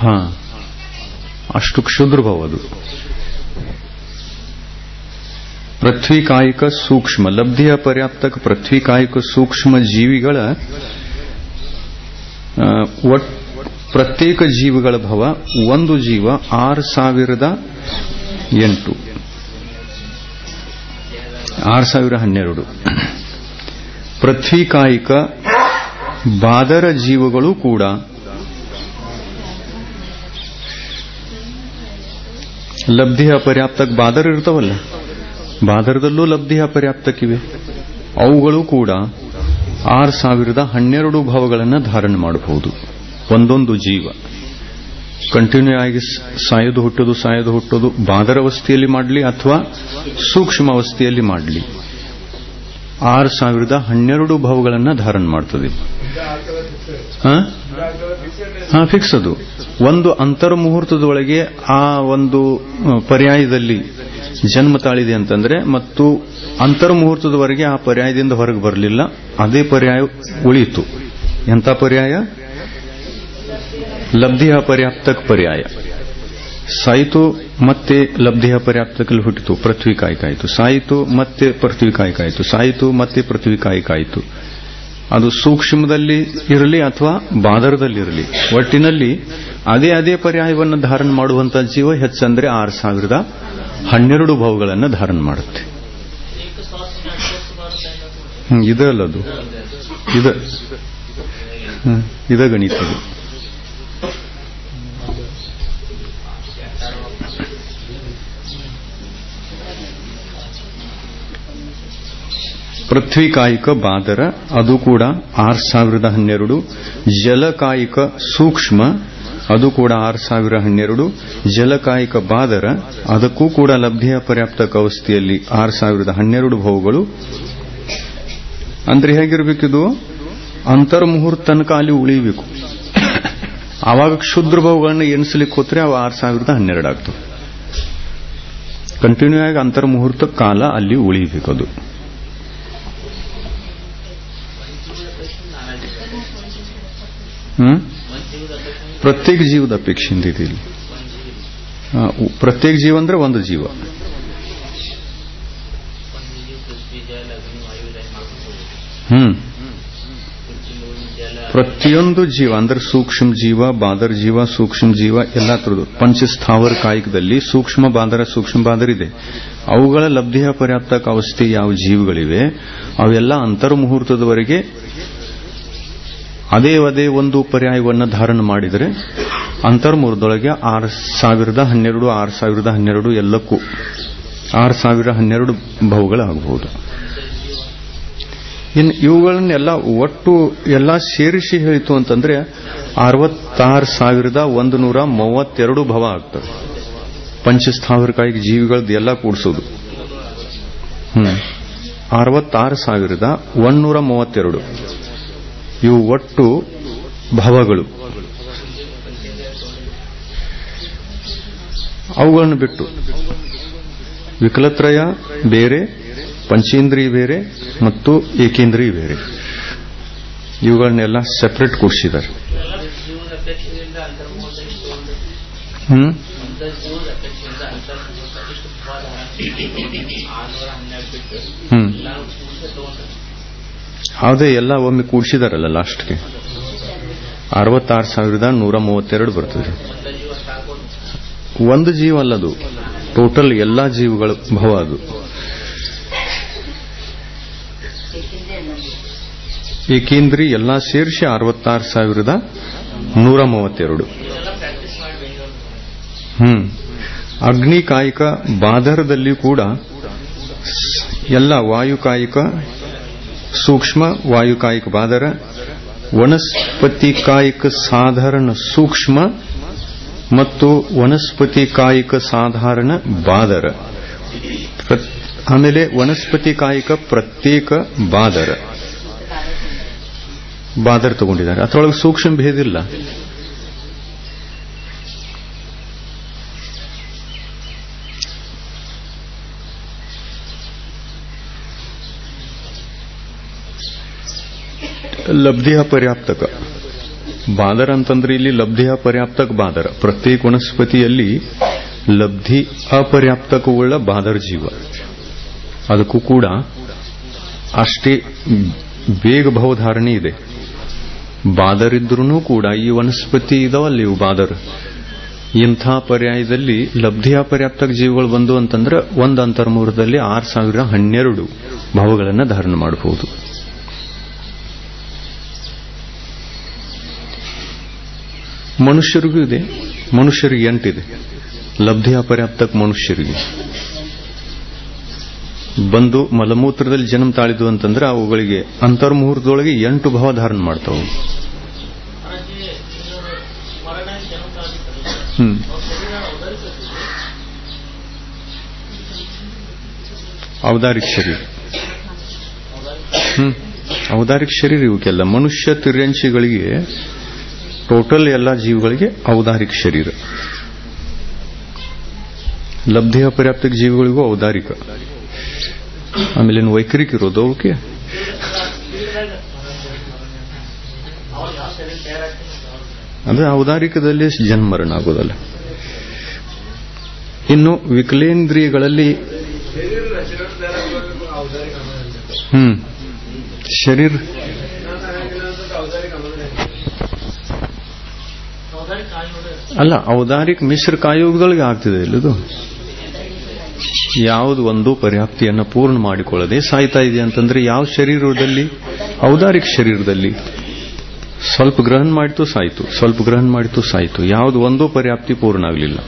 ಹಾ, ಅಷ್ಟು ಕ್ಷುದ್ರ ಭಾವ ಅದು. ಪೃಥ್ವಿಕಾಯಿಕ ಸೂಕ್ಷ್ಮ ಲಬ್ಧಿಯ ಪರ್ಯಾಪ್ತಕ ಪೃಥ್ವಿಕಾಯಿಕ ಸೂಕ್ಷ್ಮ ಜೀವಿಗಳ ಪ್ರತ್ಯೇಕ ಜೀವಿಗಳ ಭವ ಒಂದು ಜೀವ 6008 6012. ಪೃಥ್ವಿಕಾಯಿಕ ಬಾದರ ಜೀವಗಳು ಕೂಡ ಲಬ್ಧಿಯ ಪರ್ಯಾಪ್ತಕ ಬಾದರ ಇರ್ತಾವಲ್ಲ, ಬಾದರದಲ್ಲೂ ಲಬ್ಧಿಯ ಪರ್ಯಾಪ್ತಕ್ಕಿವೆ. ಅವುಗಳು ಕೂಡ 6012 ಭಾವಗಳನ್ನು ಧಾರಣೆ ಮಾಡಬಹುದು. ಒಂದೊಂದು ಜೀವ ಕಂಟಿನ್ಯೂ ಆಗಿ ಸಾಯೋದು ಹುಟ್ಟೋದು ಬಾದರ ಅವಸ್ಥೆಯಲ್ಲಿ ಮಾಡಲಿ ಅಥವಾ ಸೂಕ್ಷ್ಮ ಅವಸ್ಥೆಯಲ್ಲಿ ಮಾಡಲಿ 6012 ಭಾವಗಳನ್ನು ಧಾರಣೆ ಮಾಡ್ತದೆ. ಫಿಕ್ಸ್ ಅದು. ಒಂದು ಅಂತರ್ಮುಹೂರ್ತದೊಳಗೆ ಆ ಒಂದು ಪರ್ಯಾಯದಲ್ಲಿ ಜನ್ಮ ತಾಳಿದೆ ಅಂತಂದ್ರೆ ಮತ್ತು ಅಂತರ್ಮುಹೂರ್ತದವರೆಗೆ ಆ ಪರ್ಯಾಯದಿಂದ ಹೊರಗೆ ಬರಲಿಲ್ಲ, ಅದೇ ಪರ್ಯಾಯ ಉಳಿಯಿತು. ಎಂಥ ಪರ್ಯಾಯ? ಲಬ್ಧಿಯ ಪರ್ಯಾಪ್ತಕ ಪರ್ಯಾಯ. ಸಾಯಿತು ಮತ್ತೆ ಲಬ್ಧಿಯ ಪರ್ಯಾಪ್ತಕಲ್ಲಿ ಹುಟ್ಟಿತು, ಪೃಥ್ವಿಕಾಯಿಕ ಆಯಿತು. ಸಾಯಿತು ಮತ್ತೆ ಪೃಥ್ವಿಕಾಯಿಕ ಆಯಿತು, ಸಾಯಿತು ಮತ್ತೆ ಪೃಥ್ವಿಕಾಯಿಕ ಆಯಿತು. ಅದು ಸೂಕ್ಷ್ಮದಲ್ಲಿ ಇರಲಿ ಅಥವಾ ಬಾದರದಲ್ಲಿರಲಿ, ಒಟ್ಟಿನಲ್ಲಿ ಅದೇ ಪರ್ಯಾಯವನ್ನು ಧಾರಣ ಮಾಡುವಂತಹ ಜೀವ ಹೆಚ್ಚಂದ್ರೆ 6012 ಭಾವಗಳನ್ನು ಧಾರಣ ಮಾಡುತ್ತೆ. ಇದಲ್ಲದು ಇದ ಗಣಿತ. ಪೃಥ್ವಿಕಾಯಿಕ ಬಾದರ ಅದು ಕೂಡ 6012. ಜಲಕಾಯಿಕ ಸೂಕ್ಷ್ಮ ಅದು ಕೂಡ 6012. ಜಲಕಾಯಿಕ ಬಾದರ ಅದಕ್ಕೂ ಕೂಡ ಲಬ್ಧಿಯ ಪರ್ಯಾಪ್ತಕ ಅವಸ್ಥೆಯಲ್ಲಿ 6012 ಭಾವಗಳು. ಅಂದ್ರೆ ಹೇಗಿರ್ಬೇಕಿದು? ಅಂತರ್ಮುಹೂರ್ತ ತನಕ ಅಲ್ಲಿ ಉಳಿಯಬೇಕು. ಆವಾಗ ಕ್ಷುದ್ರ ಭಾವಗಳನ್ನ ಎಣಿಸಲಿಕ್ಕೆ ಹೋದ್ರೆ ಅವು 6012 ಆಗ್ತವೆ. ಕಂಟಿನ್ಯೂ ಆಗಿ ಅಂತರ್ಮುಹೂರ್ತ ಕಾಲ ಅಲ್ಲಿ ಉಳಿಯಬೇಕು. ಅದು ಪ್ರತ್ಯೇಕ ಜೀವದ ಅಪೇಕ್ಷೆಯಿಂದ ಇದೆ ಇಲ್ಲಿ. ಪ್ರತ್ಯೇಕ ಜೀವ ಅಂದ್ರೆ ಒಂದು ಜೀವ. ಪ್ರತಿಯೊಂದು ಜೀವ ಅಂದ್ರೆ ಸೂಕ್ಷ್ಮ ಜೀವ, ಬಾದರ ಜೀವ, ಸೂಕ್ಷ್ಮ ಜೀವ ಎಲ್ಲ ತರದ್ದು ಪಂಚಸ್ಥಾವರ ಕಾಯಿಕದಲ್ಲಿ ಸೂಕ್ಷ್ಮ ಬಾದರ ಇದೆ. ಅವುಗಳ ಲಬ್ಧಿಯ ಪರ್ಯಾಪ್ತಕ ಅವಸ್ಥೆ ಯಾವ ಜೀವಗಳಿವೆ ಅವೆಲ್ಲ ಅಂತರ್ಮುಹೂರ್ತದವರೆಗೆ ಅದೇ ಒಂದು ಪರ್ಯಾಯವನ್ನು ಧಾರಣ ಮಾಡಿದರೆ ಅಂತರ್ಮುಹೂರ್ತದೊಳಗೆ 6012 ಎಲ್ಲಕ್ಕೂ 6012 ಭಾವಗಳಾಗಬಹುದು. ಇನ್ನು ಇವುಗಳನ್ನೆಲ್ಲ ಒಟ್ಟು ಎಲ್ಲ ಸೇರಿಸಿ ಹೇಳಿತು ಅಂತಂದ್ರೆ 66,132 ಭಾವ ಆಗ್ತವೆ. ಪಂಚಸ್ಥಾವರಕಾಯಿಕ ಜೀವಿಗಳದ್ದು ಎಲ್ಲ ಕೂಡಿಸೋದು 66,132. ಇವು ಒಟ್ಟು ಭಾವಗಳು. ಅವುಗಳನ್ನು ಬಿಟ್ಟು ವಿಕಲತ್ರಯ ಬೇರೆ, ಪಂಚೇಂದ್ರಿಯ ಬೇರೆ ಮತ್ತು ಏಕೇಂದ್ರಿಯ ಬೇರೆ, ಇವುಗಳನ್ನೆಲ್ಲ ಸೆಪರೇಟ್ ಕೂಡಿಸಿದ್ದಾರೆ. ಅದೇ ಎಲ್ಲ ಒಮ್ಮೆ ಕೂಡಿಸಿದಾರಲ್ಲ ಲಾಸ್ಟ್ಗೆ 66,132 ಬರ್ತದೆ. ಒಂದು ಜೀವ ಅಲ್ಲದು, ಟೋಟಲ್ ಎಲ್ಲಾ ಜೀವಗಳ ಭಾವ ಅದು. ಏಕೇಂದ್ರಿ ಎಲ್ಲ ಸೇರಿಸಿ 66,132. ಅಗ್ನಿಕಾಯಿಕ ಬಾದರದಲ್ಲಿ ಕೂಡ ಎಲ್ಲ ವಾಯುಕಾಯಿಕ ಸೂಕ್ಷ್ಮ, ವಾಯುಕಾಯಿಕ ಬಾದರ, ವನಸ್ಪತಿ ಕಾಯಿಕ ಸಾಧಾರಣ ಸೂಕ್ಷ್ಮ ಮತ್ತು ವನಸ್ಪತಿ ಕಾಯಿಕ ಸಾಧಾರಣ ಬಾದರ, ಆಮೇಲೆ ವನಸ್ಪತಿ ಕಾಯಿಕ ಪ್ರತ್ಯೇಕ ಬಾದರ ತಗೊಂಡಿದ್ದಾರೆ. ಅದರೊಳಗೆ ಸೂಕ್ಷ್ಮ ಭೇದ ಇಲ್ಲ. ಲಬ್ಧಿಯ ಪರ್ಯಾಪ್ತಕ ಬಾದರ ಅಂತಂದ್ರೆ ಇಲ್ಲಿ ಲಬ್ಧಿ ಅಪರ್ಯಾಪ್ತಕ ಬಾದರ. ಪ್ರತ್ಯೇಕ ವನಸ್ಪತಿಯಲ್ಲಿ ಲಬ್ಧಿ ಅಪರ್ಯಾಪ್ತಕವುಳ್ಳ ಬಾದರ ಜೀವ. ಅದಕ್ಕೂ ಕೂಡ ಅಷ್ಟೇ ಬೇಗ ಭಾವಧಾರಣೆ ಇದೆ. ಬಾದರಿದ್ರೂ ಕೂಡ ಈ ವನಸ್ಪತಿ ಇದಾವಲ್ಲ ಇವು ಬಾದರ್, ಇಂಥ ಪರ್ಯಾಯದಲ್ಲಿ ಲಬ್ಧಿ ಅಪರ್ಯಾಪ್ತಕ ಜೀವಗಳು ಬಂದು ಅಂತಂದ್ರೆ ಒಂದು ಅಂತರ್ಮೂರದಲ್ಲಿ 6012 ಭಾವಗಳನ್ನು ಧಾರಣೆ ಮಾಡಬಹುದು. ಮನುಷ್ಯರಿಗೂ ಇದೆ, ಮನುಷ್ಯರಿಗೆ 8 ಇದೆ. ಲಬ್ಧಿ ಅಪರ್ಯಾಪ್ತಕ ಮನುಷ್ಯರಿಗೆ ಬಂದು ಮಲಮೂತ್ರದಲ್ಲಿ ಜನ್ಮ ತಾಳಿದ್ವು ಅಂತಂದ್ರೆ ಅವುಗಳಿಗೆ ಅಂತರ್ಮುಹೂರ್ತದೊಳಗೆ 8 ಭಾವ ಧಾರಣ ಮಾಡ್ತಾವೆ. ಔದಾರಿಕ ಶರೀರ, ಔದಾರಿಕ ಶರೀರ ಇವಕ್ಕೆಲ್ಲ. ಮನುಷ್ಯ ತಿರ್ಯಂಶಿಗಳಿಗೆ ಟೋಟಲ್ ಎಲ್ಲ ಜೀವಿಗಳಿಗೆ ಔದಾರಿಕ ಶರೀರ. ಲಬ್ಧಿ ಅಪರ್ಯಾಪ್ತಕ ಜೀವಿಗಳಿಗೂ ಔದಾರಿಕ. ಆಮೇಲೆ ವೈಖರಿಕ ಇರೋದು ಅವಕ್ಕೆ. ಅಂದ್ರೆ ಔದಾರಿಕದಲ್ಲಿ ಜನ್ಮರಣ ಆಗೋದಲ್ಲ. ಇನ್ನು ವಿಕಲೇಂದ್ರಿಯಗಳಲ್ಲಿ ಶರೀರ ಅಲ್ಲ, ಔದಾರಿಕ ಮಿಶ್ರ ಕಾಯೋಗದೊಳಗೆ ಆಗ್ತಿದೆ ಇಲ್ಲದು. ಯಾವುದು ಒಂದು ಪರ್ಯಾಪ್ತಿಯನ್ನು ಪೂರ್ಣ ಮಾಡಿಕೊಳ್ಳದೆ ಸಾಯ್ತಾ ಇದೆ ಅಂತಂದ್ರೆ ಯಾವ ಶರೀರದಲ್ಲಿ? ಔದಾರಿಕ ಶರೀರದಲ್ಲಿ. ಸ್ವಲ್ಪ ಗ್ರಹಣ ಮಾಡಿತು ಸಾಯ್ತು, ಸ್ವಲ್ಪ ಗ್ರಹಣ ಮಾಡಿತು ಸಾಯ್ತು. ಯಾವುದು ಒಂದು ಪರ್ಯಾಪ್ತಿ ಪೂರ್ಣ ಆಗಲಿಲ್ಲ.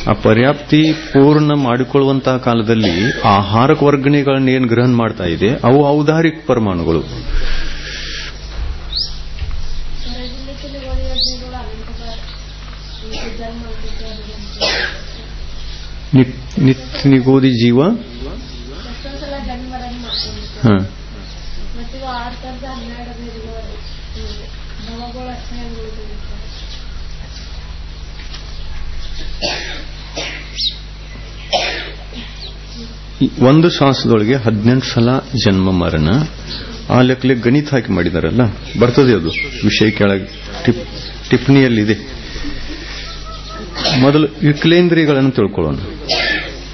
ಆ ಪರ್ಯಾಪ್ತಿ ಪೂರ್ಣ ಮಾಡಿಕೊಳ್ಳುವಂತಹ ಕಾಲದಲ್ಲಿ ಆಹಾರಕ ವರ್ಗಣೆಗಳನ್ನ ಏನು ಗ್ರಹಣ ಮಾಡ್ತಾ ಇದೆ ಅವು ಔದಾರಿಕ ಪರಮಾಣುಗಳು. ನಿತ್ಯ ನಿಗೋದಿ ಜೀವ ಒಂದು ಶ್ವಾಸದೊಳಗೆ 18 ಸಲ ಜನ್ಮ ಮರಣ. ಆ ಲೆಕ್ಕಲೆ ಗಣಿತ ಹಾಕಿ ಮಾಡಿದಾರಲ್ಲ, ಬರ್ತದೆ ಅದು ವಿಷಯ ಕೆಳಗೆ ಟಿಪ್ಪಣಿಯಲ್ಲಿದೆ. ಮೊದಲು ವಿಕಲೇಂದ್ರಿಯಗಳನ್ನು ತಿಳ್ಕೊಳ್ಳೋಣ.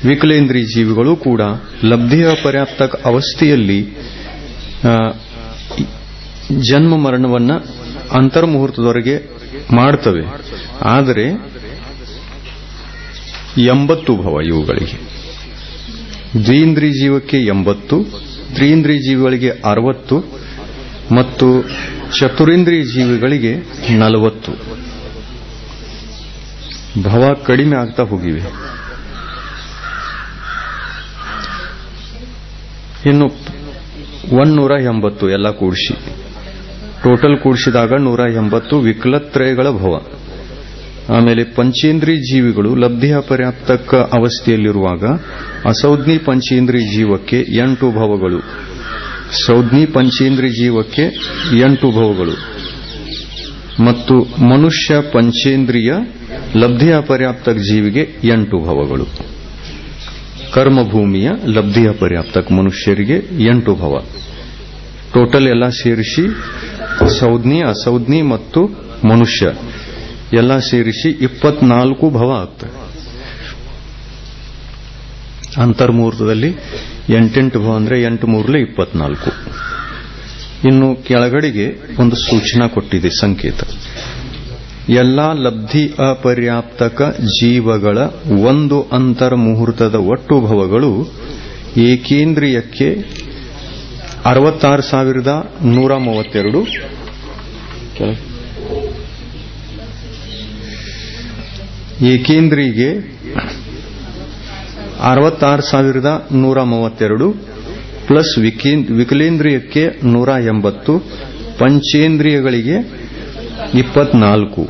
ವಿಕಲೇಂದ್ರಿಯ ಜೀವಿಗಳು ಕೂಡ ಲಬ್ಧಿ ಅಪರ್ಯಾಪ್ತಕ ಅವಸ್ಥೆಯಲ್ಲಿ ಜನ್ಮ ಮರಣವನ್ನ ಅಂತರ್ಮುಹೂರ್ತದವರೆಗೆ ಮಾಡ್ತವೆ. ಆದರೆ 80 ಭವ ಇವುಗಳಿಗೆ. ದ್ವಿಂದ್ರಿಯ ಜೀವಕ್ಕೆ 80, ತ್ರೀಂದ್ರಿಯ ಜೀವಿಗಳಿಗೆ 60 ಮತ್ತು ಚತುರಿಂದ್ರಿಯ ಜೀವಿಗಳಿಗೆ 40 ಭವ ಕಡಿಮೆ ಆಗ್ತಾ ಹೋಗಿವೆ. ಇನ್ನು 180 ಎಲ್ಲ ಕೂಡಿಸಿ ಟೋಟಲ್ ಕೂಡಿಸಿದಾಗ 180 ವಿಕಲತ್ರಯಗಳ ಭವ. ಆಮೇಲೆ ಪಂಚೇಂದ್ರಿಯ ಜೀವಿಗಳು ಲಬ್ಧಿ ಅಪರ್ಯಾಪ್ತಕ ಅವಸ್ಥೆಯಲ್ಲಿರುವಾಗ ಅಸೌಜ್ಞಿ ಪಂಚೇಂದ್ರಿಯ ಜೀವಕ್ಕೆ 8 ಭವಗಳು, ಸೌಜ್ಞಿ ಪಂಚೇಂದ್ರಿಯ ಜೀವಕ್ಕೆ 8 ಭವಗಳು ಮತ್ತು ಮನುಷ್ಯ ಪಂಚೇಂದ್ರಿಯ ಲಬ್ಧಿ ಅಪರ್ಯಾಪ್ತಕ ಜೀವಿಗೆ 8 ಭವಗಳು. ಕರ್ಮಭೂಮಿಯ ಲಬ್ಧಿ ಅಪರ್ಯಾಪ್ತಕ ಮನುಷ್ಯರಿಗೆ 8 ಭವ. ಟೋಟಲ್ ಎಲ್ಲ ಸೇರಿಸಿ ಸೌಜ್ಞಿ, ಅಸೌಜ್ಞಿ ಮತ್ತು ಮನುಷ್ಯ ಎಲ್ಲ ಸೇರಿಸಿ 24 ಭವ ಆಗ್ತದೆ. ಅಂತರ್ಮುಹೂರ್ತದಲ್ಲಿ 8 ಭವ ಅಂದ್ರೆ 8 3 24. ಇನ್ನು ಕೆಳಗಡೆಗೆ ಒಂದು ಸೂಚನಾ ಕೊಟ್ಟಿದೆ, ಸಂಕೇತ. ಎಲ್ಲಾ ಲಬ್ಧಿ ಅಪರ್ಯಾಪ್ತಕ ಜೀವಗಳ ಒಂದು ಅಂತರ್ಮುಹೂರ್ತದ ಒಟ್ಟು ಭವಗಳು ಏಕೇಂದ್ರಿಯಕ್ಕೆ 66,132, ಏಕೇಂದ್ರಿಗೆ 66,132 ಪ್ಲಸ್ ವಿಕಲೇಂದ್ರಿಯಕ್ಕೆ 180, ಪಂಚೇಂದ್ರಿಯಗಳಿಗೆ 24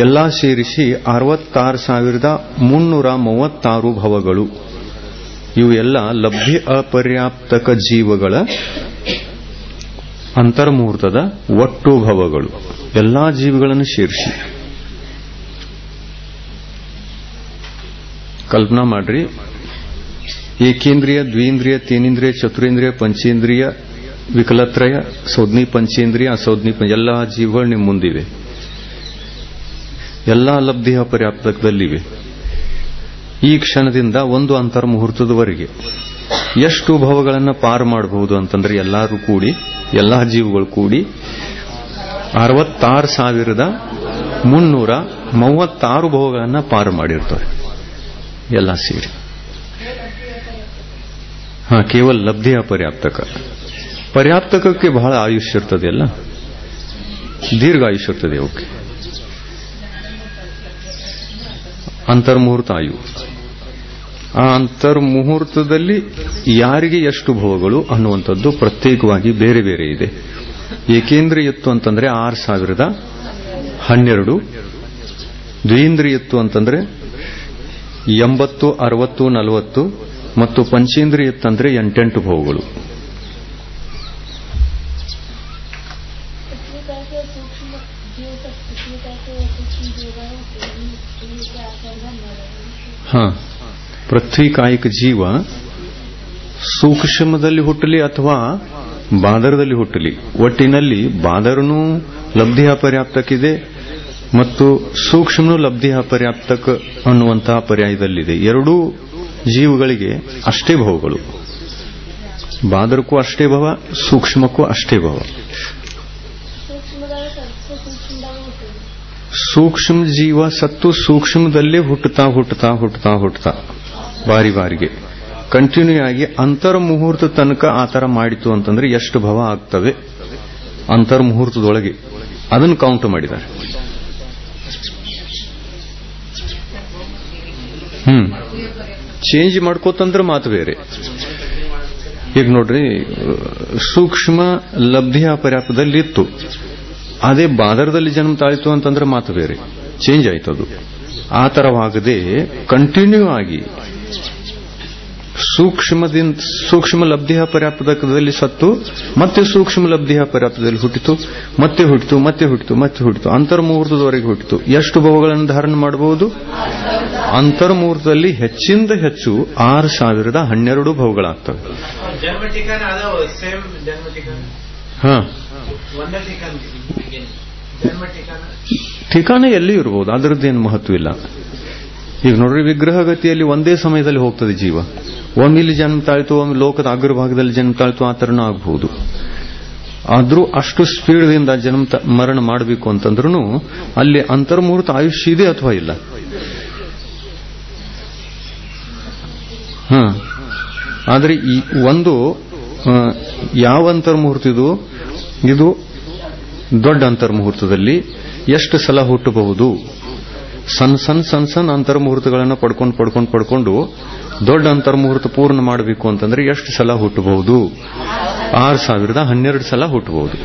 ಎಲ್ಲ ಸೇರಿಸಿ 66,336 ಭವಗಳು. ಇವು ಎಲ್ಲ ಲಬ್ಧಿ ಅಪರ್ಯಾಪ್ತಕ ಜೀವಗಳ ಅಂತರ್ಮುಹೂರ್ತದ ಒಟ್ಟು ಭವಗಳು. ಎಲ್ಲಾ ಜೀವಿಗಳನ್ನು ಸೇರಿಸಿ ಕಲ್ಪನಾ ಮಾಡ್ರಿ. ಏಕೇಂದ್ರಿಯ, ದ್ವಿಂದ್ರಿಯ, ತೇನೇಂದ್ರಿಯ, ಚತುರೇಂದ್ರಿಯ, ಪಂಚೇಂದ್ರಿಯ ವಿಕಲತ್ರಯ, ಸೌಜ್ಞಿ ಪಂಚೇಂದ್ರಿಯ, ಅಸೌಜ್ಞಿ ಎಲ್ಲ ಜೀವಗಳು ನಿಮ್ಮ ಮುಂದಿವೆ. ಎಲ್ಲಾ ಲಬ್ಧಿಯ ಪರ್ಯಾಪ್ತಕದಲ್ಲಿವೆ. ಈ ಕ್ಷಣದಿಂದ ಒಂದು ಅಂತರ್ಮುಹೂರ್ತದವರೆಗೆ ಎಷ್ಟು ಭವಗಳನ್ನು ಪಾರು ಮಾಡಬಹುದು ಅಂತಂದ್ರೆ ಎಲ್ಲರೂ ಕೂಡಿ, ಎಲ್ಲಾ ಜೀವಗಳು ಕೂಡಿ 66,336 ಭವಗಳನ್ನು ಪಾರು ಮಾಡಿರ್ತಾರೆ ಎಲ್ಲ ಸೇರಿ. ಕೇವಲ ಲಬ್ಧಿಯ ಪರ್ಯಾಪ್ತಕ. ಪರ್ಯಾಪ್ತಕಕ್ಕೆ ಬಹಳ ಆಯುಷ್ಯ ಇರ್ತದೆ, ಅಲ್ಲ ದೀರ್ಘ ಆಯುಷ್ಯ ಇರ್ತದೆ ಅವಕ್ಕೆ. ಅಂತರ್ಮುಹೂರ್ತ ಆಯು. ಆ ಅಂತರ್ಮುಹೂರ್ತದಲ್ಲಿ ಯಾರಿಗೆ ಎಷ್ಟು ಭವಗಳು ಅನ್ನುವಂಥದ್ದು ಪ್ರತ್ಯೇಕವಾಗಿ ಬೇರೆ ಬೇರೆ ಇದೆ. ಏಕೇಂದ್ರಿಯತ್ತು ಅಂತಂದ್ರೆ 6,012, ದ್ವಿಂದ್ರಿಯತ್ತು ಅಂತಂದ್ರೆ 80, 60, 40 ಮತ್ತು ಪಂಚೇಂದ್ರಿಯತ್ತಂದ್ರೆ 8 ಭವಗಳು. ಪೃಥ್ವಿ ಕಾಯಿಕ ಜೀವ ಸೂಕ್ಷ್ಮದಲ್ಲಿ ಹುಟ್ಟಲಿ ಅಥವಾ ಬಾದರದಲ್ಲಿ ಹುಟ್ಟಲಿ, ಒಟ್ಟಿನಲ್ಲಿ ಬಾದರನೂ ಲಬ್ಧಿಯ ಪರ್ಯಾಪ್ತಕ್ಕಿದೆ ಮತ್ತು ಸೂಕ್ಷ್ಮನೂ ಲಬ್ಧಿಯ ಪರ್ಯಾಪ್ತಕ ಅನ್ನುವಂತಹ ಪರ್ಯಾಯದಲ್ಲಿದೆ. ಎರಡೂ ಜೀವಗಳಿಗೆ ಅಷ್ಟೇ ಭವಗಳು. ಬಾದರಕ್ಕೂ ಅಷ್ಟೇ ಭವ, ಸೂಕ್ಷ್ಮಕ್ಕೂ ಅಷ್ಟೇ ಭವ. ಸೂಕ್ಷ್ಮ ಜೀವ ಸತ್ತು ಸೂಕ್ಷ್ಮದಲ್ಲೇ ಹುಟ್ಟುತ್ತಾ ಹುಟ್ಟುತ್ತಾ ಹುಟ್ಟುತ್ತಾ ಹುಟ್ಟುತ್ತಾ ಬಾರಿ ಬಾರಿಗೆ ಕಂಟಿನ್ಯೂ ಆಗಿ ಅಂತರ್ಮುಹೂರ್ತ ತನಕ ಆ ತರ ಮಾಡಿತು ಅಂತಂದ್ರೆ ಎಷ್ಟು ಭವ ಆಗ್ತವೆ ಅಂತರ್ಮುಹೂರ್ತದೊಳಗೆ ಅದನ್ನು ಕೌಂಟ್ ಮಾಡಿದ್ದಾರೆ. ಚೇಂಜ್ ಮಾಡ್ಕೋತಂದ್ರೆ ಮಾತು ಬೇರೆ. ಈಗ ನೋಡ್ರಿ, ಸೂಕ್ಷ್ಮ ಲಬ್ಧಿಯ ಪರ್ಯಾಪ್ತದಲ್ಲಿ ಇತ್ತು, ಅದೇ ಬಾದರದಲ್ಲಿ ಜನ್ಮ ತಾಳಿತು ಅಂತಂದ್ರೆ ಮಾತು ಬೇರೆ, ಚೇಂಜ್ ಆಯ್ತದು. ಆ ತರವಾಗದೆ ಕಂಟಿನ್ಯೂ ಆಗಿ ಸೂಕ್ಷ್ಮ ಲಬ್ಧಿಯ ಪರ್ಯಾಪ್ತದಲ್ಲಿ ಸತ್ತು ಮತ್ತೆ ಸೂಕ್ಷ್ಮ ಲಬ್ಧಿಯ ಪರ್ಯಾಪ್ತದಲ್ಲಿ ಹುಟ್ಟಿತು, ಮತ್ತೆ ಹುಟ್ಟಿತು, ಮತ್ತೆ ಹುಟ್ಟಿತು, ಮತ್ತೆ ಹುಟ್ಟಿತು, ಅಂತರ್ಮುಹೂರ್ತದವರೆಗೆ ಹುಟ್ಟಿತು. ಎಷ್ಟು ಭವಗಳನ್ನು ಧಾರಣ ಮಾಡಬಹುದು? ಅಂತರ್ಮುಹೂರ್ತದಲ್ಲಿ ಹೆಚ್ಚಿಂದ ಹೆಚ್ಚು 6,012 ಭವಗಳಾಗ್ತವೆ. ಠಿಕಾಣ ಎಲ್ಲಿ ಇರಬಹುದು, ಅದರದ್ದೇನು ಮಹತ್ವ ಇಲ್ಲ. ಈಗ ನೋಡ್ರಿ, ವಿಗ್ರಹಗತಿಯಲ್ಲಿ ಒಂದೇ ಸಮಯದಲ್ಲಿ ಹೋಗ್ತದೆ ಜೀವ. ಒಮ್ಮೆ ಇಲ್ಲಿ ಜನ್ಮ ತಾಳ್ತು, ಒಮ್ಮೆ ಲೋಕದ ಅಗ್ರಭಾಗದಲ್ಲಿ ಜನ್ಮ ತಾಳ್ತು, ಆ ತರನೂ ಆಗಬಹುದು. ಆದ್ರೂ ಅಷ್ಟು ಸ್ಪೀಡ್ದಿಂದ ಜನ್ಮ ಮರಣ ಮಾಡಬೇಕು ಅಂತಂದ್ರೂ ಅಲ್ಲಿ ಅಂತರ್ಮುಹೂರ್ತ ಆಯುಷ್ಯ ಇದೆ ಅಥವಾ ಇಲ್ಲ? ಆದ್ರೆ ಈ ಒಂದು ಯಾವ ಅಂತರ್ಮುಹೂರ್ತ ಇದು ದೊಡ್ಡ ಅಂತರ್ಮುಹೂರ್ತದಲ್ಲಿ ಎಷ್ಟು ಸಲ ಹುಟ್ಟಬಹುದು? ಸಣ್ಣ ಅಂತರ್ಮುಹೂರ್ತಗಳನ್ನು ಪಡ್ಕೊಂಡು ದೊಡ್ಡ ಅಂತರ್ಮುಹೂರ್ತ ಪೂರ್ಣ ಮಾಡಬೇಕು ಅಂತಂದ್ರೆ ಎಷ್ಟು ಸಲ ಹುಟ್ಟಬಹುದು? 6,012 ಸಲ ಹುಟ್ಟಬಹುದು.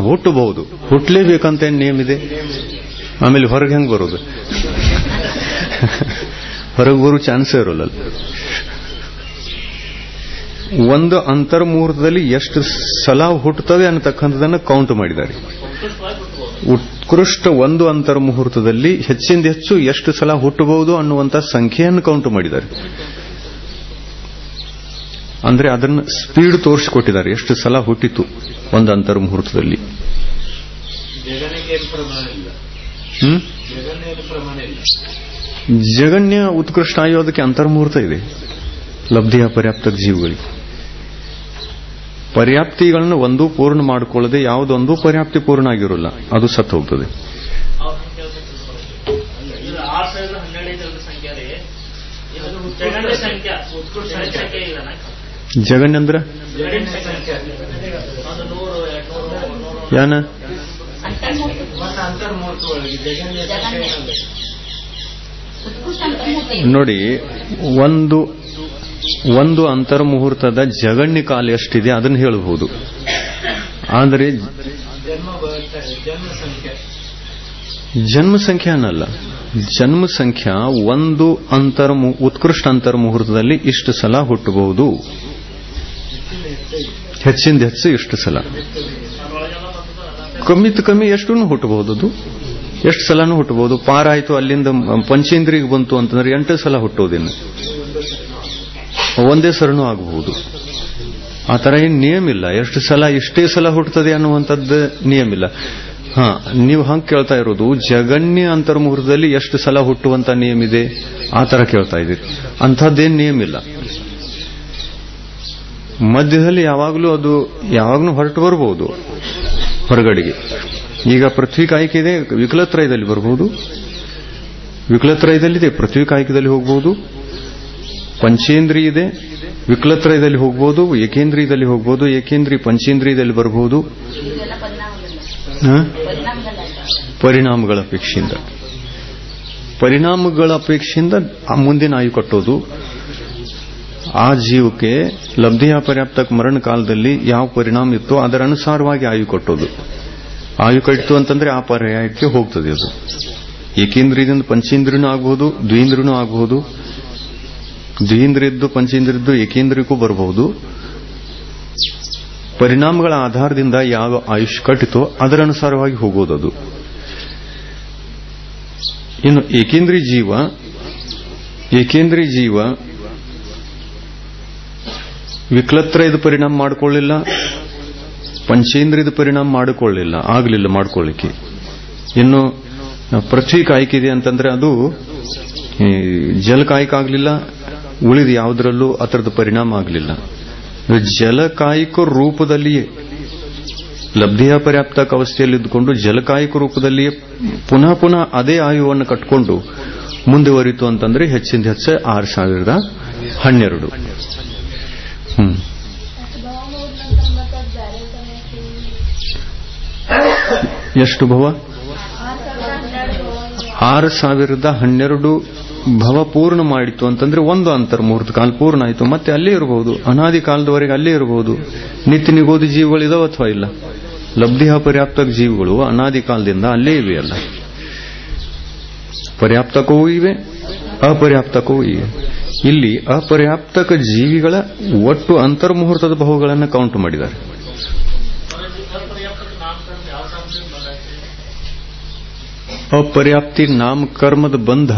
ಹುಟ್ಟಬಹುದು, ಹುಟ್ಟಲೇಬೇಕಂತ ನೇಮ್ ಇದೆ. ಆಮೇಲೆ ಹೊರಗೆ ಹೆಂಗ್ ಬರೋದು? ಹೊರಗೆ ಬರೋ ಚಾನ್ಸೇ ಇರೋಲ್ಲ. ಒಂದು ಅಂತರ್ಮುಹೂರ್ತದಲ್ಲಿ ಎಷ್ಟು ಸಲ ಹುಟ್ಟುತ್ತವೆ ಅನ್ನತಕ್ಕಂಥದನ್ನು ಕೌಂಟ್ ಮಾಡಿದ್ದಾರೆ. ಉತ್ಕೃಷ್ಟ ಒಂದು ಅಂತರ್ಮುಹೂರ್ತದಲ್ಲಿ ಹೆಚ್ಚಿಂದ ಹೆಚ್ಚು ಎಷ್ಟು ಸಲ ಹುಟ್ಟಬಹುದು ಅನ್ನುವಂಥ ಸಂಖ್ಯೆಯನ್ನು ಕೌಂಟ್ ಮಾಡಿದ್ದಾರೆ. ಅಂದ್ರೆ ಅದನ್ನು ಸ್ಪೀಡ್ ತೋರಿಸಿಕೊಟ್ಟಿದ್ದಾರೆ, ಎಷ್ಟು ಸಲ ಹುಟ್ಟಿತು ಒಂದು ಅಂತರ್ಮುಹೂರ್ತದಲ್ಲಿ. ಜಗನ್ಯ ಉತ್ಕೃಷ್ಟ ಆಯೋದಕ್ಕೆ ಅಂತರ್ಮುಹೂರ್ತ ಇದೆ ಲಬ್ಧಿಯ ಪರ್ಯಾಪ್ತ ಜೀವಗಳಿಗೆ. ಪರ್ಯಾಪ್ತಿಗಳನ್ನು ಒಂದೂ ಪೂರ್ಣ ಮಾಡಿಕೊಳ್ಳದೆ ಯಾವುದೊಂದು ಪರ್ಯಾಪ್ತಿ ಪೂರ್ಣ ಆಗಿರೋಲ್ಲ, ಅದು ಸತ್ತು ಹೋಗ್ತದೆ. ಜಗನ್ ಅಂದ್ರ ಯಾನ ನೋಡಿ, ಒಂದು ಅಂತರ್ಮುಹೂರ್ತದ ಜಗಣ್ಯ ಕಾಲ ಎಷ್ಟಿದೆ ಅದನ್ನು ಹೇಳಬಹುದು. ಆದರೆ ಜನ್ಮ ಸಂಖ್ಯೆ ಅನ್ನಲ್ಲ. ಜನ್ಮ ಸಂಖ್ಯಾ ಒಂದು ಉತ್ಕೃಷ್ಟ ಅಂತರ್ಮುಹೂರ್ತದಲ್ಲಿ ಇಷ್ಟು ಸಲ ಹುಟ್ಟಬಹುದು, ಹೆಚ್ಚಿಂದ ಹೆಚ್ಚು ಇಷ್ಟು ಸಲ, ಕಮ್ಮಿತ್ ಕಮ್ಮಿ ಎಷ್ಟು ಹುಟ್ಟಬಹುದು. ಅದು ಎಷ್ಟು ಸಲನೂ ಹುಟ್ಟಬಹುದು. ಪಾರಾಯ್ತು ಅಲ್ಲಿಂದ ಪಂಚೇಂದ್ರಿಗೆ ಬಂತು ಅಂತಂದ್ರೆ 8 ಸಲ ಹುಟ್ಟೋದಿನ್ನು, ಒಂದೇ ಸರನೂ ಆಗಬಹುದು. ಆ ತರ ಏನು ನಿಯಮ ಇಲ್ಲ. ಎಷ್ಟು ಸಲ ಇಷ್ಟೇ ಸಲ ಹುಟ್ಟುತ್ತದೆ ಅನ್ನುವಂಥದ್ದು ನಿಯಮ ಇಲ್ಲ. ನೀವು ಹಂಗೆ ಕೇಳ್ತಾ ಇರೋದು ಜಗನ್ಯ ಅಂತರ್ಮುಹೂರ್ತದಲ್ಲಿ ಎಷ್ಟು ಸಲ ಹುಟ್ಟುವಂತ ನಿಯಮ ಇದೆ ಆ ತರ ಕೇಳ್ತಾ ಇದ್ದೀರಿ. ಅಂಥದ್ದೇನು ನಿಯಮ ಇಲ್ಲ. ಮಧ್ಯದಲ್ಲಿ ಯಾವಾಗಲೂ ಹೊರಟು ಬರಬಹುದು ಹೊರಗಡೆಗೆ. ಈಗ ಪೃಥ್ವಿ ಕಾಯಿಕೆ ಇದೆ, ವಿಕಲತ್ರಯದಲ್ಲಿ ಬರಬಹುದು, ವಿಕಲತ್ರಯದಲ್ಲಿದೆ, ಪೃಥ್ವಿ ಕಾಯಿಕದಲ್ಲಿ ಹೋಗಬಹುದು. ಪಂಚೇಂದ್ರಿಯ ಇದೆ, ವಿಕಲತ್ರಯದಲ್ಲಿ ಹೋಗಬಹುದು, ಏಕೇಂದ್ರಿಯದಲ್ಲಿ ಹೋಗಬಹುದು, ಏಕೇಂದ್ರಿ ಪಂಚೇಂದ್ರಿಯದಲ್ಲಿ ಬರಬಹುದು. ಪರಿಣಾಮಗಳ ಅಪೇಕ್ಷೆಯಿಂದ ಮುಂದಿನ ಆಯು ಕಟ್ಟೋದು. ಆ ಜೀವಕ್ಕೆ ಲಬ್ಧಿಯ ಪರ್ಯಾಪ್ತಕ ಮರಣ ಕಾಲದಲ್ಲಿ ಯಾವ ಪರಿಣಾಮ ಇತ್ತೋ ಅದರ ಅನುಸಾರವಾಗಿ ಆಯು ಕಟ್ಟೋದು. ಆಯು ಕಟ್ಟಿತು ಅಂತಂದ್ರೆ ಆ ಪರ್ಯಾಯಕ್ಕೆ ಹೋಗ್ತದೆ. ಅದು ಏಕೇಂದ್ರಿಯದಿಂದ ಪಂಚೇಂದ್ರಿಯನೂ ಆಗಬಹುದು, ದ್ವೀಂದ್ರಿಯನೂ ಆಗಬಹುದು, ದ್ವೀಂದ್ರಿಯದ್ದು ಪಂಚೇಂದ್ರಿಯದ್ದು ಏಕೇಂದ್ರಿಯಕ್ಕೂ ಬರಬಹುದು. ಪರಿಣಾಮಗಳ ಆಧಾರದಿಂದ ಯಾವ ಆಯುಷ್ ಕಟ್ಟಿತೋ ಅದರ ಅನುಸಾರವಾಗಿ ಹೋಗೋದದು. ಇನ್ನು ಏಕೇಂದ್ರಿಯ ಜೀವ ವಿಕಲತ್ರಯದ ಪರಿಣಾಮ ಮಾಡಿಕೊಳ್ಳಿಲ್ಲ, ಪಂಚೇಂದ್ರಿಯದ ಪರಿಣಾಮ ಆಗಲಿಲ್ಲ ಮಾಡ್ಕೊಳ್ಳಿಕ್ಕೆ. ಇನ್ನು ಪೃಥ್ವಿ ಕಾಯಿಕೆ ಇದೆ ಅಂತಂದ್ರೆ ಅದು ಜಲಕಾಯಿಕ ಆಗಲಿಲ್ಲ, ಉಳಿದ ಯಾವುದರಲ್ಲೂ ಅದರದ ಪರಿಣಾಮ ಆಗಲಿಲ್ಲ. ಜಲಕಾಯಿಕ ರೂಪದಲ್ಲಿಯೇ ಲಬ್ಧಿಯ ಪರ್ಯಾಪ್ತಕ ಅವಸ್ಥೆಯಲ್ಲಿದ್ದುಕೊಂಡು ಜಲಕಾಯಿಕ ರೂಪದಲ್ಲಿಯೇ ಪುನಃ ಅದೇ ಆಯುವನ್ನು ಕಟ್ಟಿಕೊಂಡು ಮುಂದುವರಿತು ಅಂತಂದ್ರೆ ಹೆಚ್ಚಿಂದ ಹೆಚ್ಚು 6012. ಎಷ್ಟು ಭವ? 6012 ಭವ ಪೂರ್ಣ ಮಾಡಿತು ಅಂತಂದ್ರೆ ಒಂದು ಅಂತರ್ಮುಹೂರ್ತ ಕಾಲ ಪೂರ್ಣ ಆಯಿತು. ಮತ್ತೆ ಅಲ್ಲೇ ಇರಬಹುದು, ಅನಾದಿ ಕಾಲದವರೆಗೆ ಅಲ್ಲೇ ಇರಬಹುದು. ನಿತ್ಯ ನಿಗೋದಿ ಜೀವಗಳು ಇದಾವ ಅಥವಾ ಇಲ್ಲ? ಲಬ್ಧಿಯ ಪರ್ಯಾಪ್ತಕ ಜೀವಗಳು ಅನಾದಿ ಕಾಲದಿಂದ ಅಲ್ಲೇ ಇವೆ ಅಲ್ಲ. ಪರ್ಯಾಪ್ತಕವೂ ಇವೆ, ಅಪರ್ಯಾಪ್ತಕವೂ ಇವೆ. ಇಲ್ಲಿ ಅಪರ್ಯಾಪ್ತಕ ಜೀವಿಗಳ ಒಟ್ಟು ಅಂತರ್ಮುಹೂರ್ತದ ಭವಗಳನ್ನು ಕೌಂಟ್ ಮಾಡಿದ್ದಾರೆ. ಅಪರ್ಯಾಪ್ತಿ ನಾಮಕರ್ಮದ ಬಂಧ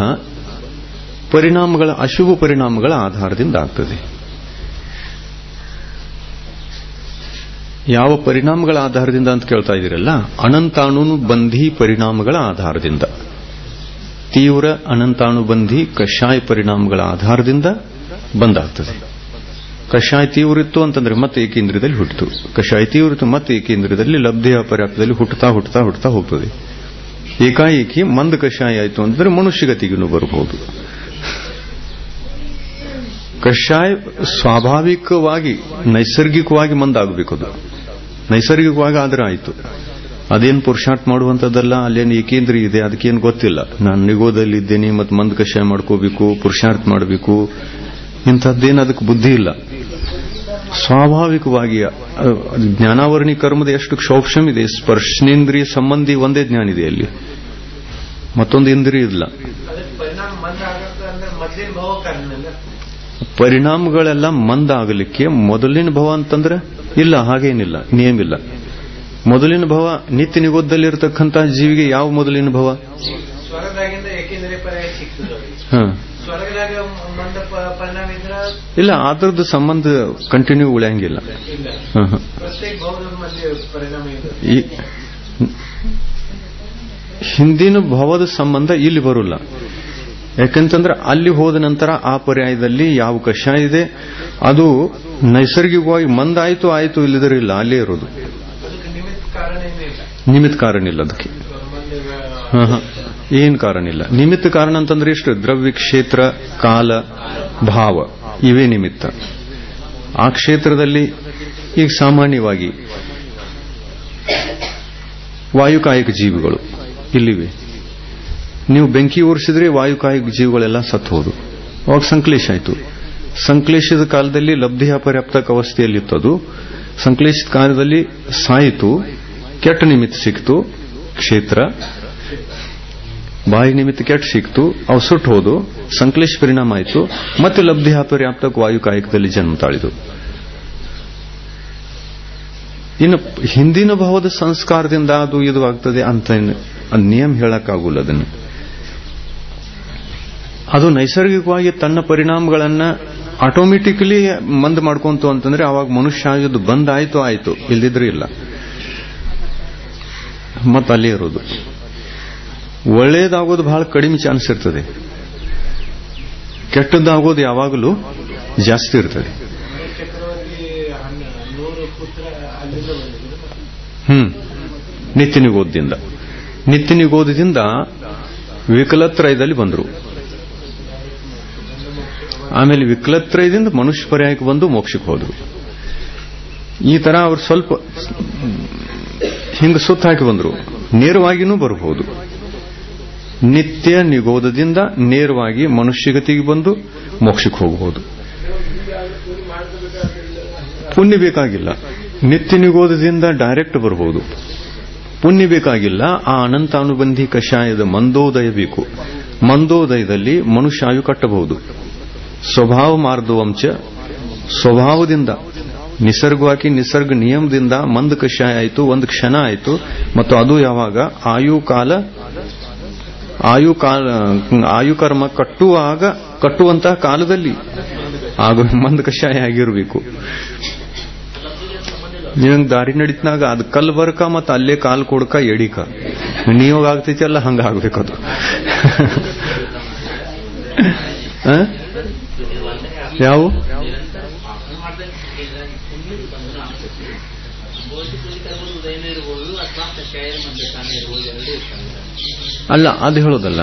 ಪರಿಣಾಮಗಳ ಅಶುಭ ಪರಿಣಾಮಗಳ ಆಧಾರದಿಂದ ಆಗ್ತದೆ. ಯಾವ ಪರಿಣಾಮಗಳ ಆಧಾರದಿಂದ ಅಂತ ಕೇಳ್ತಾ ಇದ್ದೀರಲ್ಲ, ಅನಂತಾನುಬಂಧಿ ಪರಿಣಾಮಗಳ ಆಧಾರದಿಂದ, ತೀವ್ರ ಅನಂತಾನುಬಂಧಿ ಕಷಾಯ ಪರಿಣಾಮಗಳ ಆಧಾರದಿಂದ ಬಂದಾಗ್ತದೆ. ಕಷಾಯ ತೀವ್ರ ಇತ್ತು ಅಂತಂದ್ರೆ ಮತ್ತೆ ಏಕೇಂದ್ರದಲ್ಲಿ ಹುಟ್ಟಿತು, ಕಷಾಯ ತೀವ್ರ ಇತ್ತು ಮತ್ತೆ ಏಕೇಂದ್ರದಲ್ಲಿ ಲಬ್ಧಿಯ ಪರ್ಯಾಪ್ತದಲ್ಲಿ ಹುಟ್ಟುತ್ತಾ ಹೋಗ್ತದೆ. ಏಕಾಏಕಿ ಮಂದ ಕಷಾಯ ಆಯಿತು ಅಂತಂದ್ರೆ ಮನುಷ್ಯಗತಿಗೂ ಬರಬಹುದು. ಕಷಾಯ ಸ್ವಾಭಾವಿಕವಾಗಿ ನೈಸರ್ಗಿಕವಾಗಿ ಮಂದಾಗಬೇಕು. ಅದು ನೈಸರ್ಗಿಕವಾಗಿ ಆದ್ರೆ ಆಯಿತು. ಅದೇನು ಪುರುಷಾರ್ಥ ಮಾಡುವಂಥದ್ದಲ್ಲ. ಅಲ್ಲೇನು ಏಕೇಂದ್ರಿಯ ಇದೆ, ಅದಕ್ಕೇನು ಗೊತ್ತಿಲ್ಲ. ನಾನು ನಿಗೋದಲ್ಲಿದ್ದೇನೆ ಮತ್ತು ಮಂದ ಕಷಾಯ ಮಾಡ್ಕೋಬೇಕು, ಪುರುಷಾರ್ಥ ಮಾಡಬೇಕು, ಇಂಥದ್ದೇನು ಅದಕ್ಕೆ ಬುದ್ಧಿ ಇಲ್ಲ. ಸ್ವಾಭಾವಿಕವಾಗಿ ಜ್ಞಾನಾವರಣಿ ಕರ್ಮದ ಎಷ್ಟು ಕ್ಷೌಕ್ಷಮ್ ಇದೆ. ಸ್ಪರ್ಶನೇಂದ್ರಿಯ ಸಂಬಂಧಿ ಒಂದೇ ಜ್ಞಾನ ಇದೆ, ಅಲ್ಲಿ ಮತ್ತೊಂದು ಇಂದ್ರಿಯ ಇಲ್ಲ. ಪರಿಣಾಮಗಳೆಲ್ಲ ಮಂದ ಆಗಲಿಕ್ಕೆ ಮೊದಲಿನ ಭವ ಅಂತಂದ್ರೆ ಇಲ್ಲ, ಹಾಗೇನಿಲ್ಲ, ನಿಯಮ ಇಲ್ಲ. ಮೊದಲಿನ ಭವ ನಿತ್ಯ ನಿಗೋದಲ್ಲಿರತಕ್ಕಂತಹ ಜೀವಿಗೆ ಯಾವ ಮೊದಲಿನ ಭವ? ಇಲ್ಲ, ಅದರದ್ದು ಸಂಬಂಧ ಕಂಟಿನ್ಯೂ ಉಳಿಯಂಗಿಲ್ಲ. ಹಿಂದಿನ ಭವದ ಸಂಬಂಧ ಇಲ್ಲಿ ಬರೋಲ್ಲ. ಯಾಕಂತಂದ್ರೆ ಅಲ್ಲಿ ಹೋದ ನಂತರ ಆ ಪರ್ಯಾಯದಲ್ಲಿ ಯಾವ ಕಷಾಯ ಇದೆ ಅದು ನೈಸರ್ಗಿಕವಾಗಿ ಮಂದಾಯ್ತು ಇಲ್ಲದ್ರೆ ಇಲ್ಲ, ಅಲ್ಲೇ ಇರೋದು. ನಿಮಿತ್ತ ಕಾರಣ ಇಲ್ಲ ಅದಕ್ಕೆ. ಏನ್ ಕಾರಣ ಇಲ್ಲ. ನಿಮಿತ್ತ ಕಾರಣ ಅಂತಂದ್ರೆ ಎಷ್ಟು? ದ್ರವ್ಯ, ಕ್ಷೇತ್ರ, ಕಾಲ, ಭಾವ ಇವೇ ನಿಮಿತ್ತ. ಆ ಕ್ಷೇತ್ರದಲ್ಲಿ ಈಗ ಸಾಮಾನ್ಯವಾಗಿ ವಾಯುಕಾಯಿಕ ಜೀವಿಗಳು ಇಲ್ಲಿವೆ. ನೀವು ಬೆಂಕಿ ಉರಿಸಿದ್ರೆ ವಾಯುಕಾಯಿಕ ಜೀವಿಗಳೆಲ್ಲ ಸತ್ತು ಹೋದು. ಅವಾಗ ಸಂಕ್ಲೇಶ ಆಯಿತು. ಸಂಕ್ಲೇಶದ ಕಾಲದಲ್ಲಿ ಲಬ್ಧಿಯ ಪರ್ಯಾಪ್ತಕ ಅವಸ್ಥೆಯಲ್ಲಿತ್ತದು. ಸಂಕ್ಲೇಶದ ಕಾಲದಲ್ಲಿ ಸಾಯಿತು, ಕೆಟ್ಟ ನಿಮಿತ್ತ ಸಿಕ್ತು, ಕ್ಷೇತ್ರ ಬಾಯಿ ನಿಮಿತ್ತ ಕೆಟ್ಟ ಸಿಕ್ತು, ಅವು ಸುಟ್ಟು ಹೋದು, ಸಂಕ್ಲೇಶ ಪರಿಣಾಮ ಆಯಿತು. ಮತ್ತೆ ಲಬ್ಧಿಯ ಪರ್ಯಾಪ್ತಕ ವಾಯುಕಾಯಿಕದಲ್ಲಿ ಜನ್ಮ ತಾಳಿದು. ಇನ್ನು ಹಿಂದಿನ ಭಾವದ ಸಂಸ್ಕಾರದಿಂದ ಅದು ಇದು ಆಗ್ತದೆ ಅಂತ ಅದು ನಿಯಮ ಹೇಳಕ್ಕಾಗಲ್ಲ. ಅದನ್ನು ಅದು ನೈಸರ್ಗಿಕವಾಗಿ ತನ್ನ ಪರಿಣಾಮಗಳನ್ನ ಆಟೋಮೆಟಿಕಲಿ ಮಂದ್ ಮಾಡ್ಕೊಂತು ಅಂತಂದ್ರೆ ಅವಾಗ ಮನುಷ್ಯ ಆಯುಧ ಬಂದಾಯ್ತು ಆಯ್ತು, ಇಲ್ದಿದ್ರೆ ಇಲ್ಲ. ಮತ್ತೆ ಅಲ್ಲಿ ಇರೋದು ಒಳ್ಳೇದಾಗೋದು ಬಹಳ ಕಡಿಮೆ ಚಾನ್ಸ್ ಇರ್ತದೆ, ಕೆಟ್ಟದ್ದಾಗೋದು ಯಾವಾಗಲೂ ಜಾಸ್ತಿ ಇರ್ತದೆ. ನಿತ್ಯನಿಗೋಧದಿಂದ ವಿಕಲತ್ರಯದಲ್ಲಿ ಬಂದರು. ಆಮೇಲೆ ವಿಕಲತ್ರಯದಿಂದ ಮನುಷ್ಯ ಪರ್ಯಾಯಕ್ಕೆ ಬಂದು ಮೋಕ್ಷಕ್ಕೆ ಹೋದ್ರು. ಈ ತರ ಅವ್ರು ಸ್ವಲ್ಪ ಹಿಂಗ ಸುತ್ತ ಹಾಕಿ ಬಂದ್ರು. ನೇರವಾಗಿನೂ ಬರಬಹುದು. ನಿತ್ಯ ನಿಗೋಧದಿಂದ ನೇರವಾಗಿ ಮನುಷ್ಯಗತಿಗೆ ಬಂದು ಮೋಕ್ಷಕ್ಕೆ ಹೋಗಬಹುದು. ಪುಣ್ಯ ಬೇಕಾಗಿಲ್ಲ. ನಿತ್ಯ ನಿಗೋಧದಿಂದ ಡೈರೆಕ್ಟ್ ಬರಬಹುದು. ಪುಣ್ಯ ಬೇಕಾಗಿಲ್ಲ. ಆ ಅನಂತಾನುಬಂಧಿ ಕಷಾಯದ ಮಂದೋದಯ ಬೇಕು. ಮಂದೋದಯದಲ್ಲಿ ಮನುಷ್ಯ ಆಯು ಕಟ್ಟಬಹುದು. ಸ್ವಭಾವ ಮಾರ್ಧವಂಚ, ಸ್ವಭಾವದಿಂದ ನಿಸರ್ಗವಾಗಿ ನಿಸರ್ಗ ನಿಯಮದಿಂದ ಮಂದ ಕಷಾಯ ಆಯಿತು, ಒಂದು ಕ್ಷಣ ಆಯಿತು. ಮತ್ತು ಅದು ಯಾವಾಗ ಆಯುಕರ್ಮ ಕಟ್ಟುವಂತಹ ಕಾಲದಲ್ಲಿ ಆಗ ಮಂದ ಕಷಾಯ ಆಗಿರಬೇಕು. ನೀವಂಗ್ ದಾರಿ ನಡೀತಿನಾಗ ಅದು ಕಲ್ಲು ಬರ್ಕ ಮತ್ತು ಅಲ್ಲೇ ಕಾಲು ಕೊಡ್ಕ ಎಡಿಕ ನೀವಾಗ ಆಗ್ತೈತಲ್ಲ ಹಂಗ ಆಗ್ಬೇಕದು. ಯಾವ ಅಲ್ಲ ಅದು ಹೇಳೋದಲ್ಲ.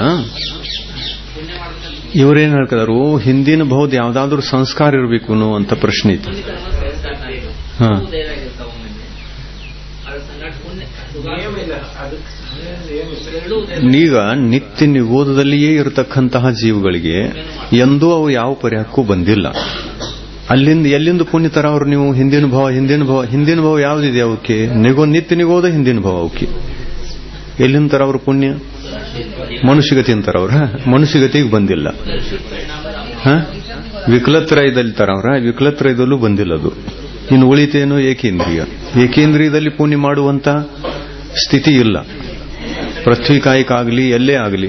ಇವರೇನ್ ಹೇಳ್ಕದಾರು, ಹಿಂದಿನ ಬಹುದು ಯಾವ್ದಾದ್ರು ಸಂಸ್ಕಾರ ಇರಬೇಕು ಅಂತ ಪ್ರಶ್ನೆ ಇತ್ತು. ಈಗ ನಿತ್ಯ ನಿಗೋಧದಲ್ಲಿಯೇ ಇರತಕ್ಕಂತಹ ಜೀವಗಳಿಗೆ ಎಂದೂ ಅವು ಯಾವ ಪರ್ಯಾಕ್ಕೂ ಬಂದಿಲ್ಲ. ಎಲ್ಲಿಂದ ಪುಣ್ಯ ತರ ಅವ್ರು ನೀವು ಹಿಂದಿನ ಭಾವ ಯಾವ್ದಿದೆ ಅವಕ್ಕೆ? ನಿತ್ಯ ನಿಗೋಧ ಹಿಂದಿನ ಭಾವ ಅವಕ್ಕೆ ಎಲ್ಲಿಂದ ತರ ಅವ್ರ ಪುಣ್ಯ? ಮನುಷ್ಯಗತಿ ಅಂತಾರ ಅವ್ರ. ಮನುಷ್ಯಗತಿಗೆ ಬಂದಿಲ್ಲ. ವಿಕಲತ್ರಯದಲ್ಲಿ ತರ ಅವ್ರ. ವಿಕಲತ್ರಯದಲ್ಲೂ ಬಂದಿಲ್ಲ ಅದು. ಇನ್ನು ಉಳಿತೇನೋ ಏಕೇಂದ್ರಿಯದಲ್ಲಿ ಪುಣ್ಯ ಮಾಡುವಂತ ಸ್ಥಿತಿ ಇಲ್ಲ. ಪೃಥ್ವಿಕಾಯಕ್ಕಾಗಲಿ ಎಲ್ಲೇ ಆಗಲಿ.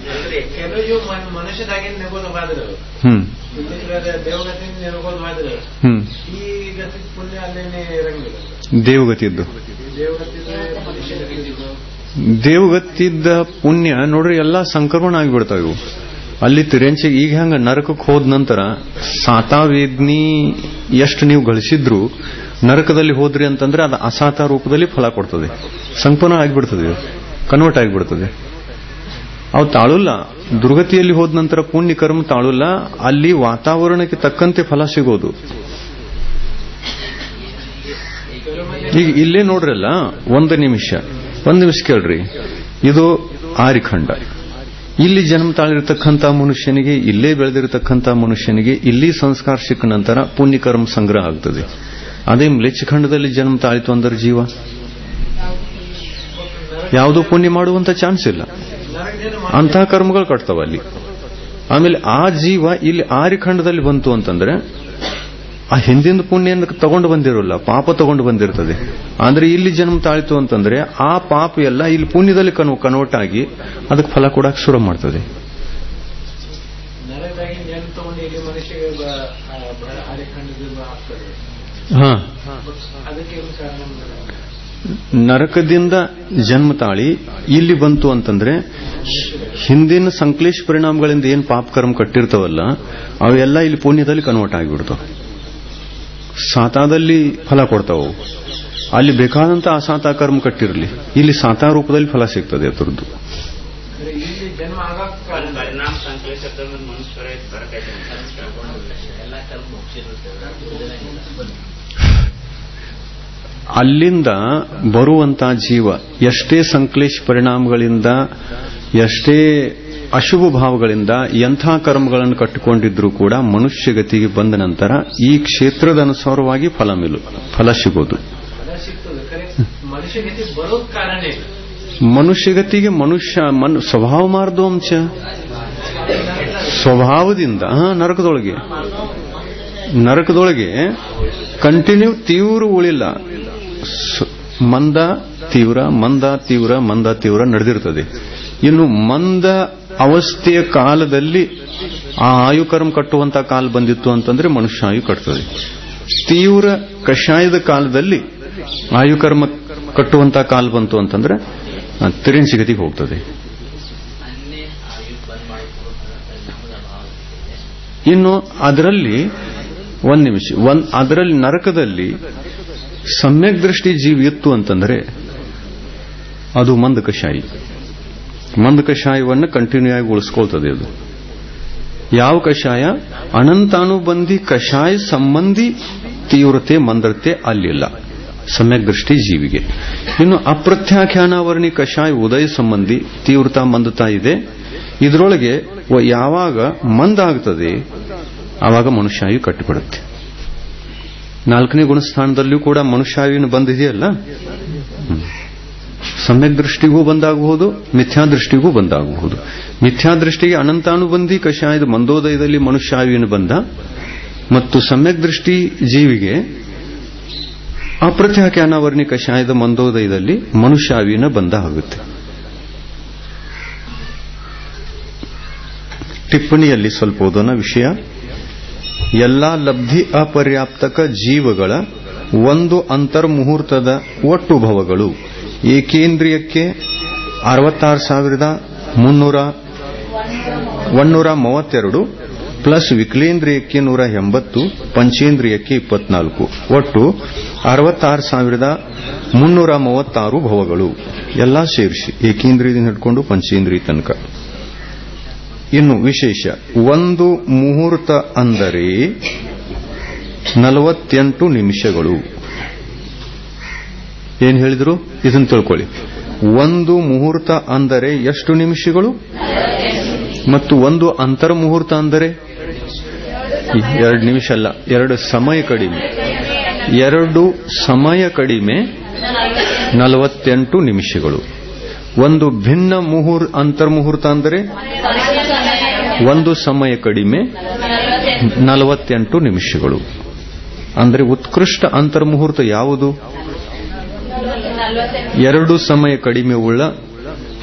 ದೇವಗತಿದ್ದ ಪುಣ್ಯ ನೋಡ್ರಿ ಎಲ್ಲಾ ಸಂಕ್ರಮಣ ಆಗಿಬಿಡ್ತಾವ ಇವು. ಅಲ್ಲಿ ತಿರೆಂಚಿ ಈಗ ಹೆಂಗ ನರಕಕ್ಕೆ ಹೋದ ನಂತರ ಸಾತಾವೇದ್ನಿ ಎಷ್ಟು ನೀವು ಗಳಿಸಿದ್ರು ನರಕದಲ್ಲಿ ಹೋದ್ರಿ ಅಂತಂದ್ರೆ ಅದು ಅಸಾತ ರೂಪದಲ್ಲಿ ಫಲ ಕೊಡ್ತದೆ. ಸಂಪನ್ನ ಆಗಿಬಿಡ್ತದೆ, ಕನ್ವರ್ಟ್ ಆಗಿಬಿಡ್ತದೆ. ಅವು ತಾಳುಲ್ಲ. ದುರ್ಗತಿಯಲ್ಲಿ ಹೋದ ನಂತರ ಪುಣ್ಯ ಕರ್ಮ ತಾಳುಲ್ಲ. ಅಲ್ಲಿ ವಾತಾವರಣಕ್ಕೆ ತಕ್ಕಂತೆ ಫಲ ಸಿಗೋದು. ಈಗ ಇಲ್ಲೇ ನೋಡ್ರಲ್ಲ, ಒಂದು ನಿಮಿಷ ಕೇಳ್ರಿ. ಇದು ಆರಿಖಂಡ. ಇಲ್ಲಿ ಜನ್ಮ ತಾಳಿರತಕ್ಕಂಥ ಮನುಷ್ಯನಿಗೆ, ಇಲ್ಲೇ ಬೆಳೆದಿರತಕ್ಕಂಥ ಮನುಷ್ಯನಿಗೆ ಇಲ್ಲಿ ಸಂಸ್ಕಾರ ಸಿಕ್ಕ ನಂತರ ಪುಣ್ಯ ಕರ್ಮ ಸಂಗ್ರಹ ಆಗ್ತದೆ. ಅದೇ ಮ್ಲೇಚ್ಛಖಂಡದಲ್ಲಿ ಜನ್ಮ ತಾಳಿತು ಅಂದ್ರೆ ಜೀವ ಯಾವುದೂ ಪುಣ್ಯ ಮಾಡುವಂತ ಚಾನ್ಸ್ ಇಲ್ಲ. ಅಂತಹ ಕರ್ಮಗಳು ಕಟ್ತಾವ ಅಲ್ಲಿ. ಆಮೇಲೆ ಆ ಜೀವ ಇಲ್ಲಿ ಆರಿಖಂಡದಲ್ಲಿ ಬಂತು ಅಂತಂದ್ರೆ ಆ ಹಿಂದಿನ ಪುಣ್ಯ ತಗೊಂಡು ಬಂದಿರೋಲ್ಲ, ಪಾಪ ತಗೊಂಡು ಬಂದಿರ್ತದೆ. ಅಂದ್ರೆ ಇಲ್ಲಿ ಜನ್ಮ ತಾಳಿತು ಅಂತಂದ್ರೆ ಆ ಪಾಪ ಎಲ್ಲ ಇಲ್ಲಿ ಪುಣ್ಯದಲ್ಲಿ ಕನ್ವರ್ಟ್ ಆಗಿ ಅದಕ್ಕೆ ಫಲ ಕೊಡಕ್ಕೆ ಶುರು ಮಾಡ್ತದೆ. ನರಕದಿಂದ ಜನ್ಮ ತಾಳಿ ಇಲ್ಲಿ ಬಂತು ಅಂತಂದ್ರೆ ಹಿಂದಿನ ಸಂಕ್ಲೇಶ ಪರಿಣಾಮಗಳಿಂದ ಏನ್ ಪಾಪ ಕರ್ಮ ಕಟ್ಟಿರ್ತಾವಲ್ಲ ಅವೆಲ್ಲ ಇಲ್ಲಿ ಪುಣ್ಯದಲ್ಲಿ ಕನ್ವರ್ಟ್ ಆಗಿಬಿಡ್ತಾವ. ಸಾತಾದಲ್ಲಿ ಫಲ ಕೊಡ್ತಾವು. ಅಲ್ಲಿ ಬೇಕಾದಂತ ಅಸಾತ ಕರ್ಮ ಕಟ್ಟಿರಲಿ, ಇಲ್ಲಿ ಸಾತಾ ರೂಪದಲ್ಲಿ ಫಲ ಸಿಗ್ತದೆ ಅದರದ್ದು. ಅಲ್ಲಿಂದ ಬರುವಂತ ಜೀವ ಎಷ್ಟೇ ಸಂಕ್ಲೇಶ ಪರಿಣಾಮಗಳಿಂದ, ಎಷ್ಟೇ ಅಶುಭ ಭಾವಗಳಿಂದ ಎಂಥ ಕರ್ಮಗಳನ್ನು ಕಟ್ಟಿಕೊಂಡಿದ್ರೂ ಕೂಡ ಮನುಷ್ಯ ಗತಿಗೆ ಬಂದ ನಂತರ ಈ ಕ್ಷೇತ್ರದ ಅನುಸಾರವಾಗಿ ಫಲ ಸಿಗೋದು. ಮನುಷ್ಯಗತಿಗೆ ಸ್ವಭಾವ ಮಾರ್ಧವಂಶ, ಸ್ವಭಾವದಿಂದ ನರಕದೊಳಗೆ ಕಂಟಿನ್ಯೂ ತೀವ್ರ ಉಳಿಲ್ಲ. ಮಂದ ತೀವ್ರ ನಡೆದಿರ್ತದೆ. ಇನ್ನು ಮಂದ ಅವಸ್ಥೆಯ ಕಾಲದಲ್ಲಿ ಆ ಆಯುಕರ್ಮ ಕಟ್ಟುವಂತ ಕಾಲ ಬಂದಿತ್ತು ಅಂತಂದ್ರೆ ಮನುಷ್ಯ ಆಯು ಕಟ್ತದೆ. ತೀವ್ರ ಕಷಾಯದ ಕಾಲದಲ್ಲಿ ಆಯುಕರ್ಮ ಕಟ್ಟುವಂತ ಕಾಲ ಬಂತು ಅಂತಂದ್ರೆ ತಿರಿಂಚಿಗತಿಗೆ ಹೋಗ್ತದೆ. ಇನ್ನು ಅದರಲ್ಲಿ ಒಂದ್ ನಿಮಿಷ, ಅದರಲ್ಲಿ ನರಕದಲ್ಲಿ ಸಮ್ಯಕ್ ದೃಷ್ಟಿ ಜೀವಿ ಇತ್ತು ಅಂತಂದ್ರೆ ಅದು ಮಂದ ಕಷಾಯಿ. ಮಂದ ಕಷಾಯವನ್ನು ಕಂಟಿನ್ಯೂ ಆಗಿ ಉಳಿಸ್ಕೊಳ್ತದೆ. ಅದು ಯಾವ ಕಷಾಯ? ಅನಂತಾನುಬಂಧಿ ಕಷಾಯ ಸಂಬಂಧಿ ತೀವ್ರತೆ ಮಂದತೆ ಅಲ್ಲಿಲ್ಲ ಸಮ್ಯಕ್ ದೃಷ್ಟಿ ಜೀವಿಗೆ. ಇನ್ನು ಅಪ್ರತ್ಯಾಖ್ಯಾನಾವರ್ಣಿ ಕಷಾಯ ಉದಯ ಸಂಬಂಧಿ ತೀವ್ರತಾ ಮಂದತಾ ಇದೆ. ಇದರೊಳಗೆ ಯಾವಾಗ ಮಂದ ಆಗ್ತದೆ ಆವಾಗ ಮನುಷ್ಯಾಯು ಕಟ್ಟಿಬಿಡುತ್ತೆ. 4ನೇ ಗುಣಸ್ಥಾನದಲ್ಲಿಯೂ ಕೂಡ ಮನುಷ್ಯಾಯುವಿನ ಬಂದಿದೆಯಲ್ಲ, ಸಮ್ಯಕ್ ದೃಷ್ಟಿಗೂ ಬಂದಾಗಬಹುದು, ಮಿಥ್ಯಾದೃಷ್ಟಿಗೂ ಬಂದಾಗಬಹುದು. ಮಿಥ್ಯಾದೃಷ್ಟಿಗೆ ಅನಂತಾನುಬಂಧಿ ಕಷಾಯದ ಮಂದೋದಯದಲ್ಲಿ ಮನುಷ್ಯಾಯುವಿನ ಬಂಧ, ಮತ್ತು ಸಮ್ಯಕ್ ದೃಷ್ಟಿ ಜೀವಿಗೆ ಅಪ್ರತ್ಯಾಖ್ಯಾನಾವರ್ಣಿ ಕಷಾಯದ ಮಂದೋದಯದಲ್ಲಿ ಮನುಷ್ಯಾಯುವಿನ ಬಂಧ ಆಗುತ್ತೆ. ಟಿಪ್ಪಣಿಯಲ್ಲಿ ಸ್ವಲ್ಪ ಓದೋಣ ವಿಷಯ. ಎಲ್ಲಾ ಲಬ್ಧಿ ಅಪರ್ಯಾಪ್ತಕ ಜೀವಗಳ ಒಂದು ಅಂತರ್ಮುಹೂರ್ತದ ಒಟ್ಟು ಭವಗಳು ಏಕೇಂದ್ರಿಯಕ್ಕೆ 66,132 ಪ್ಲಸ್ ವಿಕಲೇಂದ್ರಿಯಕ್ಕೆ 180, ಪಂಚೇಂದ್ರಿಯಕ್ಕೆ 24, ಒಟ್ಟು 66,336 ಭವಗಳು ಎಲ್ಲಾ ಸೇರಿಸಿ ಏಕೇಂದ್ರಿಯದಿಂದ ಹಿಡ್ಕೊಂಡು ಪಂಚೇಂದ್ರಿಯ ತನಕ. ಇನ್ನು ವಿಶೇಷ, ಒಂದು ಮುಹೂರ್ತ ಅಂದರೆ 48 ನಿಮಿಷಗಳು. ಏನ್ ಹೇಳಿದ್ರು ಇದನ್ನು ತಿಳ್ಕೊಳ್ಳಿ. ಒಂದು ಮುಹೂರ್ತ ಅಂದರೆ ಎಷ್ಟು ನಿಮಿಷಗಳು, ಮತ್ತು ಒಂದು ಅಂತರ್ಮುಹೂರ್ತ ಅಂದರೆ 2 ನಿಮಿಷ ಅಲ್ಲ, 2 ಸಮಯ ಕಡಿಮೆ. 2 ಸಮಯ ಕಡಿಮೆ 48 ನಿಮಿಷಗಳು. ಒಂದು ಭಿನ್ನ ಅಂತರ್ಮುಹೂರ್ತ ಅಂದರೆ ಒಂದು ಸಮಯ ಕಡಿಮೆ 48 ನಿಮಿಷಗಳು. ಅಂದ್ರೆ ಉತ್ಕೃಷ್ಟ ಅಂತರ್ಮುಹೂರ್ತ ಯಾವುದು? 2 ಸಮಯ ಕಡಿಮೆ ಉಳ್ಳ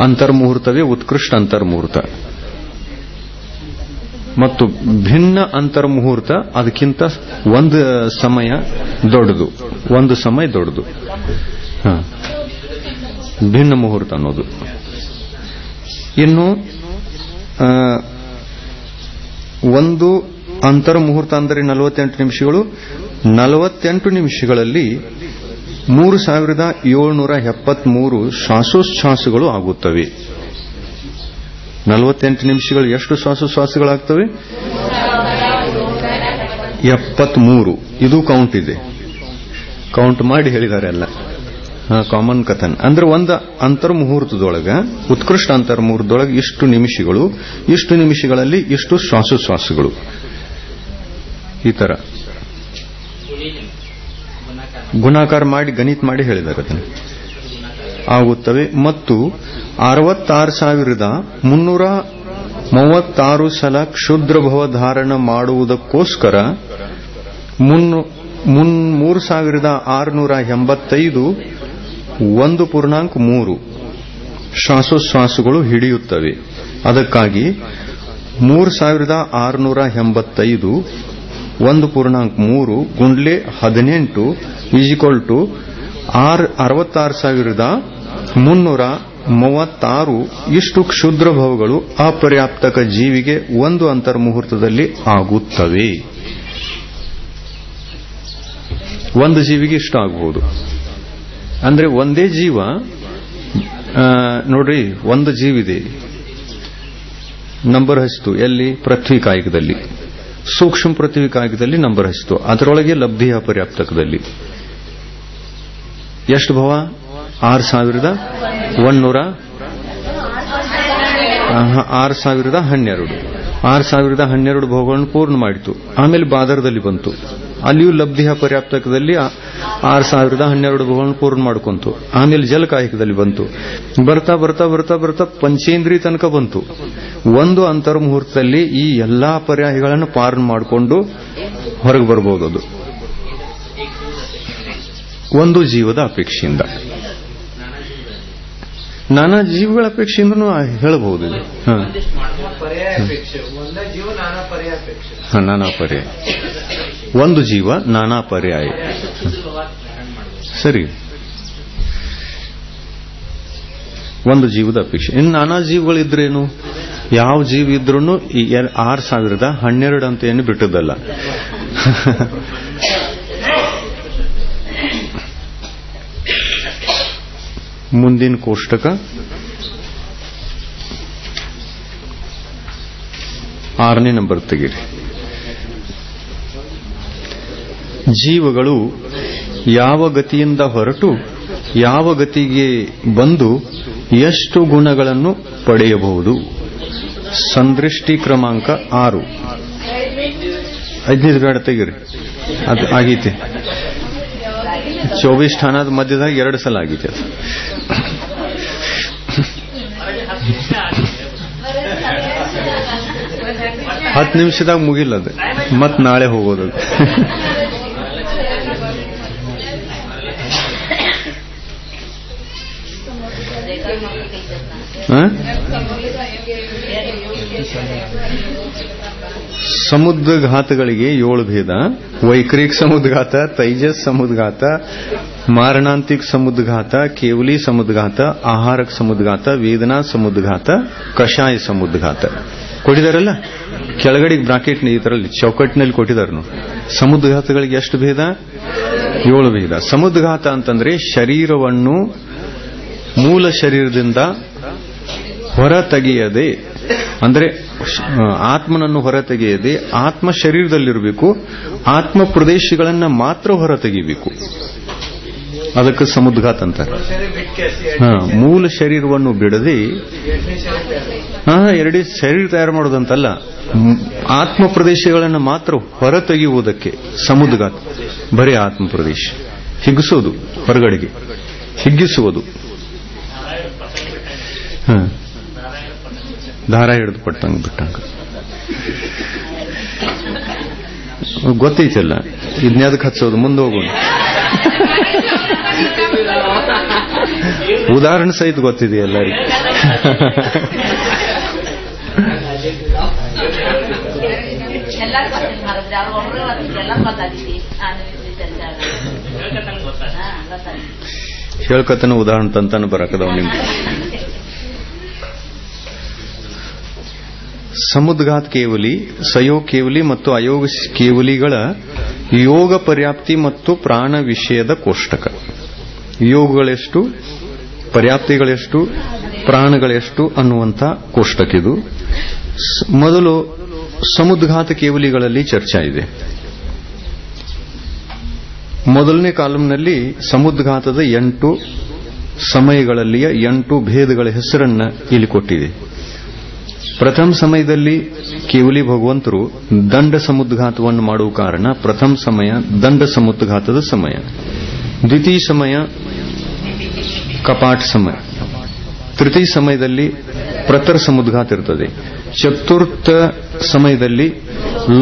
ಅಂತರ್ಮುಹೂರ್ತವೇ ಉತ್ಕೃಷ್ಟ ಅಂತರ್ಮುಹೂರ್ತ. ಮತ್ತು ಭಿನ್ನ ಅಂತರ್ಮುಹೂರ್ತ ಅದಕ್ಕಿಂತ ಒಂದು ಸಮಯ ದೊಡ್ಡದು. ಭಿನ್ನ ಮುಹೂರ್ತ ಅನ್ನೋದು. ಇನ್ನು ಒಂದು ಅಂತರ್ಮುಹೂರ್ತ ಅಂದರೆ 48 ನಿಮಿಷಗಳು. 48 ನಿಮಿಷಗಳಲ್ಲಿ 3,773 ಶ್ವಾಸೋಚ್ಛ್ವಾಸಗಳು ಆಗುತ್ತವೆ. 48 ನಿಮಿಷಗಳು ಎಷ್ಟು ಶ್ವಾಸೋಚ್ಛ್ವಾಸಗಳಾಗ್ತವೆ? 73. ಇದು ಕೌಂಟ್ ಇದೆ, ಕೌಂಟ್ ಮಾಡಿ ಹೇಳಿದ್ದಾರೆ ಎಲ್ಲ, ಕಾಮನ್ ಕಥನ್. ಅಂದ್ರೆ ಒಂದು ಅಂತರ್ಮುಹೂರ್ತದೊಳಗ, ಉತ್ಕೃಷ್ಟ ಅಂತರ್ಮುಹೂರ್ತದೊಳಗೆ ಇಷ್ಟು ನಿಮಿಷಗಳು, ಇಷ್ಟು ನಿಮಿಷಗಳಲ್ಲಿ ಇಷ್ಟು ಶ್ವಾಸೋಚ್ಛ್ವಾಸಗಳು, ಈ ತರ ಗುಣಾಕಾರ ಮಾಡಿ ಗಣಿತ ಮಾಡಿ ಹೇಳಿದ್ದಾರೆ ಅದನ್ನು ಆಗುತ್ತವೆ. ಮತ್ತು 66,336 ಸಲ ಕ್ಷುದ್ರ ಭವ ಧಾರಣ ಮಾಡುವುದಕ್ಕೋಸ್ಕರ 3,685 1.3 ಶ್ವಾಸೋಚ್ಛ್ವಾಸಗಳು ಹಿಡಿಯುತ್ತವೆ. ಅದಕ್ಕಾಗಿ 3,685 1.3 ಗುಂಡ್ಲೆ 18 = 66,336 ಇಷ್ಟು ಕ್ಷುದ್ರ ಭವಗಳು ಅಪರ್ಯಾಪ್ತಕ ಜೀವಿಗೆ ಒಂದು ಅಂತರ್ಮುಹೂರ್ತದಲ್ಲಿ ಆಗುತ್ತವೆ. ಒಂದು ಜೀವಿಗೆ ಇಷ್ಟ ಆಗಬಹುದು. ಅಂದ್ರೆ ಒಂದೇ ಜೀವ ನೋಡ್ರಿ, ಒಂದು ಜೀವಿದೆ, ನಂಬರ್ ಹಚ್ಚಿತು ಎಲ್ಲಿ? ಪೃಥ್ವಿ ಕಾಯಕದಲ್ಲಿ, ಸೂಕ್ಷ್ಮ ಪೃಥ್ವಿ ಕಾಯಕದಲ್ಲಿ ನಂಬರ್ ಹಚ್ಚಿತು. ಅದರೊಳಗೆ ಲಬ್ಧಿ ಅಪರ್ಯಾಪ್ತಕದಲ್ಲಿ ಎಷ್ಟು ಭವ? 6,012 ಭವಗಳನ್ನು ಪೂರ್ಣ ಮಾಡಿತು. ಆಮೇಲೆ ಬಾದರದಲ್ಲಿ ಬಂತು, ಅಲ್ಲಿಯೂ ಲಬ್ಧಿ ಅಪರ್ಯಾಪ್ತಕದಲ್ಲಿ 6,012 ಭವಗಳನ್ನು ಪೂರ್ಣ ಮಾಡ್ಕೊಂತು. ಆಮೇಲೆ ಜಲಕಾಯಕದಲ್ಲಿ ಬಂತು. ಬರ್ತಾ ಬರ್ತಾ ಬರ್ತಾ ಬರ್ತಾ ಪಂಚೇಂದ್ರಿಯ ತನಕ ಬಂತು. ಒಂದು ಅಂತರ್ಮುಹೂರ್ತದಲ್ಲಿ ಈ ಎಲ್ಲಾ ಪರ್ಯಾಯಗಳನ್ನು ಪಾಲನೆ ಮಾಡಿಕೊಂಡು ಹೊರಗೆ ಬರಬಹುದು. ಅದು ಒಂದು ಜೀವದ ಅಪೇಕ್ಷೆಯಿಂದ. ನಾನಾ ಜೀವಗಳ ಅಪೇಕ್ಷೆಯಿಂದನೂ ಹೇಳಬಹುದು. ನಾನಾ ಪರ್ಯಾಯ, ಒಂದು ಜೀವ ನಾನಾ ಪರ್ಯಾಯ. ಸರಿ, ಒಂದು ಜೀವದ ಅಪೇಕ್ಷೆ. ಇನ್ನು ನಾನಾ ಜೀವಗಳಿದ್ರೇನು? ಯಾವ ಜೀವ ಇದ್ರೂ 6012 ಅಂತ ಏನು ಬಿಟ್ಟದಲ್ಲ. ಮುಂದಿನ ಕೋಷ್ಟಕ 6ನೇ ನಂಬರ್ ತೆಗೀರಿ. ಜೀವಗಳು ಯಾವ ಗತಿಯಿಂದ ಹೊರಟು ಯಾವ ಗತಿಗೆ ಬಂದು ಎಷ್ಟು ಗುಣಗಳನ್ನು ಪಡೆಯಬಹುದು? ಸಂದೃಷ್ಟಿ ಕ್ರಮಾಂಕ 6. 15 ಬೇಡ ತೆಗೀರಿ, ಅದು ಆಗೈತೆ. 24 ಸ್ಥಾನದ ಮಧ್ಯದಾಗ 2 ಸಲ ಆಗೈತೆ ಅದು. ಹತ್ತು ನಿಮಿಷದಾಗ ಮುಗಿಲ್ಲ ಅದು, ಮತ್ ನಾಳೆ ಹೋಗೋದು. ಸಮುದ್ರಘಾತಗಳಿಗೆ 7 ಭೇದ: ವೈಕ್ರಿಕ್ ಸಮುದ್ರಘಾತ, ತೈಜಸ್ ಸಮುದ್ರಘಾತ, ಮಾರಣಾಂತಿಕ ಸಮುದ್ರಘಾತ, ಕೇವಲಿ ಸಮುದ್ರಘಾತ, ಆಹಾರಕ ಸಮುದ್ರಘಾತ, ವೇದನಾ ಸಮುದ್ರಘಾತ, ಕಷಾಯ ಸಮುದ್ರಘಾತ. ಕೊಟ್ಟಿದಾರಲ್ಲ ಕೆಳಗಡೆಗೆ ಬ್ರಾಕೆಟ್ ಇದರಲ್ಲಿ ಚೌಕಟ್ಟಿನಲ್ಲಿ ಕೊಟ್ಟಿದ್ದಾರೆ. ಸಮುದ್ರಘಾತಗಳಿಗೆ ಎಷ್ಟು ಭೇದ? 7 ಭೇದ. ಸಮುದ್ರಘಾತ ಅಂತಂದ್ರೆ ಶರೀರವನ್ನು ಮೂಲ ಶರೀರದಿಂದ ಹೊರ ತೆಗೆಯದೆ, ಅಂದ್ರೆ ಆತ್ಮನನ್ನು ಹೊರ ತೆಗೆಯದೆ ಆತ್ಮ ಶರೀರದಲ್ಲಿರಬೇಕು, ಆತ್ಮ ಪ್ರದೇಶಗಳನ್ನ ಮಾತ್ರ ಹೊರ ತೆಗಿಬೇಕು. ಅದಕ್ಕೆ ಸಮುದ್ರಘಾತ ಅಂತಾರೆ. ಮೂಲ ಶರೀರವನ್ನು ಬಿಡದೆ ಎರಡೇ ಶರೀರ ತಯಾರು ಮಾಡೋದಂತಲ್ಲ, ಆತ್ಮ ಪ್ರದೇಶಗಳನ್ನು ಮಾತ್ರ ಹೊರ ತೆಗೆಯುವುದಕ್ಕೆ ಸಮುದ್ರಘಾತ. ಬರೀ ಆತ್ಮ ಪ್ರದೇಶ ಹಿಗ್ಗಿಸೋದು, ಹೊರಗಡೆಗೆ ಹಿಗ್ಗಿಸುವುದು. ದಾರ ಹಿಡಿದು ಪಟ್ಟಂಗ ಬಿಟ್ಟಂಗ ಗೊತ್ತೈತಲ್ಲ, ಇದನ್ಯಾದಕ್ಕೆ ಹಚ್ಚೋದು? ಮುಂದೆ ಹೋಗೋಣ. ಉದಾಹರಣೆ ಸಹಿತ ಗೊತ್ತಿದೆ ಎಲ್ಲರಿಗೂ. ಹೇಳ್ಕತನ ಉದಾಹರಣೆ ತಂತಾನು ಬರಕದವ್ ನಿಮ್ಗೆ. ಸಮುದ್ರಘಾತ ಕೇವಲಿ, ಸಯೋಗ ಕೇವಲಿ ಮತ್ತು ಅಯೋಗ ಕೇವಲಿಗಳ ಯೋಗ ಪರ್ಯಾಪ್ತಿ ಮತ್ತು ಪ್ರಾಣ ವಿಷಯದ ಕೋಷ್ಟಕ. ಯೋಗಗಳೆಷ್ಟು, ಪರ್ಯಾಪ್ತಿಗಳೆಷ್ಟು, ಪ್ರಾಣಗಳೆಷ್ಟು ಅನ್ನುವಂಥ ಕೋಷ್ಟಕ ಇದು. ಮೊದಲು ಸಮುದ್ರಘಾತ ಕೇವಲಿಗಳಲ್ಲಿ ಚರ್ಚೆ ಇದೆ. ಮೊದಲನೇ ಕಾಲಂನಲ್ಲಿ ಸಮುದ್ರಘಾತದ 8 ಸಮಯಗಳಲ್ಲಿಯ 8 ಭೇದಗಳ ಹೆಸರನ್ನ ಇಲ್ಲಿ ಕೊಟ್ಟಿದೆ. ಪ್ರಥಮ ಸಮಯದಲ್ಲಿ ಕೇವಲಿ ಭಗವಂತರು ದಂಡ ಸಮುದ್ರಘಾತವನ್ನು ಮಾಡುವ ಕಾರಣ ಪ್ರಥಮ ಸಮಯ ದಂಡ ಸಮುದ್ರಘಾತದ ಸಮಯ. ದ್ವಿತೀಯ ಸಮಯ ಕಪಾಟ ಸಮಯ. ತೃತೀಯ ಸಮಯದಲ್ಲಿ ಪ್ರತರ ಸಮುದ್ರಘಾತ ಇರ್ತದೆ. ಚತುರ್ಥ ಸಮಯದಲ್ಲಿ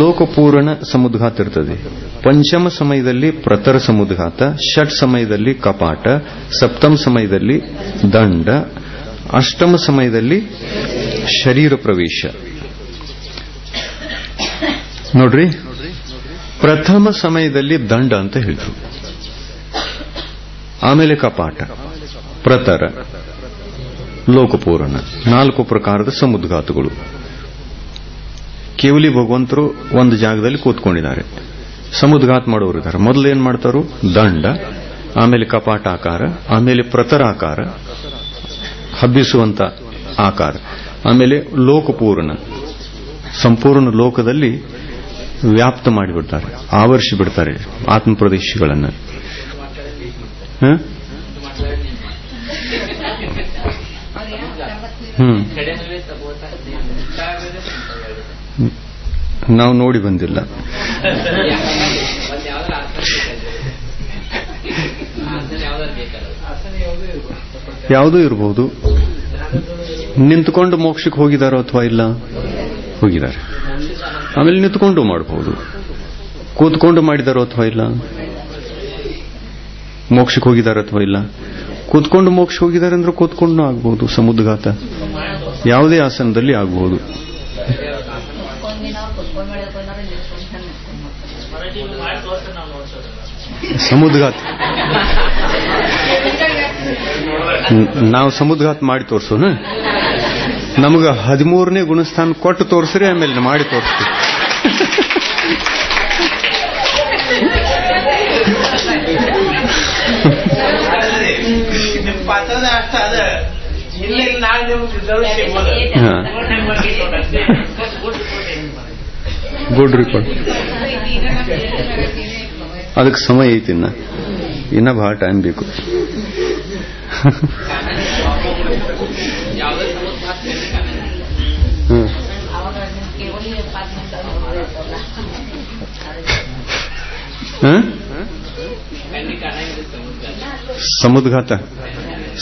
ಲೋಕಪೂರ್ಣ ಸಮುದ್ರಘಾತ ಇರ್ತದೆ. ಪಂಚಮ ಸಮಯದಲ್ಲಿ ಪ್ರತರ ಸಮುದ್ರಘಾತ, ಷಟ್ ಸಮಯದಲ್ಲಿ ಕಪಾಟ, ಸಪ್ತಮ ಸಮಯದಲ್ಲಿ ದಂಡ, ಅಷ್ಟಮ ಸಮಯದಲ್ಲಿ ಶರೀರ ಪ್ರವೇಶ. ನೋಡ್ರಿ, ಪ್ರಥಮ ಸಮಯದಲ್ಲಿ ದಂಡ ಅಂತ ಹೇಳಿದ್ರು, ಆಮೇಲೆ ಕಪಾಟ, ಪ್ರತರ, ಲೋಕಪೂರಣ, 4 ಪ್ರಕಾರದ ಸಮುದ್ರಘಾತಗಳು. ಕೇವಲಿ ಭಗವಂತರು ಒಂದು ಜಾಗದಲ್ಲಿ ಕೂತ್ಕೊಂಡಿದ್ದಾರೆ, ಸಮುದ್ರಘಾತ ಮಾಡೋರಿದ್ದಾರೆ. ಮೊದಲು ಏನ್ ಮಾಡ್ತಾರೋ ದಂಡ, ಆಮೇಲೆ ಕಪಾಟ ಆಕಾರ, ಆಮೇಲೆ ಪ್ರತರ ಆಕಾರ, ಹಬ್ಬಿಸುವಂತ ಆಕಾರ, ಆಮೇಲೆ ಲೋಕಪೂರ್ಣ, ಸಂಪೂರ್ಣ ಲೋಕದಲ್ಲಿ ವ್ಯಾಪ್ತ ಮಾಡಿಬಿಡ್ತಾರೆ, ಆವರಿಸಿ ಬಿಡ್ತಾರೆ ಆತ್ಮ ಪ್ರದೇಶಗಳನ್ನು. ನಾವು ನೋಡಿ ಬಂದಿಲ್ಲ. ಯಾವುದೂ ಇರಬಹುದು. ನಿಂತುಕೊಂಡು ಮೋಕ್ಷಕ್ಕೆ ಹೋಗಿದಾರೋ ಅಥವಾ ಇಲ್ಲ? ಹೋಗಿದ್ದಾರೆ. ಆಮೇಲೆ ನಿಂತುಕೊಂಡು ಮಾಡಬಹುದು. ಕೂತ್ಕೊಂಡು ಮಾಡಿದಾರೋ ಅಥವಾ ಇಲ್ಲ? ಮೋಕ್ಷಕ್ಕೆ ಹೋಗಿದಾರೋ ಅಥವಾ ಇಲ್ಲ? ಕೂತ್ಕೊಂಡು ಮೋಕ್ಷ ಹೋಗಿದ್ದಾರೆ ಅಂದ್ರೆ ಕೂತ್ಕೊಂಡು ಆಗ್ಬಹುದು ಸಮುದ್ಘಾತ, ಯಾವುದೇ ಆಸನದಲ್ಲಿ ಆಗಬಹುದು. ಸಮುದ್ಘಾತ ನಾವು ಸಮುದ್ಘಾತ ಮಾಡಿ ತೋರ್ಸೋಣ. ನಮಗ 13ನೇ ಗುಣಸ್ಥಾನ ಕೊಟ್ಟು ತೋರಿಸ್ರಿ, ಆಮೇಲೆ ಮಾಡಿ ತೋರಿಸ್ತೀವಿ. Good report. ಅದಕ್ಕೆ ಸಮಯ ಐತಿ, ಇನ್ನ ಬಹಳ ಟೈಮ್ ಬೇಕು.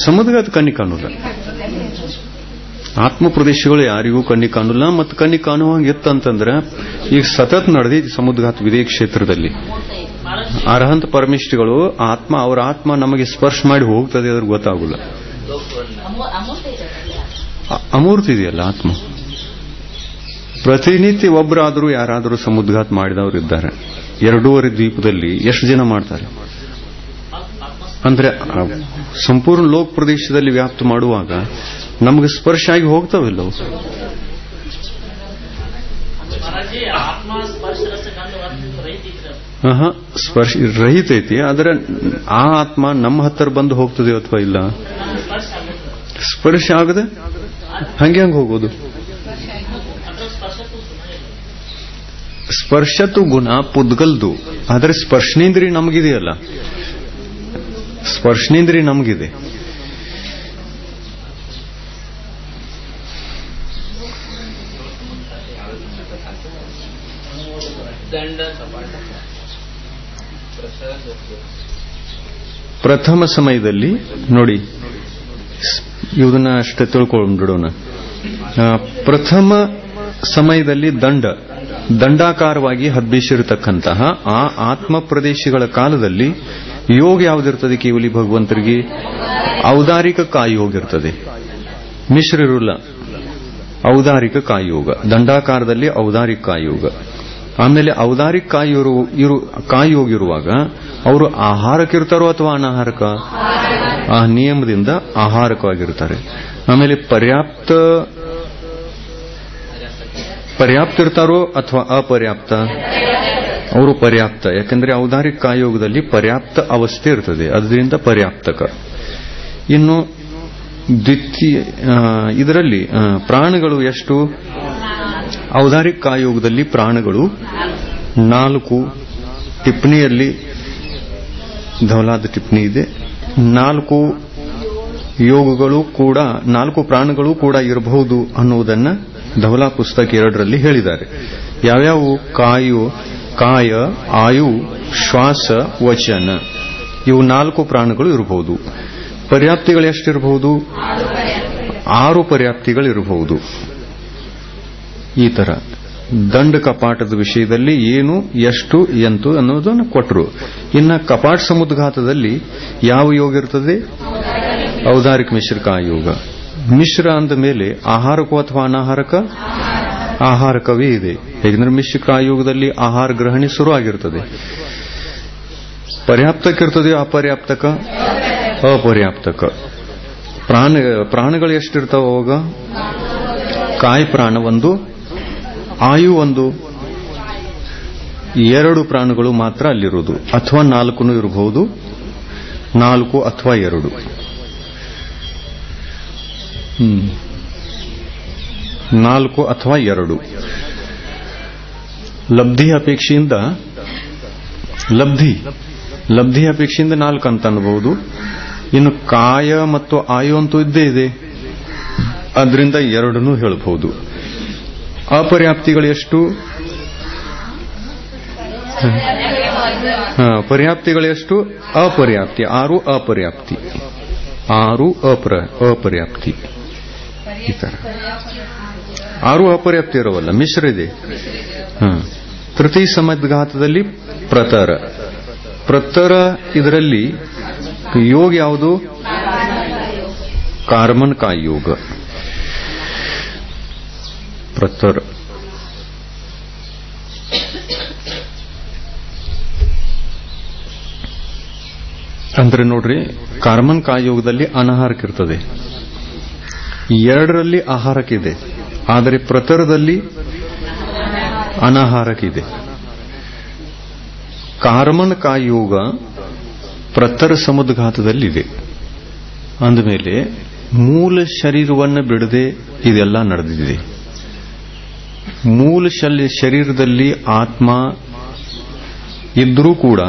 ಸಮುದ್ಘಾತ ಕಣ್ಣಿ ಕಾಣುಲ್ಲ. ಆತ್ಮ ಪ್ರದೇಶಗಳು ಯಾರಿಗೂ ಕಣ್ಣಿ ಕಾಣುಲ್ಲ. ಮತ್ತು ಕಣ್ಣಿ ಕಾಣುವಾಗ ಎತ್ತಂತಂದ್ರ ಈಗ ಸತತ್ ನಡೆದೈತಿ ಸಮುದ್ಘಾತ ವಿದೇ ಕ್ಷೇತ್ರದಲ್ಲಿ. ಅರ್ಹಂತ ಪರಮಿಷ್ಠಗಳು ಅವರ ಆತ್ಮ ನಮಗೆ ಸ್ಪರ್ಶ ಮಾಡಿ ಹೋಗ್ತದೆ, ಅದ್ರ ಗೊತ್ತಾಗುಲ್ಲ. ಅಮೂರ್ತ ಇದೆಯಲ್ಲ ಆತ್ಮ. ಪ್ರತಿನಿತ್ಯ ಒಬ್ಬರಾದರೂ ಯಾರಾದರೂ ಸಮುದ್ಘಾತ ಮಾಡಿದವರು ಇದ್ದಾರೆ. 2.5 ದ್ವೀಪದಲ್ಲಿ ಎಷ್ಟು ಜನ ಮಾಡ್ತಾರೆ ಅಂದ್ರೆ ಸಂಪೂರ್ಣ ಲೋಕ ಪ್ರದೇಶದಲ್ಲಿ ವ್ಯಾಪ್ತ ಮಾಡುವಾಗ ನಮಗೆ ಸ್ಪರ್ಶ ಆಗಿ ಹೋಗ್ತಾವಿಲ್ಲವು. ಸ್ಪರ್ಶ ರಹಿತ ಐತಿ. ಆದ್ರೆ ಆ ಆತ್ಮ ನಮ್ಮ ಹತ್ತಿರ ಬಂದು ಹೋಗ್ತದೆ ಅಥವಾ ಇಲ್ಲ? ಸ್ಪರ್ಶ ಆಗದೆ ಹಂಗೆ ಹೋಗೋದು. ಸ್ಪರ್ಶತು ಗುಣ ಪುದ್ಗಲ್ದು. ಆದರೆ ಸ್ಪರ್ಶನೇಂದ್ರಿ ನಮಗಿದೆಯಲ್ಲ, ಸ್ಪರ್ಶನೇಂದ್ರಿ ನಮಗಿದೆ. ಪ್ರಥಮ ಸಮಯದಲ್ಲಿ ನೋಡಿ, ಇದನ್ನ ಅಷ್ಟೇ ತಿಳ್ಕೊಂಡ್ಬಿಡೋಣ. ಪ್ರಥಮ ಸಮಯದಲ್ಲಿ ದಂಡಾಕಾರವಾಗಿ ಹಬ್ಬಿಸಿರತಕ್ಕಂತಹ ಆ ಆತ್ಮ ಪ್ರದೇಶಗಳ ಕಾಲದಲ್ಲಿ ಯೋಗ ಯಾವುದಿರ್ತದೆ? ಕೇವಲಿ ಭಗವಂತರಿಗೆ ಔದಾರಿಕ ಕಾಯೋಗ ಇರ್ತದೆ, ಮಿಶ್ರ ಇರುಲ್ಲ. ಔದಾರಿಕ ಕಾಯೋಗ, ದಂಡಾಕಾರದಲ್ಲಿ ಔದಾರಿಕ ಕಾಯೋಗ. ಆಮೇಲೆ ಔದಾರಿಕ ಕಾಯೋಗ ಇರುವಾಗ ಅವರು ಆಹಾರಕ್ಕಿರ್ತಾರೋ ಅಥವಾ ಅನಾಹಾರಕ? ಆ ನಿಯಮದಿಂದ ಆಹಾರಕವಾಗಿರ್ತಾರೆ. ಆಮೇಲೆ ಪರ್ಯಾಪ್ತ ಇರ್ತಾರೋ ಅಥವಾ ಅಪರ್ಯಾಪ್ತ? ಅವರು ಪರ್ಯಾಪ್ತ. ಯಾಕಂದ್ರೆ ಔದಾರಿಕ ಕಾಯೋಗದಲ್ಲಿ ಪರ್ಯಾಪ್ತ ಅವಸ್ಥೆ ಇರ್ತದೆ, ಅದರಿಂದ ಪರ್ಯಾಪ್ತಕ. ಇನ್ನು ಇದರಲ್ಲಿ ಪ್ರಾಣಗಳು ಎಷ್ಟು? ಔದಾರಿಕ ಕಾಯೋಗದಲ್ಲಿ ಪ್ರಾಣಗಳು 4. ಟಿಪ್ಪಣಿಯಲ್ಲಿ ಧವಲಾದ ಟಿಪ್ಪಣಿ ಇದೆ. 4 ಯೋಗಗಳು ಕೂಡ, 4 ಪ್ರಾಣಗಳು ಕೂಡ ಇರಬಹುದು ಅನ್ನುವುದನ್ನ ಧವಲಾ ಪುಸ್ತಕ 2ರಲ್ಲಿ ಹೇಳಿದ್ದಾರೆ. ಯಾವ್ಯಾವು? ಕಾಯ, ಆಯು, ಶ್ವಾಸ, ವಚನ. ಇವು 4 ಪ್ರಾಣಗಳು ಇರಬಹುದು. ಪರ್ಯಾಪ್ತಿಗಳು ಎಷ್ಟಿರಬಹುದು? 6 ಪರ್ಯಾಪ್ತಿಗಳಿರಬಹುದು. ಈ ತರ ದಂಡ ಕಪಾಟದ ವಿಷಯದಲ್ಲಿ ಏನು, ಎಷ್ಟು, ಎಂತು ಅನ್ನೋದನ್ನು ಕೊಟ್ಟರು. ಇನ್ನ ಕಪಾಟ ಸಮುದ್ಘಾತದಲ್ಲಿ ಯಾವ ಯೋಗ ಇರ್ತದೆ? ಔದಾರಿಕ ಮಿಶ್ರಕ ಯೋಗ. ಮಿಶ್ರ ಅಂದ ಮೇಲೆ ಆಹಾರಕೋ ಅಥವಾ ಅನಾಹಾರಕ? ಆಹಾರಕವೇ ಇದೆ. ಹೇಗೆಂದ್ರೆ ಮಿಶ್ರಕ ಯೋಗದಲ್ಲಿ ಆಹಾರ ಗ್ರಹಣೆ ಶುರು ಆಗಿರ್ತದೆ. ಪರ್ಯಾಪ್ತಕ್ಕಿರ್ತದೆ, ಅಪರ್ಯಾಪ್ತಕ? ಅಪರ್ಯಾಪ್ತಕ. ಪ್ರಾಣಗಳು ಎಷ್ಟಿರ್ತಾವ ಅವಾಗ? ಕಾಯ ಪ್ರಾಣ 1, ಆಯು 1, 2 ಪ್ರಾಣಗಳು ಮಾತ್ರ ಅಲ್ಲಿರುವುದು. ಅಥವಾ 4 ಇರಬಹುದು, 4 ಅಥವಾ 2. 4 ಅಥವಾ 2. ಲಬ್ಧಿ ಅಪೇಕ್ಷೆಯಿಂದ 4 ಅಂತ ಅನ್ಬಹುದು. ಇನ್ನು ಕಾಯ ಮತ್ತು ಆಯು ಅಂತೂ ಇದ್ದೇ ಇದೆ, ಅದರಿಂದ 2 ಹೇಳಬಹುದು. ಅಪರ್ಯಾಪ್ತಿಗಳು ಎಷ್ಟು? ಪರ್ಯಾಪ್ತಿಗಳು ಎಷ್ಟು? ಅಪರ್ಯಾಪ್ತಿ 6 ಅಪರ್ಯಾಪ್ತಿ, 6 ಅಪರ್ಯಾಪ್ತಿ. ಈ ತರ 6 ಅಪರ್ಯಾಪ್ತಿ ಇರೋವಲ್ಲ, ಮಿಶ್ರ ಇದೆ. ತೃತೀಯ ಸಮದ್ಘಾತದಲ್ಲಿ ಪ್ರತರ ಇದರಲ್ಲಿ ಯೋಗ ಯಾವುದು? कार्मन का योग प्रतर ಅಂದ್ರೆ ನೋಡ್ರಿ, ಕಾರ್ಮನ್ ಕಾಯೋಗದಲ್ಲಿ ಅನಾಹಾರಕ್ಕಿರ್ತದೆ, ಎರಡರಲ್ಲಿ ಆಹಾರಕ್ಕಿದೆ, ಆದರೆ ಪ್ರತರದಲ್ಲಿ ಅನಾಹಾರಕ್ಕಿದೆ. ಕಾರ್ಮನ್ ಕಾಯೋಗ ಪ್ರತರ ಸಮುದ್ಘಾತದಲ್ಲಿದೆ. ಅಂದಮೇಲೆ ಮೂಲ ಶರೀರವನ್ನು ಬಿಡದೆ ಇದೆಲ್ಲ ನಡೆದಿದೆ. ಮೂಲ ಶರೀರದಲ್ಲಿ ಆತ್ಮ ಇದ್ರೂ ಕೂಡ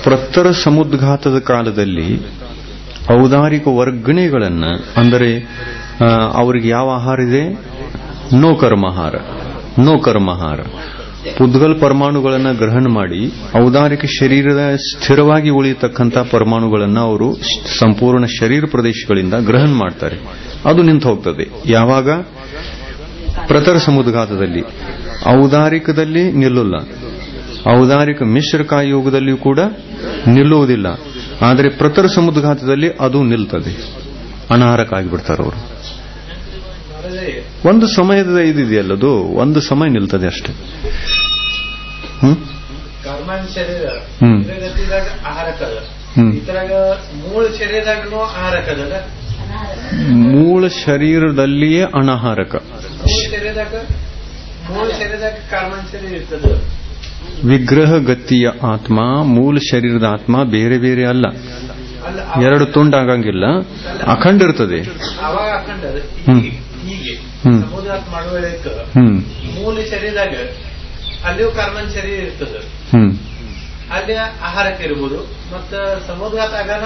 ಪ್ರತರ ಸಮುದ್ಘಾತದ ಕಾಲದಲ್ಲಿ ಔದಾರಿಕ ವರ್ಗಣೆಗಳನ್ನ, ಅಂದರೆ ಅವರಿಗೆ ಯಾವ ಆಹಾರ ಇದೆ? ನೋ ಕರ್ಮಾಹಾರ. ಪುದ್ಗಲ್ ಪರಮಾಣುಗಳನ್ನು ಗ್ರಹಣ ಮಾಡಿ ಔದಾರಿಕ ಶರೀರದ ಸ್ಥಿರವಾಗಿ ಉಳಿಯತಕ್ಕಂಥ ಪರಮಾಣುಗಳನ್ನು ಅವರು ಸಂಪೂರ್ಣ ಶರೀರ ಪ್ರದೇಶಗಳಿಂದ ಗ್ರಹಣ ಮಾಡ್ತಾರೆ. ಅದು ನಿಂತು ಹೋಗ್ತದೆ. ಯಾವಾಗ? ಪ್ರತರ ಸಮುದ್ಘಾತದಲ್ಲಿ. ಔದಾರಿಕದಲ್ಲಿ ನಿಲ್ಲಲ್ಲ. ಔದಾರಿಕ ಮಿಶ್ರ ಕಾಯೋಗದಲ್ಲಿಯೂ ಕೂಡ ನಿಲ್ಲುವುದಿಲ್ಲ. ಆದರೆ ಪ್ರತರ ಸಮುದ್ಘಾತದಲ್ಲಿ ಅದು ನಿಲ್ತದೆ. ಅನಾಹಾರಕ್ಕಾಗಿಬಿಡ್ತಾರೆ ಅವರು. ಒಂದು ಸಮಯದ ಇದಿದೆಯಲ್ಲದು, ಒಂದು ಸಮಯ ನಿಲ್ತದೆ ಅಷ್ಟೇ. ಮೂಲ ಶರೀರದಲ್ಲಿಯೇ ಅನಾಹಾರಕ. ವಿಗ್ರಹ ಗತಿಯ ಆತ್ಮ, ಮೂಲ ಶರೀರದ ಆತ್ಮ ಬೇರೆ ಬೇರೆ ಅಲ್ಲ. ಎರಡು ತುಂಡಾಗಂಗಿಲ್ಲ, ಅಖಂಡ ಇರ್ತದೆ. ಮೂಲ ಶರೀರದಾಗ ಅಲ್ಲಿಯೂ ಕಾರ್ಮನ್ ಶರೀರ ಇರ್ತದೆ, ಅಲ್ಲಿ ಆಹಾರಕ್ಕೆ ಇರ್ಬೋದು. ಮತ್ತ ಸಮುದ್ಘಾತ ಆಗನ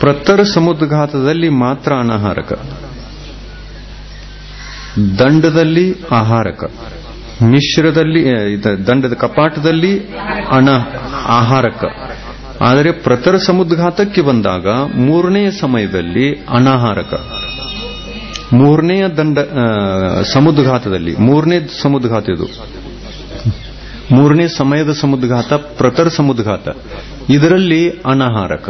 ಪ್ರತರ ಸಮುದ್ಘಾತದಲ್ಲಿ ಮಾತ್ರ ಅನಾಹಾರಕ, ದಂಡದಲ್ಲಿ ಆಹಾರಕ, ಮಿಶ್ರದಲ್ಲಿ ದಂಡದ ಕಪಾಟದಲ್ಲಿ ಆಹಾರಕ. ಆದರೆ ಪ್ರತರ ಸಮುದ್ಘಾತಕ್ಕೆ ಬಂದಾಗ ಮೂರನೆಯ ಸಮಯದಲ್ಲಿ ಅನಾಹಾರಕ. ಮೂರನೆಯ ಸಮುದ್ಘಾತದಲ್ಲಿ, ಮೂರನೇ ಸಮುದ್ಘಾತ ಇದು, ಮೂರನೇ ಸಮಯದ ಸಮುದ್ಘಾತ ಪ್ರತರ ಸಮುದ್ಘಾತ, ಇದರಲ್ಲಿ ಅನಾಹಾರಕ.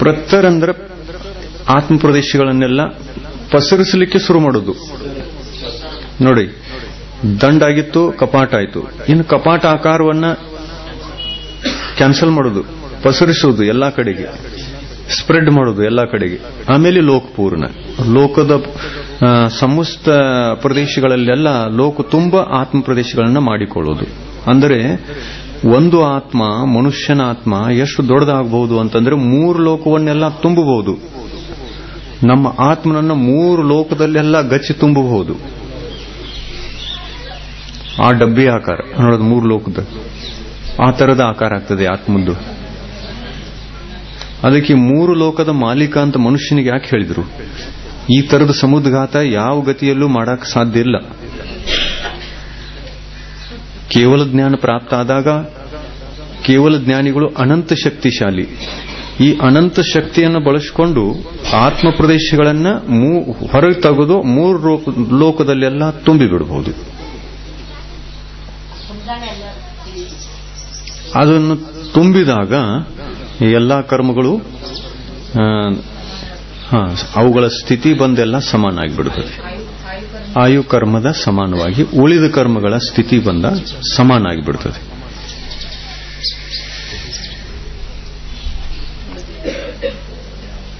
ಪ್ರತರ ಅಂದ್ರೆ ಆತ್ಮ ಪ್ರದೇಶಗಳನ್ನೆಲ್ಲ ಪಸರಿಸಲಿಕ್ಕೆ ಶುರು ಮಾಡೋದು. ನೋಡಿ, ದಂಡಾಗಿತ್ತು, ಕಪಾಟ ಆಯಿತು. ಇನ್ನು ಕಪಾಟ ಆಕಾರವನ್ನ ಕ್ಯಾನ್ಸಲ್ ಮಾಡೋದು, ಪಸರಿಸೋದು ಎಲ್ಲಾ ಕಡೆಗೆ, ಸ್ಪ್ರೆಡ್ ಮಾಡೋದು ಎಲ್ಲಾ ಕಡೆಗೆ. ಆಮೇಲೆ ಲೋಕಪೂರ್ಣ, ಲೋಕದ ಸಮಸ್ತ ಪ್ರದೇಶಗಳಲ್ಲೆಲ್ಲ ಲೋಕ ತುಂಬ ಆತ್ಮ ಪ್ರದೇಶಗಳನ್ನು ಮಾಡಿಕೊಳ್ಳೋದು. ಅಂದರೆ ಒಂದು ಆತ್ಮ, ಮನುಷ್ಯನ ಆತ್ಮ ಎಷ್ಟು ದೊಡ್ಡದಾಗಬಹುದು ಅಂತಂದ್ರೆ 3 ಲೋಕವನ್ನೆಲ್ಲ ತುಂಬಬಹುದು. ನಮ್ಮ ಆತ್ಮನನ್ನ 3 ಲೋಕದಲ್ಲೆಲ್ಲ ಗಚ್ಚಿ ತುಂಬಬಹುದು. ಆ ಡಬ್ಬಿ ಆಕಾರ ನೋಡೋದು 3 ಲೋಕದ ಆ ತರದ ಆಕಾರ ಆಗ್ತದೆ ಆತ್ಮದ್ದು. ಅದಕ್ಕೆ 3 ಲೋಕದ ಮಾಲೀಕ ಅಂತ ಮನುಷ್ಯನಿಗೆ ಯಾಕೆ ಹೇಳಿದ್ರು? ಈ ತರದ ಸಮುದ್ಘಾತ ಯಾವ ಗತಿಯಲ್ಲೂ ಮಾಡಕ್ ಸಾಧ್ಯ ಇಲ್ಲ. ಕೇವಲ ಜ್ಞಾನ ಪ್ರಾಪ್ತ ಆದಾಗ ಕೇವಲ ಜ್ಞಾನಿಗಳು ಅನಂತ ಶಕ್ತಿಶಾಲಿ. ಈ ಅನಂತ ಶಕ್ತಿಯನ್ನು ಬಳಸಿಕೊಂಡು ಆತ್ಮ ಪ್ರದೇಶಗಳನ್ನ ಹೊರಗೆ ತೆಗೆದು 3 ಲೋಕದಲ್ಲೆಲ್ಲ ತುಂಬಿ ಬಿಡಬಹುದು. ಅದನ್ನು ತುಂಬಿದಾಗ ಎಲ್ಲಾ ಕರ್ಮಗಳು ಅವುಗಳ ಸ್ಥಿತಿ ಬಂದೆಲ್ಲ ಸಮಾನ ಆಗಿಬಿಡುತ್ತದೆ. ಆಯು ಕರ್ಮದ ಸಮಾನವಾಗಿ ಉಳಿದ ಕರ್ಮಗಳ ಸ್ಥಿತಿ ಬಂದ ಸಮಾನ ಆಗಿಬಿಡುತ್ತದೆ.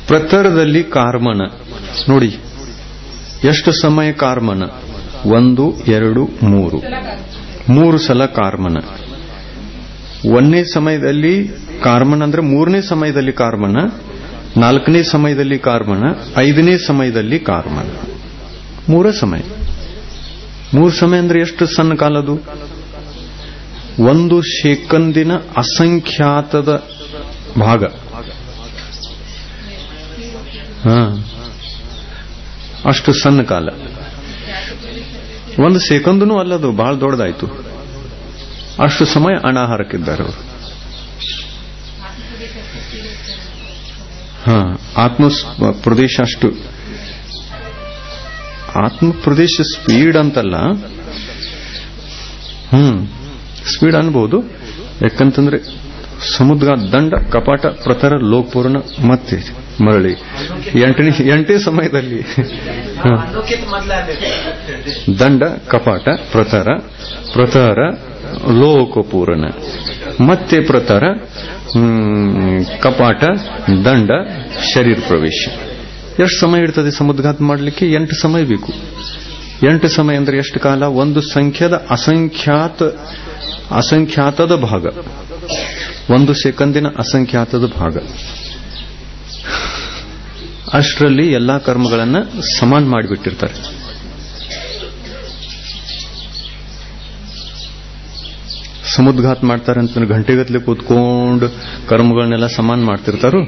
ಪ್ರತರದಲ್ಲಿ ಕಾರ್ಮನ ನೋಡಿ, ಎಷ್ಟು ಸಮಯ ಕಾರ್ಮನ? 1, 2, 3 3 ಸಲ ಕಾರ್ಮನ. 1ನೇ ಸಮಯದಲ್ಲಿ ಕಾರ್ಮನ ಅಂದ್ರೆ 3ನೇ ಸಮಯದಲ್ಲಿ ಕಾರ್ಮನ, 4ನೇ ಸಮಯದಲ್ಲಿ ಕಾರ್ಮನ, 5ನೇ ಸಮಯದಲ್ಲಿ ಕಾರ್ಮನ. 3 ಸಮಯ. 3 ಸಮಯ ಅಂದ್ರೆ ಎಷ್ಟು ಸಣ್ಣ ಕಾಲದು? 1 ಸೆಕೆಂದಿನ ಅಸಂಖ್ಯಾತದ ಭಾಗ. ಅಷ್ಟು ಸಣ್ಣ ಕಾಲ. 1 ಸೆಕೆಂದನೂ ಅಲ್ಲದು, ಬಹಳ ದೊಡ್ಡದಾಯ್ತು. ಅಷ್ಟು ಸಮಯ ಅನಾಹಾರಕ್ಕಿದ್ದಾರೆ ಅವರು. ಆತ್ಮ ಪ್ರದೇಶ ಅಷ್ಟು. ಆತ್ಮ ಪ್ರದೇಶ ಸ್ಪೀಡ್ ಅಂತಲ್ಲ, ಸ್ಪೀಡ್ ಅನ್ಬಹುದು. ಯಾಕಂತಂದ್ರೆ ಸಮುದ್ಘಾತ, ದಂಡ, ಕಪಾಟ, ಪ್ರತರ, ಲೋಕಪೂರ್ಣ ಮತ್ತೆ ಮರಳಿ ಎಂಟನೇ ಸಮಯದಲ್ಲಿ ದಂಡ, ಕಪಾಟ, ಪ್ರತರ, ಲೋಕಪೂರ್ಣ ಮತ್ತೆ ಪ್ರತರ, ಕಪಾಟ, ದಂಡ, ಶರೀರ ಪ್ರವೇಶ. ಎಷ್ಟು ಸಮಯ ಇರ್ತದೆ ಸಮುದ್ಘಾತ ಮಾಡಲಿಕ್ಕೆ? 8 ಸಮಯ ಬೇಕು. 8 ಸಮಯ ಅಂದ್ರೆ ಎಷ್ಟು ಕಾಲ? ಒಂದು ಸಂಖ್ಯಾದ ಅಸಂಖ್ಯಾತದ ಭಾಗ, 1 ಸೆಕೆಂಡಿನ ಅಸಂಖ್ಯಾತದ ಭಾಗ. ಅಷ್ಟರಲ್ಲಿ ಎಲ್ಲಾ ಕರ್ಮಗಳನ್ನ ಸಮಾನ ಮಾಡಿಬಿಟ್ಟಿರ್ತಾರೆ. ಸಮುದ್ಘಾತ ಮಾಡ್ತಾರೆ ಅಂತ ಗಂಟೆಗಟ್ಟಲೆ ಕೂತ್ಕೊಂಡು ಕರ್ಮಗಳನ್ನೆಲ್ಲ ಸಮಾನ ಮಾಡ್ತಿರ್ತಾರೋ?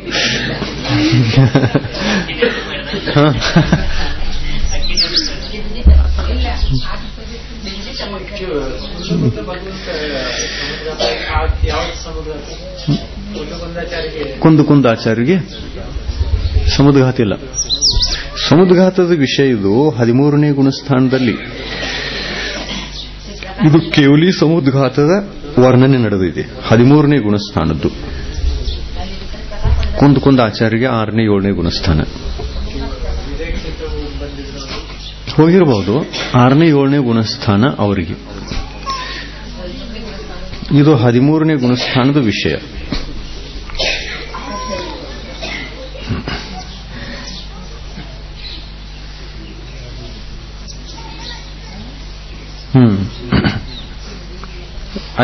ಕುಂದಾಚಾರ್ಯರಿಗೆ ಸಮುದ್ಘಾತ ಇಲ್ಲ. ಸಮುದ್ಘಾತದ ವಿಷಯ ಇದು 13ನೇ ಗುಣಸ್ಥಾನದಲ್ಲಿ. ಇದು ಕೇವಲಿ ಸಮುದ್ಘಾತದ ವರ್ಣನೆ ನಡೆದಿದೆ, 13ನೇ ಗುಣಸ್ಥಾನದ್ದು. ಕುಂದಾಚಾರ್ಯರಿಗೆ 6ನೇ 7ನೇ ಗುಣಸ್ಥಾನ ಹೋಗಿರಬಹುದು. 6ನೇ 7ನೇ ಗುಣಸ್ಥಾನ ಅವರಿಗೆ. ಇದು 13ನೇ ಗುಣಸ್ಥಾನದ ವಿಷಯ.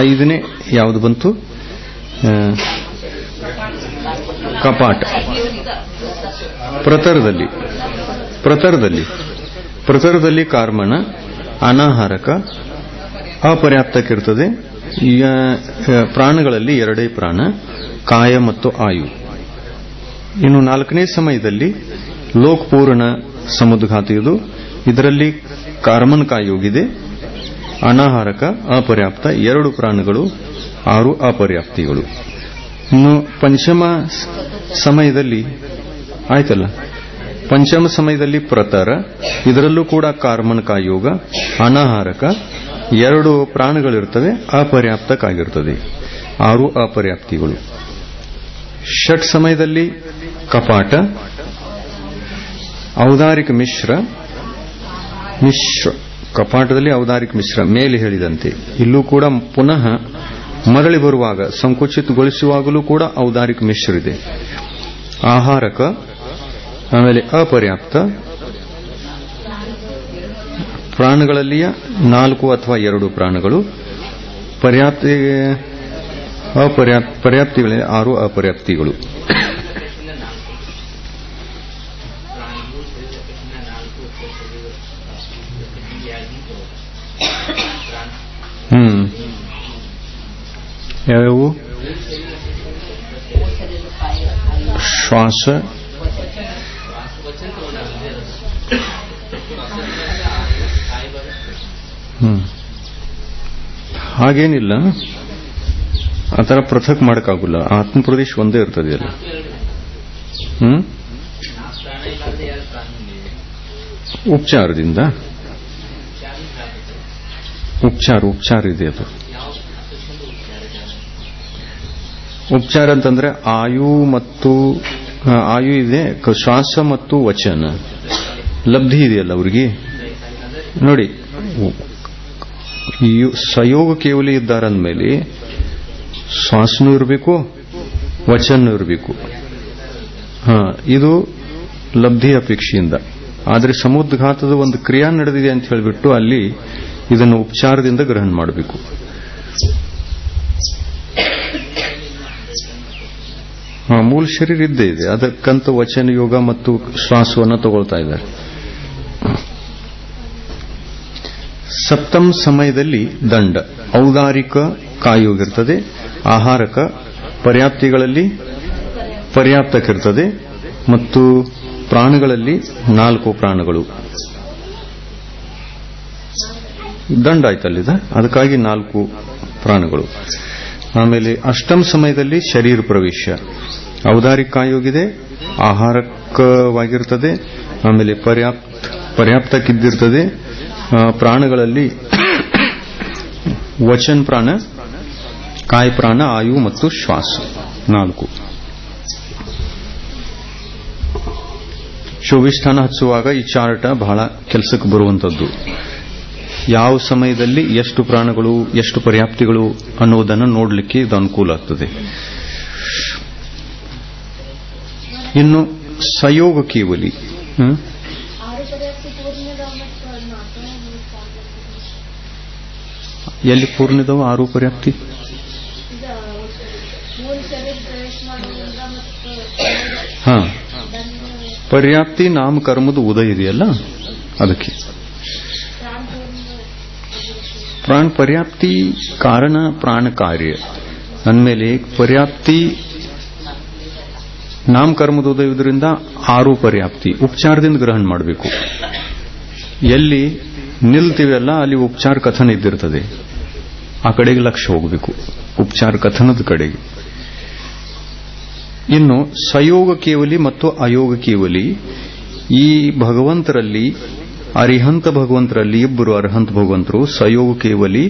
ಐದನೇ ಯಾವುದು ಬಂತು? ಕಪಾಟ. ಪ್ರತರದಲ್ಲಿ ಕಾರ್ಮಣ, ಅನಾಹಾರಕ, ಅಪರ್ಯಾಪ್ತಕ್ಕಿರ್ತದೆ. ಪ್ರಾಣಗಳಲ್ಲಿ 2 ಪ್ರಾಣ, ಕಾಯ ಮತ್ತು ಆಯು. ಇನ್ನು 4ನೇ ಸಮಯದಲ್ಲಿ ಲೋಕಪೂರ್ಣ ಸಮುದ್ಘಾತ. ಇದರಲ್ಲಿ ಕಾರ್ಮನ್ ಕಾಯೋಗಿದೆ, ಅನಾಹಾರಕ, ಅಪರ್ಯಾಪ್ತ 2 ಪ್ರಾಣಗಳು, 6 ಅಪರ್ಯಾಪ್ತಿಗಳು. ಇನ್ನು ಪಂಚಮ ಸಮಯದಲ್ಲಿ ಆಯ್ತಲ್ಲ, ಪಂಚಮ ಸಮಯದಲ್ಲಿ ಪ್ರತರ. ಇದರಲ್ಲೂ ಕೂಡ ಕಾರ್ಮನ್ ಕಾಯೋಗ, ಅನಾಹಾರಕ 2 ಪ್ರಾಣಗಳಿರ್ತವೆ, ಅಪರ್ಯಾಪ್ತಕ್ಕಾಗಿರ್ತದೆ, 6 ಅಪರ್ಯಾಪ್ತಿಗಳು. ಷಟ್ ಸಮಯದಲ್ಲಿ ಕಪಾಟ, ಔದಾರಿಕ ಮಿಶ್ರ. ಕಪಾಟದಲ್ಲಿ ಔದಾರಿಕ ಮಿಶ್ರ ಮೇಲೆ ಹೇಳಿದಂತೆ. ಇಲ್ಲೂ ಕೂಡ ಪುನಃ ಮರಳಿ ಬರುವಾಗ ಸಂಕುಚಿತಗೊಳಿಸುವಾಗಲೂ ಕೂಡ ಔದಾರಿಕ ಮಿಶ್ರ ಇದೆ. ಆಹಾರಕ, ಆಮೇಲೆ ಅಪರ್ಯಾಪ್ತ. ಪ್ರಾಣಗಳಲ್ಲಿಯ 4 ಅಥವಾ 2 ಪ್ರಾಣಗಳು, ಪರ್ಯಾಪ್ತಿಗಳಲ್ಲಿ 6 ಅಪರ್ಯಾಪ್ತಿಗಳು. ಯಾವ್ಯಾವು? ಶ್ವಾಸ, ಹಾಗೇನಿಲ್ಲ, ಆ ಥರ ಪೃಥಕ್ ಮಾಡಕ್ಕಾಗಲ್ಲ. ಆತ್ಮಪ್ರದೇಶ ಒಂದೇ ಇರ್ತದೆ ಅಲ್ಲ. ಉಪಚಾರದಿಂದ ಉಪಚಾರ ಇದೆ. ಅದು ಉಪಚಾರ ಅಂತಂದ್ರೆ ಆಯು ಇದೆ, ಶ್ವಾಸ ಮತ್ತು ವಚನ ಲಬ್ಧಿ ಇದೆಯಲ್ಲ ಅವ್ರಿಗೆ. ನೋಡಿ, ಸಯೋಗ ಕೇವಲಿ ಇದ್ದಾರಂದ್ಮೇಲೆ ಶ್ವಾಸನೂ ಇರಬೇಕು, ವಚನೂ ಇರಬೇಕು. ಇದು ಲಬ್ಧಿ ಅಪೇಕ್ಷೆಯಿಂದ. ಆದರೆ ಸಮುದ್ಘಾತದ ಒಂದು ಕ್ರಿಯಾ ನಡೆದಿದೆ ಅಂತ ಹೇಳಿಬಿಟ್ಟು ಅಲ್ಲಿ ಇದನ್ನು ಉಪಚಾರದಿಂದ ಗ್ರಹಣ ಮಾಡಬೇಕು. ಮೂಲ ಶರೀರ ಇದ್ದೇ ಇದೆ, ಅದಕ್ಕಂತ ವಚನ ಯೋಗ ಮತ್ತು ಶ್ವಾಸವನ್ನು ತಗೊಳ್ತಾ ಇದ್ದಾರೆ. ಸಪ್ತಮ ಸಮಯದಲ್ಲಿ ದಂಡ, ಔದಾರಿಕ ಕಾಯೋಗಿರ್ತದೆ, ಆಹಾರಕ ಪರ್ಯಾಪ್ತಿಗಳಲ್ಲಿ ಪರ್ಯಾಪ್ತಕ್ಕಿರ್ತದೆ, ಮತ್ತು ಪ್ರಾಣಗಳಲ್ಲಿ 4 ಪ್ರಾಣಗಳು. ದಂಡ ಆಯ್ತಲ್ಲಿದೆ, ಅದಕ್ಕಾಗಿ 4 ಪ್ರಾಣಗಳು. ಆಮೇಲೆ ಅಷ್ಟಮ ಸಮಯದಲ್ಲಿ ಶರೀರ ಪ್ರವೇಶ, ಔದಾರಿಕ ಕಾಯೋಗಿದೆ, ಆಹಾರಕವಾಗಿರ್ತದೆ, ಆಮೇಲೆ ಪರ್ಯಾಪ್ತಕ್ಕಿದ್ದಿರ್ತದೆ. ಪ್ರಾಣಗಳಲ್ಲಿ ವಚನ ಪ್ರಾಣ, ಕಾಯ ಪ್ರಾಣ ಆಯು ಮತ್ತು ಶ್ವಾಸ 4. ಶೋಭಿಷ್ಠಾನ ಹಚ್ಚುವಾಗ ಈ ಚಾರ್ಟ್ ಬಹಳ ಕೆಲಸಕ್ಕೆ ಬರುವಂತದ್ದು. ಯಾವ ಸಮಯದಲ್ಲಿ ಎಷ್ಟು ಪ್ರಾಣಗಳು ಎಷ್ಟು ಪರ್ಯಾಪ್ತಿಗಳು ಅನ್ನೋದನ್ನು ನೋಡಲಿಕ್ಕೆ ಇದು ಅನುಕೂಲ ಆಗ್ತದೆ. ಇನ್ನು ಸಯೋಗ ಕೇವಲಿ ಎಲ್ಲಿ ಪೂರ್ಣಿದವು 6 ಪರ್ಯಾಪ್ತಿ? ಹಾ, ಪರ್ಯಾಪ್ತಿ ನಾಮಕರ್ಮದ ಉದಯ ಇದೆಯಲ್ಲ ಅದಕ್ಕೆ ಪ್ರಾಣ ಪರ್ಯಾಪ್ತಿ ಕಾರಣ ಪ್ರಾಣ ಕಾರ್ಯ ಅಂದಮೇಲೆ ಪರ್ಯಾಪ್ತಿ ನಾಮಕರ್ಮದ ಉದಯದಿಂದ 6 ಪರ್ಯಾಪ್ತಿ ಉಪಚಾರದಿಂದ ಗ್ರಹಣ ಮಾಡಬೇಕು. ಎಲ್ಲಿ ನಿಲ್ತೀವಲ್ಲ ಅಲ್ಲಿ ಉಪಚಾರ ಕಥನ ಇದ್ದಿರ್ತದೆ, ಆ ಕಡೆಗೆ ಲಕ್ಷ್ಯ ಹೋಗಬೇಕು, ಉಪಚಾರ ಕಥನದ ಕಡೆಗೆ. ಇನ್ನು ಸಯೋಗ ಕೇವಲಿ ಮತ್ತು ಅಯೋಗ ಕೇವಲಿ, ಈ ಭಗವಂತರಲ್ಲಿ ಅರಿಹಂತ ಭಗವಂತರಲ್ಲಿ ಇಬ್ಬರು ಅರ್ಹಂತ ಭಗವಂತರು ಸಯೋಗ ಕೇವಲಿ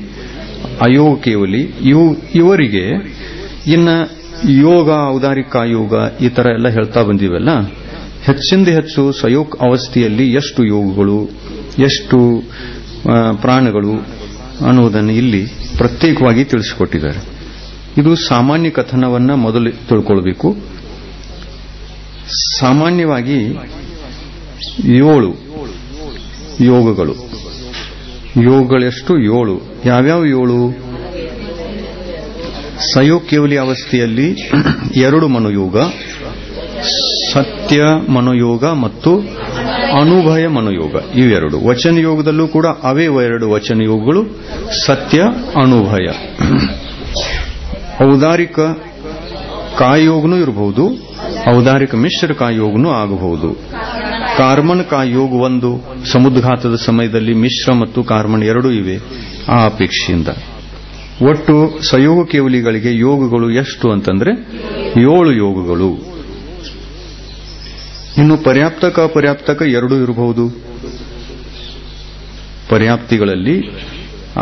ಅಯೋಗ ಕೇವಲಿ. ಇವರಿಗೆ ಇನ್ನ ಯೋಗ ಔದಾರಿಕ ಯೋಗ ಈ ತರ ಎಲ್ಲ ಹೇಳ್ತಾ ಬಂದಿವಲ್ಲ, ಹೆಚ್ಚಿಂದ ಹೆಚ್ಚು ಸಯೋಗ ಅವಸ್ಥೆಯಲ್ಲಿ ಎಷ್ಟು ಯೋಗಗಳು ಎಷ್ಟು ಪ್ರಾಣಗಳು ಅನ್ನುವುದನ್ನು ಇಲ್ಲಿ ಪ್ರತ್ಯೇಕವಾಗಿ ತಿಳಿಸಿಕೊಟ್ಟಿದ್ದಾರೆ. ಇದು ಸಾಮಾನ್ಯ ಕಥನವನ್ನ ಮೊದಲು ತಿಳ್ಕೊಳ್ಬೇಕು. ಸಾಮಾನ್ಯವಾಗಿ 7 ಯೋಗಗಳು. ಯೋಗಗಳೆಷ್ಟು? 7. ಯಾವ್ಯಾವ 7? ಸಯೋಗ ಕೇವಲಿ ಅವಸ್ಥೆಯಲ್ಲಿ 2 ಮನೋಯೋಗ, ಸತ್ಯ ಮನೋಯೋಗ ಮತ್ತು ಅನುಭಯ ಮನೋಯೋಗ, ಇವೆರಡು. ವಚನ ಯೋಗದಲ್ಲೂ ಕೂಡ ಅವೇ 2 ವಚನ ಯೋಗಗಳು, ಸತ್ಯ ಅನುಭಯ. ಔದಾರಿಕ ಕಾಯೋಗನೂ ಇರಬಹುದು, ಔದಾರಿಕ ಮಿಶ್ರ ಕಾಯೋಗನೂ ಆಗಬಹುದು. ಕಾರ್ಮನ್ ಕಾಯೋಗ 1, ಸಮುದ್ಘಾತದ ಸಮಯದಲ್ಲಿ ಮಿಶ್ರ ಮತ್ತು ಕಾರ್ಮನ್ 2 ಇವೆ. ಆ ಅಪೇಕ್ಷೆಯಿಂದ ಒಟ್ಟು ಸಯೋಗ ಕೇವಲಿಗಳಿಗೆ ಯೋಗಗಳು ಎಷ್ಟು ಅಂತಂದ್ರೆ 7 ಯೋಗಗಳು. ಇನ್ನು ಪರ್ಯಾಪ್ತಕ ಅಪರ್ಯಾಪ್ತಕ 2 ಇರಬಹುದು. ಪರ್ಯಾಪ್ತಿಗಳಲ್ಲಿ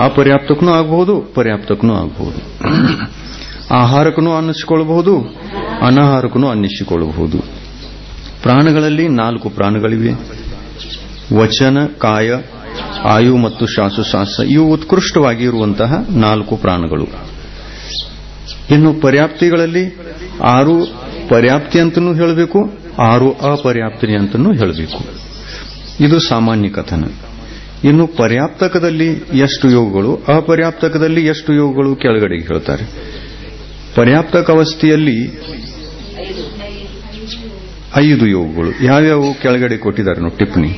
ಅಪರ್ಯಾಪ್ತಕನೂ ಆಗಬಹುದು, ಪರ್ಯಾಪ್ತಕನೂ ಆಗಬಹುದು. ಆಹಾರಕನೂ ಅನ್ನಿಸಿಕೊಳ್ಳಬಹುದು, ಅನಾಹಾರಕನೂ ಅನ್ನಿಸಿಕೊಳ್ಳಬಹುದು. ಪ್ರಾಣಗಳಲ್ಲಿ 4 ಪ್ರಾಣಗಳಿವೆ. ವಚನ, ಕಾಯ, ಆಯು ಮತ್ತು ಶ್ವಾಸೋಚ್ಛ್ವಾಸ ಇವು ಉತ್ಕೃಷ್ಟವಾಗಿ ಇರುವಂತಹ 4 ಪ್ರಾಣಗಳು. ಇನ್ನು ಪರ್ಯಾಪ್ತಿಗಳಲ್ಲಿ 6 ಪರ್ಯಾಪ್ತಿ ಅಂತನೂ ಹೇಳಬೇಕು, 6 ಅಪರ್ಯಾಪ್ತಿ ಅಂತನೂ ಹೇಳಬೇಕು. ಇದು ಸಾಮಾನ್ಯ ಕಥನ. ಇನ್ನು ಪರ್ಯಾಪ್ತಕದಲ್ಲಿ ಎಷ್ಟು ಯೋಗಗಳು, ಅಪರ್ಯಾಪ್ತಕದಲ್ಲಿ ಎಷ್ಟು ಯೋಗಗಳು ಕೆಳಗಡೆಗೆ ಹೇಳ್ತಾರೆ. ಪರ್ಯಾಪ್ತಕ ಅವಸ್ಥೆಯಲ್ಲಿ 5 ಯೋಗಗಳು. ಯಾವ್ಯಾವು ಕೆಳಗಡೆ ಕೊಟ್ಟಿದ್ದಾರೆ ನೋಡಿ ಟಿಪ್ಪಣಿ.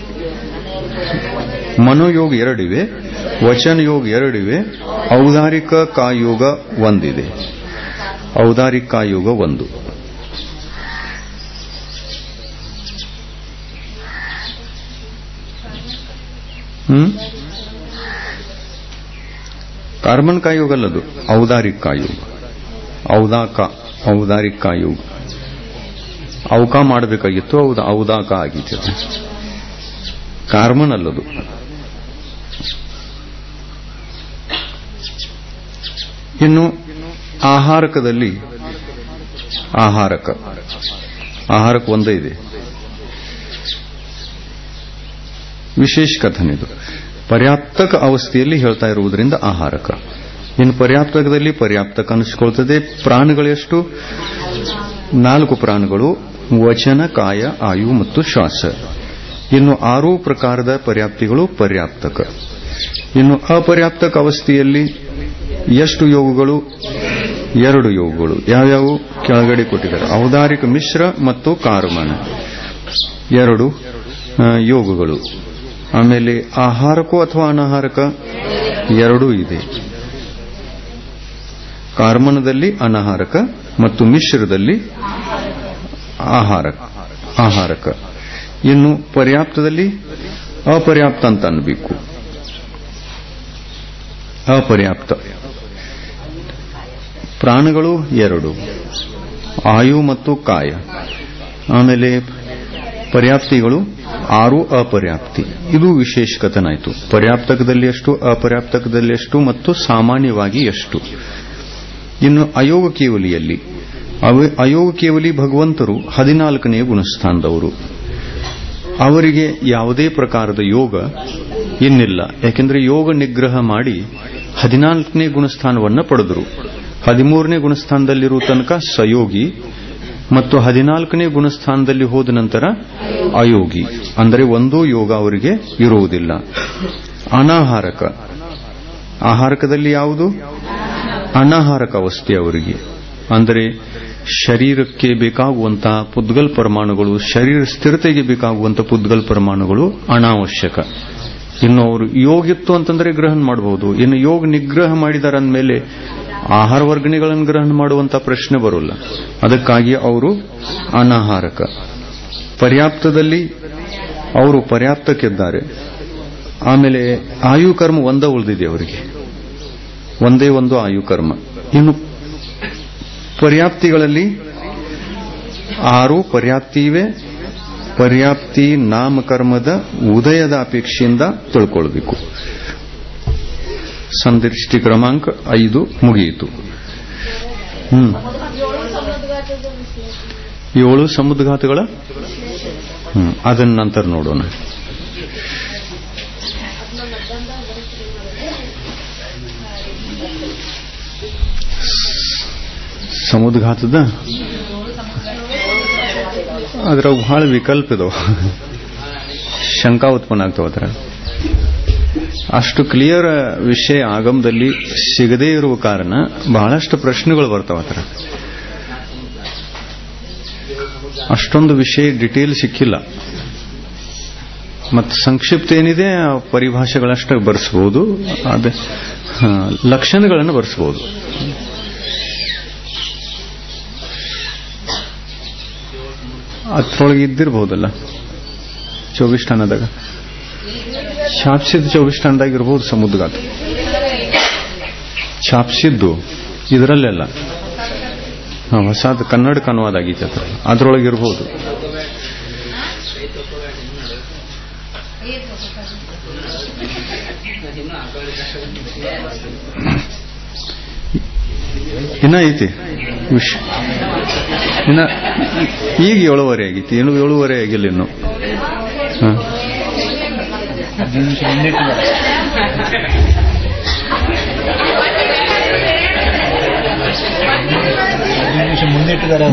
ಮನೋಯೋಗ 2 ಇವೆ, ವಚನ ಯೋಗ 2 ಇವೆ, ಔದಾರಿಕ ಕಾಯೋಗ 1 ಇದೆ. ಔದಾರಿಕ ಕಾಯೋಗ 1. ಕಾರ್ಬನ್ ಕಾಯೋಗ ಅಲ್ಲದು, ಔದಾರಿಕ ಕಾಯೋಗ. ಔದಾರಿಕ ಕಾಯೋಗ. ಅವಕ ಮಾಡಬೇಕಾಗಿತ್ತು, ಔದಾಕ ಆಗಿತ್ತು. ಕಾರ್ಬನ್ ಅಲ್ಲದು. ಇನ್ನು ಆಹಾರಕದಲ್ಲಿ ಆಹಾರಕ 1 ಇದೆ. ವಿಶೇಷ ಕಥನ ಇದು. ಪರ್ಯಾಪ್ತಕ ಅವಸ್ಥೆಯಲ್ಲಿ ಹೇಳ್ತಾ ಇರುವುದರಿಂದ ಆಹಾರಕ. ಇನ್ನು ಪರ್ಯಾಪ್ತಕದಲ್ಲಿ ಪರ್ಯಾಪ್ತಕ ಅನಿಸಿಕೊಳ್ತದೆ. ಪ್ರಾಣಗಳೆಷ್ಟು? 4 ಪ್ರಾಣಗಳು, ವಚನ, ಕಾಯ, ಆಯು ಮತ್ತು ಶ್ವಾಸ. ಇನ್ನು 6 ಪ್ರಕಾರದ ಪರ್ಯಾಪ್ತಿಗಳು ಪರ್ಯಾಪ್ತಕ. ಇನ್ನು ಅಪರ್ಯಾಪ್ತಕ ಅವಸ್ಥೆಯಲ್ಲಿ ಎಷ್ಟು ಯೋಗಗಳು? 2 ಯೋಗಗಳು. ಯಾವ್ಯಾವು ಕೆಳಗಡೆ ಕೊಟ್ಟಿದ್ದಾರೆ. ಔದಾರಿಕ ಮಿಶ್ರ ಮತ್ತು ಕಾರ್ಮನ 2 ಯೋಗಗಳು. ಆಮೇಲೆ ಆಹಾರಕೋ ಅಥವಾ ಅನಾಹಾರಕ 2 ಇದೆ. ಕಾರ್ಮನದಲ್ಲಿ ಅನಾಹಾರಕ ಮತ್ತು ಮಿಶ್ರದಲ್ಲಿ ಆಹಾರಕ. ಇನ್ನು ಪರ್ಯಾಪ್ತದಲ್ಲಿ ಅಪರ್ಯಾಪ್ತ ಅಂತ ಅನ್ಬೇಕು. ಅಪರ್ಯಾಪ್ತ ಪ್ರಾಣಗಳು 2, ಆಯು ಮತ್ತು ಕಾಯ. ಆಮೇಲೆ ಪರ್ಯಾಪ್ತಿಗಳು 6 ಅಪರ್ಯಾಪ್ತಿ. ಇದು ವಿಶೇಷ ಕಥನ ಆಯಿತು. ಪರ್ಯಾಪ್ತಕದಲ್ಲಿ ಎಷ್ಟು, ಅಪರ್ಯಾಪ್ತಕದಲ್ಲಿ ಎಷ್ಟು ಮತ್ತು ಸಾಮಾನ್ಯವಾಗಿ ಎಷ್ಟು. ಇನ್ನು ಅಯೋಗ ಕೇವಲಿಯಲ್ಲಿ ಅಯೋಗ ಕೇವಲಿ ಭಗವಂತರು 14ನೇ ಗುಣಸ್ಥಾನದವರು. ಅವರಿಗೆ ಯಾವುದೇ ಪ್ರಕಾರದ ಯೋಗ ಇನ್ನಿಲ್ಲ. ಯಾಕೆಂದ್ರೆ ಯೋಗ ನಿಗ್ರಹ ಮಾಡಿ 14ನೇ ಗುಣಸ್ಥಾನವನ್ನು ಪಡೆದರು. 13ನೇ ಗುಣಸ್ಥಾನದಲ್ಲಿರುವ ತನಕ ಸಯೋಗಿ ಮತ್ತು 14ನೇ ಗುಣಸ್ಥಾನದಲ್ಲಿ ಹೋದ ನಂತರ ಅಯೋಗಿ. ಅಂದರೆ ಒಂದೂ ಯೋಗ ಅವರಿಗೆ ಇರುವುದಿಲ್ಲ. ಅನಾಹಾರಕ, ಆಹಾರಕದಲ್ಲಿ ಯಾವುದು? ಅನಾಹಾರಕ ಅವಸ್ಥೆ ಅವರಿಗೆ. ಅಂದರೆ ಶರೀರಕ್ಕೆ ಬೇಕಾಗುವಂತಹ ಪುದ್ಗಲ್ ಪರಮಾಣುಗಳು, ಶರೀರ ಸ್ಥಿರತೆಗೆ ಬೇಕಾಗುವಂತಹ ಪುದ್ಗಲ್ ಪರಮಾಣುಗಳು ಅನಾವಶ್ಯಕ. ಇನ್ನು ಅವರು ಯೋಗಿತ್ತು ಅಂತಂದ್ರೆ ಗ್ರಹಣ ಮಾಡಬಹುದು. ಇನ್ನು ಯೋಗ ನಿಗ್ರಹ ಮಾಡಿದಾರ ಅಂದಮೇಲೆ ಆಹಾರ ವರ್ಗಣೆಗಳನ್ನು ಗ್ರಹಣ ಮಾಡುವಂತಹ ಪ್ರಶ್ನೆ ಬರೋಲ್ಲ. ಅದಕ್ಕಾಗಿ ಅವರು ಅನಾಹಾರಕ. ಪರ್ಯಾಪ್ತದಲ್ಲಿ ಅವರು ಪರ್ಯಾಪ್ತಕ್ಕಿದ್ದಾರೆ. ಆಮೇಲೆ ಆಯುಕರ್ಮ ಒಂದೇ ಉಳಿದಿದೆ ಅವರಿಗೆ, ಒಂದೇ ಒಂದು ಆಯುಕರ್ಮ. ಇನ್ನು ಪರ್ಯಾಪ್ತಿಗಳಲ್ಲಿ 6 ಪರ್ಯಾಪ್ತಿ ಇವೆ. ಪರ್ಯಾಪ್ತಿ ನಾಮಕರ್ಮದ ಉದಯದ ಅಪೇಕ್ಷೆಯಿಂದ ತಿಳ್ಕೊಳ್ಬೇಕು. ಸಂದೃಷ್ಟಿ ಕ್ರಮಾಂಕ 5 ಮುಗಿಯಿತು. 7 ಸಮುದ್ಘಾತಗಳ ಅದನ್ನ ನಂತರ ನೋಡೋಣ. ಸಮುದ್ಘಾತದ ಅದ್ರಾಗ ಬಹಳ ವಿಕಲ್ಪ ಇದಾವ, ಶಂಕಾ ಉತ್ಪನ್ನ ಆಗ್ತಾವ. ಅದ್ರ ಅಷ್ಟು ಕ್ಲಿಯರ್ ವಿಷಯ ಆಗಮದಲ್ಲಿ ಸಿಗದೇ ಇರುವ ಕಾರಣ ಬಹಳಷ್ಟು ಪ್ರಶ್ನೆಗಳು ಬರ್ತಾವ. ಅದ್ರ ಅಷ್ಟೊಂದು ವಿಷಯ ಡಿಟೇಲ್ ಸಿಕ್ಕಿಲ್ಲ. ಮತ್ತು ಸಂಕ್ಷಿಪ್ತ ಏನಿದೆ ಪರಿಭಾಷೆಗಳಷ್ಟ ಬರೆಸಬಹುದು, ಅದೇ ಲಕ್ಷಣಗಳನ್ನು ಬರೆಸಬಹುದು. ಅದ್ರೊಳಗೆ ಇದ್ದಿರಬಹುದಲ್ಲ 24 ಠಾಣದಾಗ, ಛಾಪ್ಸಿದ್ದು 24 ಠಾಣದಾಗ ಇರಬಹುದು ಸಮುದ್ರಗಾತ. ಛಾಪ್ಸಿದ್ದು ಇದರಲ್ಲೆಲ್ಲ ಹೊಸದು ಕನ್ನಡಕ ಅನುವಾದ ಆಗೈತೆ, ಅದ್ರೊಳಗೆ ಇರಬಹುದು. ಇನ್ನ ಐತಿ ವಿಷಯ. ಇನ್ನ ಈಗ 7:15 ಆಗೈತಿ, 7:15 ಆಗಿಲ್ಲ ಇನ್ನು.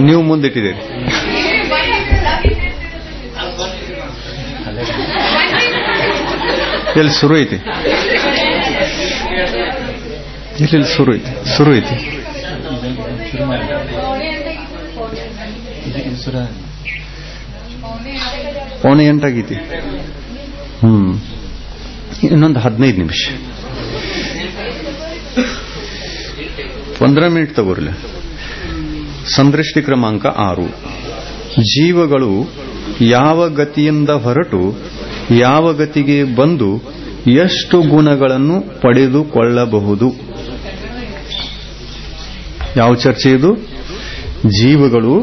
ನೀವು ಮುಂದಿಟ್ಟಿದ್ದೀರಿ. ಎಲ್ಲಿ ಶುರು ಐತಿ? ಇಲ್ಲಿ ಶುರು ಐತಿ. ಪೌಣೆ 8 ಆಗೈತಿ. ಇನ್ನೊಂದು 15 ನಿಮಿಷ, 15 ಮಿನಿಟ್ ತಗೋರ್ಲಿ. ಸಂದೃಷ್ಟಿ ಕ್ರಮಾಂಕ 6. ಜೀವಗಳು ಯಾವ ಗತಿಯಿಂದ ಹೊರಟು ಯಾವ ಗತಿಗೆ ಬಂದು ಎಷ್ಟು ಗುಣಗಳನ್ನು ಪಡೆದುಕೊಳ್ಳಬಹುದು? ಯಾವ ಚರ್ಚೆ ಇದು? ಜೀವಗಳು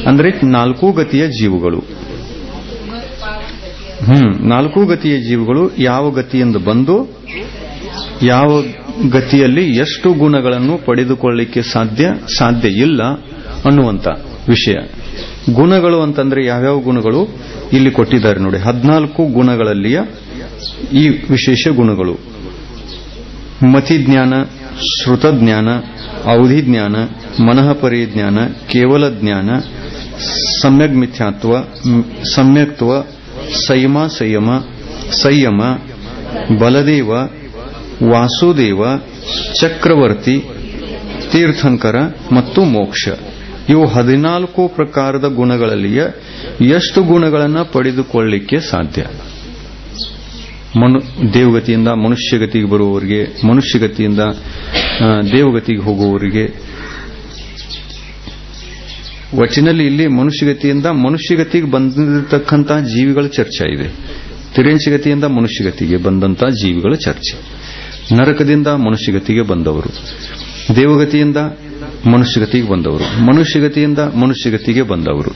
ಅಂದ್ರೆ 4 ಗತಿಯ ಜೀವಗಳು. 4 ಗತಿಯ ಜೀವಗಳು ಯಾವ ಗತಿಯಿಂದ ಬಂದು ಯಾವ ಗತಿಯಲ್ಲಿ ಎಷ್ಟು ಗುಣಗಳನ್ನು ಪಡೆದುಕೊಳ್ಳಲಿಕ್ಕೆ ಸಾಧ್ಯ ಇಲ್ಲ ಅನ್ನುವಂತ ವಿಷಯ. ಗುಣಗಳು ಅಂತಂದ್ರೆ ಯಾವ್ಯಾವ ಗುಣಗಳು ಇಲ್ಲಿ ಕೊಟ್ಟಿದ್ದಾರೆ ನೋಡಿ. 14 ಗುಣಗಳಲ್ಲಿಯ ಈ ವಿಶೇಷ ಗುಣಗಳು: ಮತಿಜ್ಞಾನ, ಶ್ರುತಜ್ಞಾನ, ಅವಧಿ ಜ್ಞಾನ, ಮನಃ ಪರಿಜ್ಞಾನ, ಕೇವಲ ಜ್ಞಾನ, ಸಮ್ಯಕ್ ಮಿಥ್ಯಾತ್ವ, ಸಮ್ಯಕ್ತ್ವ, ಸಂಯಮ, ಬಲದೇವ, ವಾಸುದೇವ, ಚಕ್ರವರ್ತಿ, ತೀರ್ಥಂಕರ ಮತ್ತು ಮೋಕ್ಷ. ಇವು 14 ಪ್ರಕಾರದ ಗುಣಗಳಲ್ಲಿಯ ಎಷ್ಟು ಗುಣಗಳನ್ನು ಪಡೆದುಕೊಳ್ಳಲಿಕ್ಕೆ ಸಾಧ್ಯ? ದೇವಗತಿಯಿಂದ ಮನುಷ್ಯಗತಿಗೆ ಬರುವವರಿಗೆ, ಮನುಷ್ಯಗತಿಯಿಂದ ದೇವಗತಿಗೆ ಹೋಗುವವರಿಗೆ. ವಚನಲ್ಲಿ ಇಲ್ಲಿ ಮನುಷ್ಯಗತಿಯಿಂದ ಮನುಷ್ಯಗತಿಗೆ ಬಂದಿರತಕ್ಕಂತಹ ಜೀವಿಗಳ ಚರ್ಚೆ ಇದೆ. ತಿರ್ಯಂಶಗತಿಯಿಂದ ಮನುಷ್ಯಗತಿಗೆ ಬಂದಂತಹ ಜೀವಿಗಳ ಚರ್ಚೆ, ನರಕದಿಂದ ಮನುಷ್ಯಗತಿಗೆ ಬಂದವರು, ದೇವಗತಿಯಿಂದ ಮನುಷ್ಯಗತಿಗೆ ಬಂದವರು, ಮನುಷ್ಯಗತಿಯಿಂದ ಮನುಷ್ಯಗತಿಗೆ ಬಂದವರು,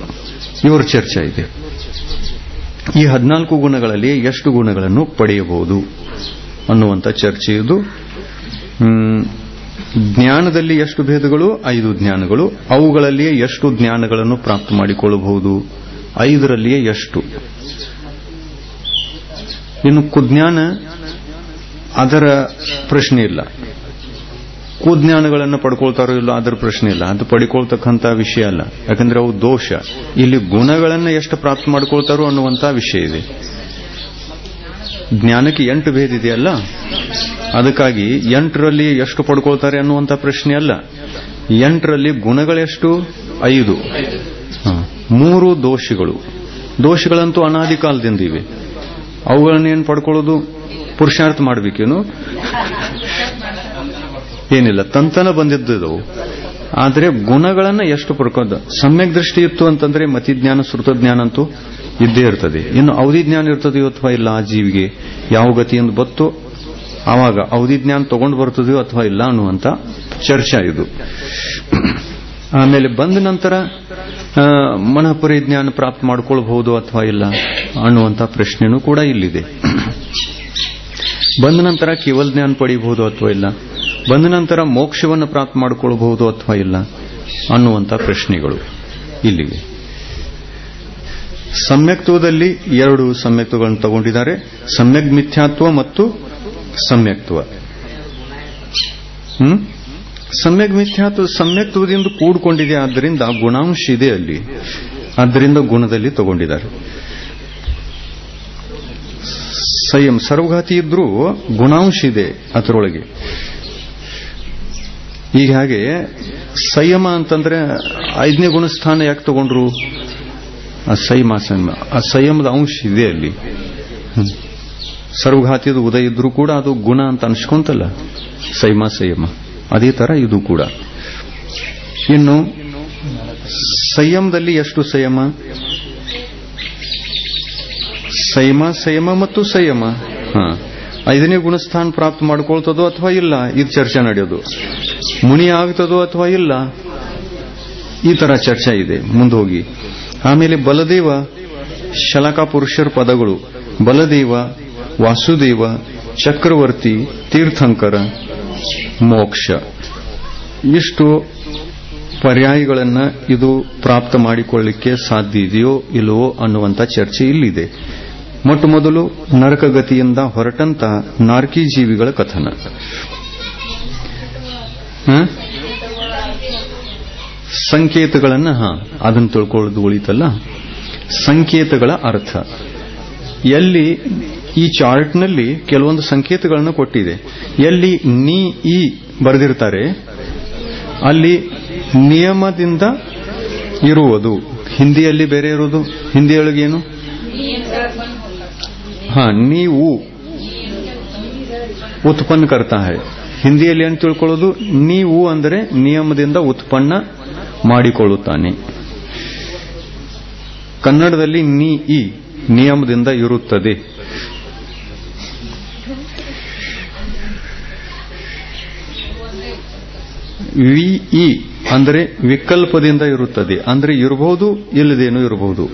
ಇವರ ಚರ್ಚೆ ಇದೆ. ಈ 14 ಗುಣಗಳಲ್ಲಿ ಎಷ್ಟು ಗುಣಗಳನ್ನು ಪಡೆಯಬಹುದು ಅನ್ನುವಂಥ ಚರ್ಚೆ ಇದು. ಜ್ಞಾನದಲ್ಲಿ ಎಷ್ಟು ಭೇದಗಳು? 5 ಜ್ಞಾನಗಳು. ಅವುಗಳಲ್ಲಿಯೇ ಎಷ್ಟು ಜ್ಞಾನಗಳನ್ನು ಪ್ರಾಪ್ತ ಮಾಡಿಕೊಳ್ಳಬಹುದು? 5ರಲ್ಲಿಯೇ ಎಷ್ಟು? ಇನ್ನು ಕುಜ್ಞಾನ, ಅದರ ಪ್ರಶ್ನೆ ಇಲ್ಲ. ಕುಜ್ಞಾನಗಳನ್ನು ಪಡ್ಕೊಳ್ತಾರೋ ಇಲ್ಲ ಅದರ ಪ್ರಶ್ನೆ ಇಲ್ಲ, ಅದು ಪಡ್ಕೊಳ್ತಕ್ಕಂಥ ವಿಷಯ ಅಲ್ಲ. ಯಾಕಂದ್ರೆ ಅವು ದೋಷ. ಇಲ್ಲಿ ಗುಣಗಳನ್ನು ಎಷ್ಟು ಪ್ರಾಪ್ತ ಮಾಡ್ಕೊಳ್ತಾರೋ ಅನ್ನುವಂಥ ವಿಷಯ ಇದೆ. ಜ್ಞಾನಕ್ಕೆ 8 ಭೇದ ಇದೆಯಲ್ಲ, ಅದಕ್ಕಾಗಿ 8ರಲ್ಲಿ ಎಷ್ಟು ಪಡ್ಕೊಳ್ತಾರೆ ಅನ್ನುವಂಥ ಪ್ರಶ್ನೆ ಅಲ್ಲ. 8ರಲ್ಲಿ ಗುಣಗಳೆಷ್ಟು? 5. 3 ದೋಷಗಳು. ದೋಷಗಳಂತೂ ಅನಾದಿ ಕಾಲದಿಂದ ಇವೆ. ಅವುಗಳನ್ನೇನು ಪಡ್ಕೊಳ್ಳೋದು? ಪುರುಷಾರ್ಥ ಮಾಡಬೇಕೇನು? ಏನಿಲ್ಲ, ತಂತನ ಬಂದಿದ್ದವು. ಆದರೆ ಗುಣಗಳನ್ನು ಎಷ್ಟು ಪಡ್ಕೋದು? ಸಮ್ಯಕ್ ದೃಷ್ಟಿ ಇತ್ತು ಅಂತಂದ್ರೆ ಮತಿಜ್ಞಾನ, ಶ್ರುತಜ್ಞಾನ ಅಂತೂ ಇದ್ದೇ ಇರ್ತದೆ. ಇನ್ನು ಅವಧಿ ಜ್ಞಾನ ಇರ್ತದೆಯೋ ಅಥವಾ ಇಲ್ಲ, ಆ ಜೀವಿಗೆ ಯಾವ ಗತಿಯಿಂದ ಬತ್ತು ಆವಾಗ ಅವಧಿ ಜ್ಞಾನ ತಗೊಂಡು ಬರ್ತದೆಯೋ ಅಥವಾ ಇಲ್ಲ ಅನ್ನುವಂಥ ಚರ್ಚೆ ಇದು. ಆಮೇಲೆ ಬಂದ ನಂತರ ಮನಃಪರಿಜ್ಞಾನ ಪ್ರಾಪ್ತ ಮಾಡ್ಕೊಳ್ಬಹುದು ಅಥವಾ ಇಲ್ಲ ಅನ್ನುವಂಥ ಪ್ರಶ್ನೆನೂ ಕೂಡ ಇಲ್ಲಿದೆ. ಬಂದ ನಂತರ ಕೇವಲ ಜ್ಞಾನ ಪಡೆಯಬಹುದು ಅಥವಾ ಇಲ್ಲ, ಬಂದ ನಂತರ ಮೋಕ್ಷವನ್ನು ಪ್ರಾಪ್ತ ಮಾಡಿಕೊಳ್ಳಬಹುದು ಅಥವಾ ಇಲ್ಲ ಅನ್ನುವಂಥ ಪ್ರಶ್ನೆಗಳು ಇಲ್ಲಿವೆ. ಸಮ್ಯಕ್ತ್ವದಲ್ಲಿ 2 ಸಮ್ಯಕ್ತ್ವಗಳನ್ನು ತಗೊಂಡಿದ್ದಾರೆ, ಸಮ್ಯಕ್ ಮಿಥ್ಯಾತ್ವ ಮತ್ತು ಸಮ್ಯಕ್ತ್ವ. ಸಮ್ಯಕ್ ಮಿಥ್ಯಾತ್ವ ಸಮ್ಯಕ್ತ್ವದಿಂದ ಕೂಡಿಕೊಂಡಿದೆ, ಆದ್ದರಿಂದ ಗುಣಾಂಶ ಇದೆ ಅಲ್ಲಿ, ಆದ್ದರಿಂದ ಗುಣದಲ್ಲಿ ತಗೊಂಡಿದ್ದಾರೆ. ಸಂಯಮ ಸರ್ವಘಾತಿ ಇದ್ರೂ ಗುಣಾಂಶ ಇದೆ ಅದರೊಳಗೆ. ಈಗ ಹಾಗೆ ಸಂಯಮ ಅಂತಂದ್ರೆ 5ನೇ ಗುಣಸ್ಥಾನ ಯಾಕೆ ತಗೊಂಡ್ರು? ಆ ಸಂಯಮದ ಅಂಶ ಇದೆ ಅಲ್ಲಿ. ಸರ್ವಘಾತಿಯದು ಉದಯ ಇದ್ರೂ ಕೂಡ ಅದು ಗುಣ ಅಂತ ಅನ್ಸ್ಕೊಂತಲ್ಲ, ಸಂಯಮ. ಅದೇ ತರ ಇದು ಕೂಡ. ಇನ್ನು ಸಂಯಮದಲ್ಲಿ ಎಷ್ಟು ಸಂಯಮ? ಸಂಯಮ ಮತ್ತು ಸಂಯಮ 5ನೇ ಗುಣಸ್ಥಾನ ಪ್ರಾಪ್ತ ಮಾಡ್ಕೊಳ್ತದೋ ಅಥವಾ ಇಲ್ಲ, ಇದು ಚರ್ಚೆ ನಡೆಯೋದು. ಮುನಿ ಆಗ್ತದೋ ಅಥವಾ ಇಲ್ಲ, ಈ ತರ ಚರ್ಚೆ ಇದೆ ಮುಂದೆ ಹೋಗಿ. ಆಮೇಲೆ ಬಲದೇವ, ಶಲಕಾ ಪುರುಷರ ಪದಗಳು, ಬಲದೇವ, ವಾಸುದೇವ, ಚಕ್ರವರ್ತಿ, ತೀರ್ಥಂಕರ, ಮೋಕ್ಷ, ಇಷ್ಟು ಪರ್ಯಾಯಗಳನ್ನ ಇದು ಪ್ರಾಪ್ತ ಮಾಡಿಕೊಳ್ಳಲಿಕ್ಕೆ ಸಾಧ್ಯ ಇದೆಯೋ ಇಲ್ಲವೋ ಅನ್ನುವಂಥ ಚರ್ಚೆ ಇಲ್ಲಿದೆ. ಮೊಟ್ಟ ಮೊದಲು ನರಕಗತಿಯಿಂದ ಹೊರಟಂತ ನಾರ್ಕಿ ಜೀವಿಗಳ ಕಥನ. ಸಂಕೇತಗಳನ್ನ ಅದನ್ನು ತಿಳ್ಕೊಳ್ಳೋದು ಉಳಿತಲ್ಲ. ಸಂಕೇತಗಳ ಅರ್ಥ ಎಲ್ಲಿ ಈ ಚಾರ್ಟ್ನಲ್ಲಿ ಕೆಲವೊಂದು ಸಂಕೇತಗಳನ್ನು ಕೊಟ್ಟಿದೆ. ಎಲ್ಲಿ ನೀ ಈ ಬರೆದಿರ್ತಾರೆ ಅಲ್ಲಿ ನಿಯಮದಿಂದ ಇರುವುದು. ಹಿಂದಿಯಲ್ಲಿ ಬೇರೆ ಇರುವುದು. ಹಿಂದಿಯೊಳಗೇನು? ನೀವು ಉತ್ಪನ್ನ ಕರ್ತಾ ಹೈ. ಹಿಂದಿಯಲ್ಲಿ ಏನು ತಿಳ್ಕೊಳ್ಳೋದು? ನೀವು ಅಂದರೆ ನಿಯಮದಿಂದ ಉತ್ಪನ್ನ ಮಾಡಿಕೊಳ್ಳುತ್ತಾನೆ. ಕನ್ನಡದಲ್ಲಿ ನೀ ಈ ನಿಯಮದಿಂದ ಇರುತ್ತದೆ. ವಿ ಇ ಅಂದರೆ ವಿಕಲ್ಪದಿಂದ ಇರುತ್ತದೆ, ಅಂದ್ರೆ ಇರಬಹುದು, ಇಲ್ಲದೇನೂ ಇರಬಹುದು.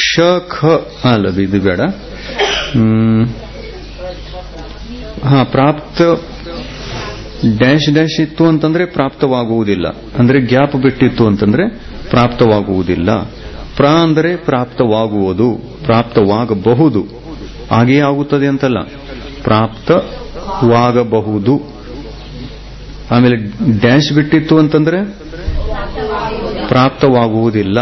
ಶ ಖ ಅಲ್ಲದು, ಇದು ಬೇಡ. ಪ್ರಾಪ್ತ ಡ್ಯಾಶ್ ಡ್ಯಾಶ್ ಇತ್ತು ಅಂತಂದ್ರೆ ಪ್ರಾಪ್ತವಾಗುವುದಿಲ್ಲ, ಅಂದ್ರೆ ಗ್ಯಾಪ್ ಬಿಟ್ಟಿತ್ತು ಅಂತಂದ್ರೆ ಪ್ರಾಪ್ತವಾಗುವುದಿಲ್ಲ. ಪ್ರ ಅಂದರೆ ಪ್ರಾಪ್ತವಾಗುವುದು, ಪ್ರಾಪ್ತವಾಗಬಹುದು, ಹಾಗೆಯೇ ಆಗುತ್ತದೆ ಅಂತಲ್ಲ, ಪ್ರಾಪ್ತವಾಗಬಹುದು. ಆಮೇಲೆ ಡ್ಯಾಶ್ ಬಿಟ್ಟಿತ್ತು ಅಂತಂದ್ರೆ ಪ್ರಾಪ್ತವಾಗುವುದಿಲ್ಲ.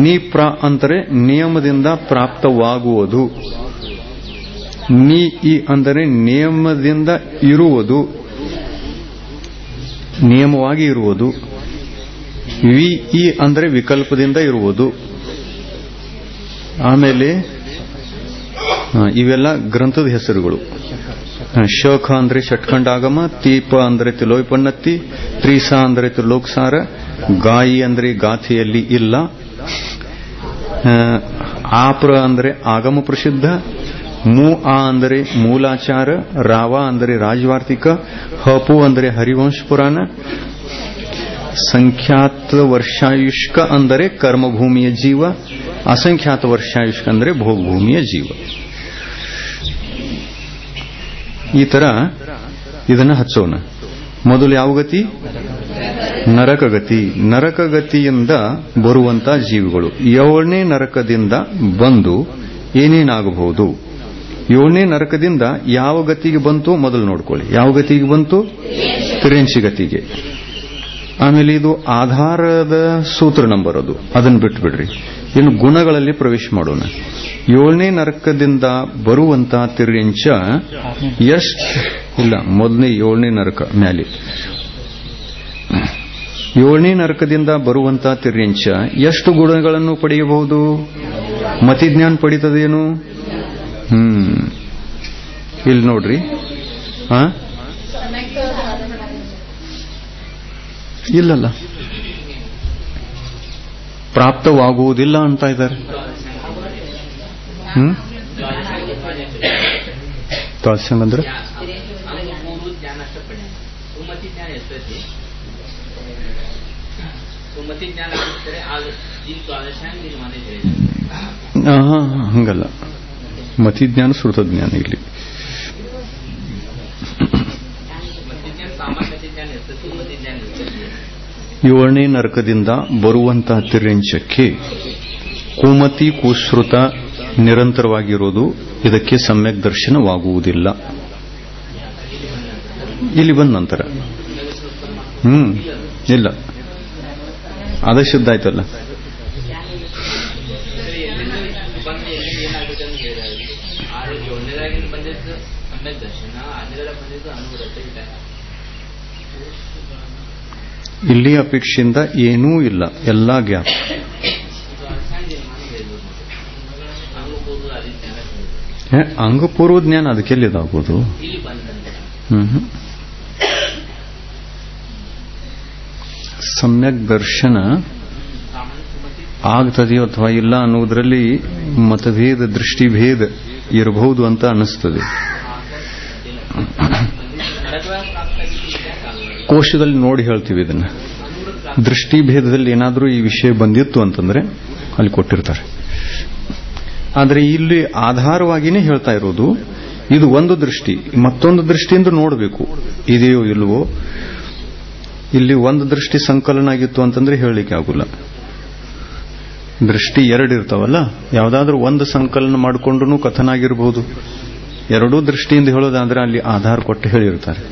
ನೀ ಪ್ರ ಅಂದರೆ ನಿಯಮದಿಂದ ಪ್ರಾಪ್ತವಾಗುವುದು. ನೀ ಇ ಅಂದರೆ ನಿಯಮದಿಂದ ಇರುವುದು, ನಿಯಮವಾಗಿ ಇರುವುದು. ವಿ ಇ ಅಂದರೆ ವಿಕಲ್ಪದಿಂದ ಇರುವುದು. ಆಮೇಲೆ ಇವೆಲ್ಲ ಗ್ರಂಥದ ಹೆಸರುಗಳು. ಶಖ ಅಂದ್ರೆ ಷಟ್ಖಂಡಾಗಮ, ತೀಪ ಅಂದ್ರೆ ತಿಲೋಯ್ಪನ್ನತ್ತಿ, ತ್ರಿಸ ಅಂದ್ರೆ ತ್ರಿಲೋಕಸಾರ, ಗಾಯಿ ಅಂದ್ರೆ ಗಾಥೆಯಲ್ಲಿ ಇಲ್ಲ, ಆಪ್ರ ಅಂದ್ರೆ ಆಗಮ ಪ್ರಸಿದ್ಧ, ಮೂ ಆ ಅಂದರೆ ಮೂಲಾಚಾರ, ರಾವ ಅಂದರೆ ರಾಜವಾರ್ತಿಕ, ಹಪು ಅಂದರೆ ಹರಿವಂಶ ಪುರಾಣ, ಸಂಖ್ಯಾತ ವರ್ಷಾಯುಷ್ಕ ಅಂದರೆ ಕರ್ಮಭೂಮಿಯ ಜೀವ, ಅಸಂಖ್ಯಾತ ವರ್ಷಾಯುಷ್ಕ ಅಂದರೆ ಭೋಗಭೂಮಿಯ ಜೀವ. ಈ ತರ ಇದನ್ನ ಹಚ್ಚೋಣ. ಮೊದಲು ಯಾವ ಗತಿ? ನರಕಗತಿ. ನರಕಗತಿಯಿಂದ ಬರುವಂತ ಜೀವಿಗಳು 7ನೇ ನರಕದಿಂದ ಬಂದು ಏನೇನಾಗಬಹುದು? 7ನೇ ನರಕದಿಂದ ಯಾವ ಗತಿಗೆ ಬಂತು ಮೊದಲು ನೋಡ್ಕೊಳ್ಳಿ. ಯಾವ ಗತಿಗೆ ಬಂತು? ತಿರ್ಯಂಚಿ ಗತಿಗೆ. ಆಮೇಲೆ ಇದು ಆಧಾರದ ಸೂತ್ರ ನಂಬರ್, ಅದನ್ನು ಬಿಟ್ಟು ಬಿಡ್ರಿ. ಇನ್ನು ಗುಣಗಳಲ್ಲಿ ಪ್ರವೇಶ ಮಾಡೋಣ. 7ನೇ ನರಕದಿಂದ ಬರುವಂತ ತಿರ್ಯಂಚ ಎಷ್ಟು? ಇಲ್ಲ, ಮೊದಲನೇ 7ನೇ ನರಕ ಮ್ಯಾಲೆ. 7ನೇ ನರಕದಿಂದ ಬರುವಂತ ತಿರ್ಯಂಚ ಎಷ್ಟು ಗುಣಗಳನ್ನು ಪಡೆಯಬಹುದು? ಮತಿಜ್ಞಾನ ಪಡಿತದೇನು? ಇಲ್ಲಿ ನೋಡ್ರಿ. ಇಲ್ಲಲ್ಲ, ಪ್ರಾಪ್ತವಾಗುವುದಿಲ್ಲ ಅಂತ ಇದ್ದಾರೆ. ತಾತ್ಸಂಗ ಅಂದ್ರೆ ಹಂಗಲ್ಲ, ಮತಿಜ್ಞಾನ ಶ್ರುತಜ್ಞಾನ. ಇಲ್ಲಿ ಏಳನೇ ನರಕದಿಂದ ಬರುವಂತಹ ತಿರ್ಯಂಚಕ್ಕೆ ಕುಮತಿ ಕುಶ್ರುತ ನಿರಂತರವಾಗಿರೋದು, ಇದಕ್ಕೆ ಸಮ್ಯಕ್ ದರ್ಶನವಾಗುವುದಿಲ್ಲ. ಇಲ್ಲಿ ಬಂದ ನಂತರ ಇಲ್ಲ, ಅದ ಶುದ್ಧ ಆಯ್ತಲ್ಲ. ಇಲ್ಲಿ ಅಪೇಕ್ಷೆಯಿಂದ ಏನೂ ಇಲ್ಲ, ಎಲ್ಲ ಗ್ಯಾಪ್. ಅಂಗಪೂರ್ವ ಜ್ಞಾನ ಅದಕ್ಕೆಲ್ಲಿದಾಗೋದು? ಸಮ್ಯಕ್ ದರ್ಶನ ಆಗ್ತದೆಯೋ ಅಥವಾ ಇಲ್ಲ ಅನ್ನೋದ್ರಲ್ಲಿ ಮತಭೇದ, ದೃಷ್ಟಿಭೇದ ಇರಬಹುದು ಅಂತ ಅನಿಸ್ತದೆ. ಕೋಶದಲ್ಲಿ ನೋಡಿ ಹೇಳ್ತೀವಿ ಇದನ್ನ. ದೃಷ್ಟಿಭೇದದಲ್ಲಿ ಏನಾದರೂ ಈ ವಿಷಯ ಬಂದಿತ್ತು ಅಂತಂದ್ರೆ ಅಲ್ಲಿ ಕೊಟ್ಟಿರ್ತಾರೆ. ಆದರೆ ಇಲ್ಲಿ ಆಧಾರವಾಗಿನೇ ಹೇಳ್ತಾ ಇರೋದು, ಇದು ಒಂದು ದೃಷ್ಟಿ, ಮತ್ತೊಂದು ದೃಷ್ಟಿಯಿಂದ ನೋಡಬೇಕು ಇದೆಯೋ ಇಲ್ವೋ. ಇಲ್ಲಿ ಒಂದು ದೃಷ್ಟಿ ಸಂಕಲನ ಆಗಿತ್ತು ಅಂತಂದ್ರೆ ಹೇಳಲಿಕ್ಕೆ ಆಗುಲ್ಲ. ದೃಷ್ಟಿ ಎರಡು ಇರ್ತಾವಲ್ಲ, ಯಾವುದಾದ್ರೂ ಒಂದು ಸಂಕಲನ ಮಾಡಿಕೊಂಡ್ರೂ ಕಥನ ಆಗಿರಬಹುದು. ಎರಡೂ ದೃಷ್ಟಿಯಿಂದ ಹೇಳೋದಾದ್ರೆ ಅಲ್ಲಿ ಆಧಾರ ಕೊಟ್ಟು ಹೇಳಿರ್ತಾರೆ.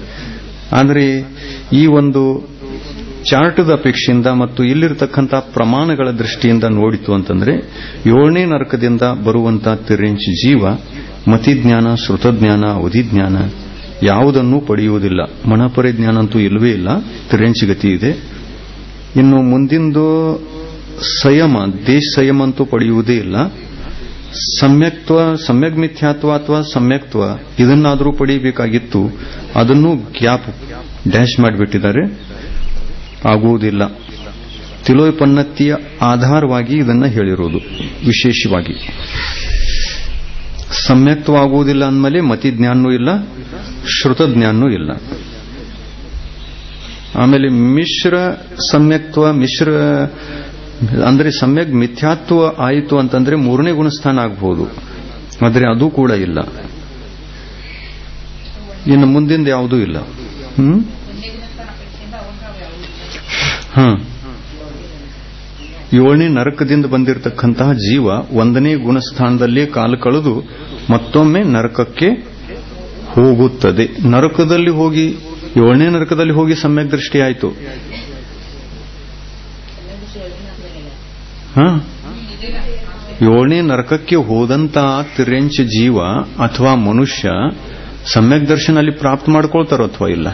ಆದರೆ ಈ ಒಂದು ಚಾರ್ಟದ ಅಪೇಕ್ಷೆಯಿಂದ ಮತ್ತು ಇಲ್ಲಿರ್ತಕ್ಕಂಥ ಪ್ರಮಾಣಗಳ ದೃಷ್ಟಿಯಿಂದ ನೋಡಿತು ಅಂತಂದ್ರೆ 7ನೇ ನರಕದಿಂದ ಬರುವಂತಹ ತಿರ್ಯಂಚ ಜೀವ ಮತಿಜ್ಞಾನ, ಶ್ರುತಜ್ಞಾನ, ಅವಧಿಜ್ಞಾನ ಯಾವುದನ್ನೂ ಪಡೆಯುವುದಿಲ್ಲ. ಮನಪರಿಜ್ಞಾನ ಅಂತೂ ಇಲ್ಲವೇ ಇಲ್ಲ, ತಿರ್ಯಂಚಗತಿ ಇದೆ. ಇನ್ನು ಮುಂದಿಂದು ಸಂಯಮ, ದೇಶ ಸಂಯಮ ಅಂತೂ ಪಡೆಯುವುದೇ ಇಲ್ಲ. ಸಮ್ಯಕ್ತ್ವ, ಸಮ್ಯಕ್ ಮಿಥ್ಯಾತ್ವ ಅಥವಾ ಸಮ್ಯಕ್ತ್ವ ಇದನ್ನಾದರೂ ಪಡೆಯಬೇಕಾಗಿತ್ತು, ಅದನ್ನು ಗ್ಯಾಪ್ ಡ್ಯಾಶ್ ಮಾಡಿಬಿಟ್ಟಿದ್ದಾರೆ, ಆಗುವುದಿಲ್ಲ. ತಿಲೋಪನ್ನತಿಯ ಆಧಾರವಾಗಿ ಇದನ್ನ ಹೇಳಿರೋದು. ವಿಶೇಷವಾಗಿ ಸಮ್ಯಕ್ತ್ವ ಆಗುವುದಿಲ್ಲ ಅಂದಮೇಲೆ ಮತಿಜ್ಞಾನೂ ಇಲ್ಲ, ಶ್ರುತಜ್ಞಾನೂ ಇಲ್ಲ. ಆಮೇಲೆ ಮಿಶ್ರ ಸಮ್ಯಕ್ತ್ವ, ಮಿಶ್ರ ಅಂದ್ರೆ ಸಮ್ಯಕ್ ಮಿಥ್ಯಾತ್ವ ಆಯಿತು ಅಂತಂದ್ರೆ 3ನೇ ಗುಣಸ್ಥಾನ ಆಗಬಹುದು, ಆದರೆ ಅದು ಕೂಡ ಇಲ್ಲ. ಇನ್ನು ಮುಂದಿಂದ ಯಾವುದೂ ಇಲ್ಲ. 7ನೇ ನರಕದಿಂದ ಬಂದಿರತಕ್ಕಂತಹ ಜೀವ 1ನೇ ಗುಣಸ್ಥಾನದಲ್ಲಿ ಕಾಲು ಕಳೆದು ಮತ್ತೊಮ್ಮೆ ನರಕಕ್ಕೆ ಹೋಗುತ್ತದೆ. ನರಕದಲ್ಲಿ ಹೋಗಿ 7ನೇ ನರಕದಲ್ಲಿ ಹೋಗಿ ಸಮ್ಯಕ್ ದೃಷ್ಟಿ ಆಯಿತು. 7ನೇ ನರಕಕ್ಕೆ ಹೋದಂತಹ ತಿರ್ಯಂಚ ಜೀವ ಅಥವಾ ಮನುಷ್ಯ ಸಮ್ಯಕ್ ದರ್ಶನ ಅಲ್ಲಿ ಪ್ರಾಪ್ತ ಮಾಡ್ಕೊಳ್ತಾರೋ ಅಥವಾ ಇಲ್ಲ?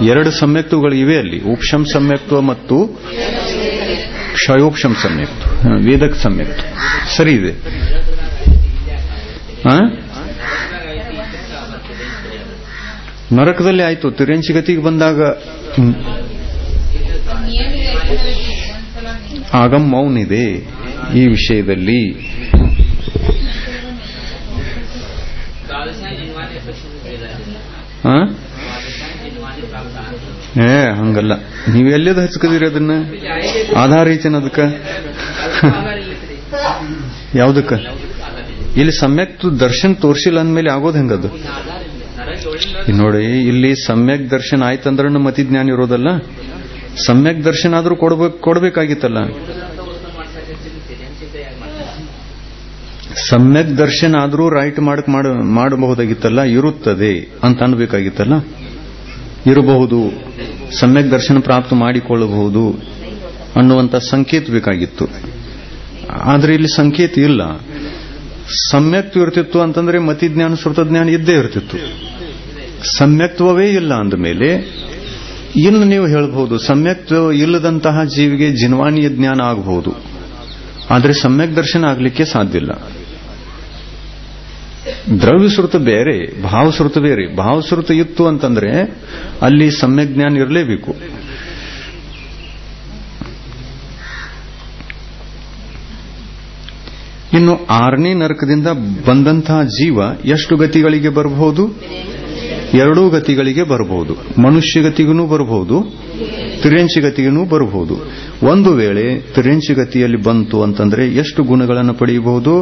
2 ಸಮ್ಯಕ್ತುಗಳು ಇವೆ ಅಲ್ಲಿ, ಉಪಶಂ ಸಮ್ಯಕ್ತ್ವ ಮತ್ತು ಕ್ಷಯೋಪಶಂ ಸಮ್ಯಕ್ತ್ವ, ವೇದಕ್ ಸಮ್ಯಕ್ತ್ವ. ಸರಿ ಇದೆ. ನರಕದಲ್ಲಿ ಆಯ್ತು, ತಿರ್ಯಂಚಗತಿಗೆ ಬಂದಾಗ ಆಗಮ್ ಮೌನ್ ಇದೆ ಈ ವಿಷಯದಲ್ಲಿ. ಹಂಗಲ್ಲ, ನೀವೆಲ್ಲದ ಹಚ್ಕದಿರಿ ಅದನ್ನ, ಆಧಾರ ಐತೇನ ಅದಕ್ಕ? ಯಾವುದಕ್ಕ? ಇಲ್ಲಿ ಸಮ್ಯಕ್ ದರ್ಶನ್ ತೋರಿಸಿಲ್ಲ ಅಂದ್ಮೇಲೆ ಆಗೋದು ಹೆಂಗದು? ನೋಡಿ, ಇಲ್ಲಿ ಸಮ್ಯಕ್ ದರ್ಶನ ಆಯ್ತಂದ್ರೆ ಮತಿಜ್ಞಾನ ಇರೋದಲ್ಲ. ಸಮ್ಯಕ್ ದರ್ಶನ ಆದ್ರೂ ಕೊಡ್ಬೇಕಾಗಿತ್ತಲ್ಲ. ಸಮ್ಯಕ್ ದರ್ಶನ ಆದ್ರೂ ರೈಟ್ ಮಾಡಬಹುದಾಗಿತ್ತಲ್ಲ. ಇರುತ್ತದೆ ಅಂತ ಅನ್ಬೇಕಾಗಿತ್ತಲ್ಲ. ಇರಬಹುದು, ಸಮ್ಯಕ್ ದರ್ಶನ ಪ್ರಾಪ್ತ ಮಾಡಿಕೊಳ್ಳಬಹುದು ಅನ್ನುವಂಥ ಸಂಕೇತ ಬೇಕಾಗಿತ್ತು. ಆದ್ರೆ ಇಲ್ಲಿ ಸಂಕೇತ ಇಲ್ಲ. ಸಮ್ಯಕ್ತ್ವ ಇರ್ತಿತ್ತು ಅಂತಂದ್ರೆ ಮತಿಜ್ಞಾನ ಶ್ರುತಜ್ಞಾನ ಇದ್ದೇ ಇರ್ತಿತ್ತು. ಸಮ್ಯಕ್ತ್ವವೇ ಇಲ್ಲ ಅಂದಮೇಲೆ ಇನ್ನು ನೀವು ಹೇಳಬಹುದು ಸಮ್ಯಕ್ತ್ವ ಇಲ್ಲದಂತಹ ಜೀವಿಗೆ ಜಿನ್ವಾನೀಯ ಜ್ಞಾನ ಆಗಬಹುದು, ಆದರೆ ಸಮ್ಯಕ್ ದರ್ಶನ ಆಗಲಿಕ್ಕೆ ಸಾಧ್ಯ ಇಲ್ಲ. ದ್ರವ್ಯಶ್ರುತ ಬೇರೆ, ಭಾವಶ್ರುತ ಬೇರೆ. ಭಾವಶ್ರುತ ಇತ್ತು ಅಂತಂದ್ರೆ ಅಲ್ಲಿ ಸಮ್ಯಕ್ ಜ್ಞಾನ ಇರಲೇಬೇಕು. ಇನ್ನು 6ನೇ ನರಕದಿಂದ ಬಂದಂತಹ ಜೀವ ಎಷ್ಟು ಗತಿಗಳಿಗೆ ಬರಬಹುದು? 2 ಗತಿಗಳಿಗೆ ಬರಬಹುದು. ಮನುಷ್ಯ ಗತಿಗೂ ಬರಬಹುದು, ತಿರ್ಯಂಚಿ ಗತಿಗೂ ಬರಬಹುದು. ಒಂದು ವೇಳೆ ತಿರ್ಯಂಚಿ ಗತಿಯಲ್ಲಿ ಬಂತು ಅಂತಂದ್ರೆ ಎಷ್ಟು ಗುಣಗಳನ್ನು ಪಡೆಯಬಹುದು,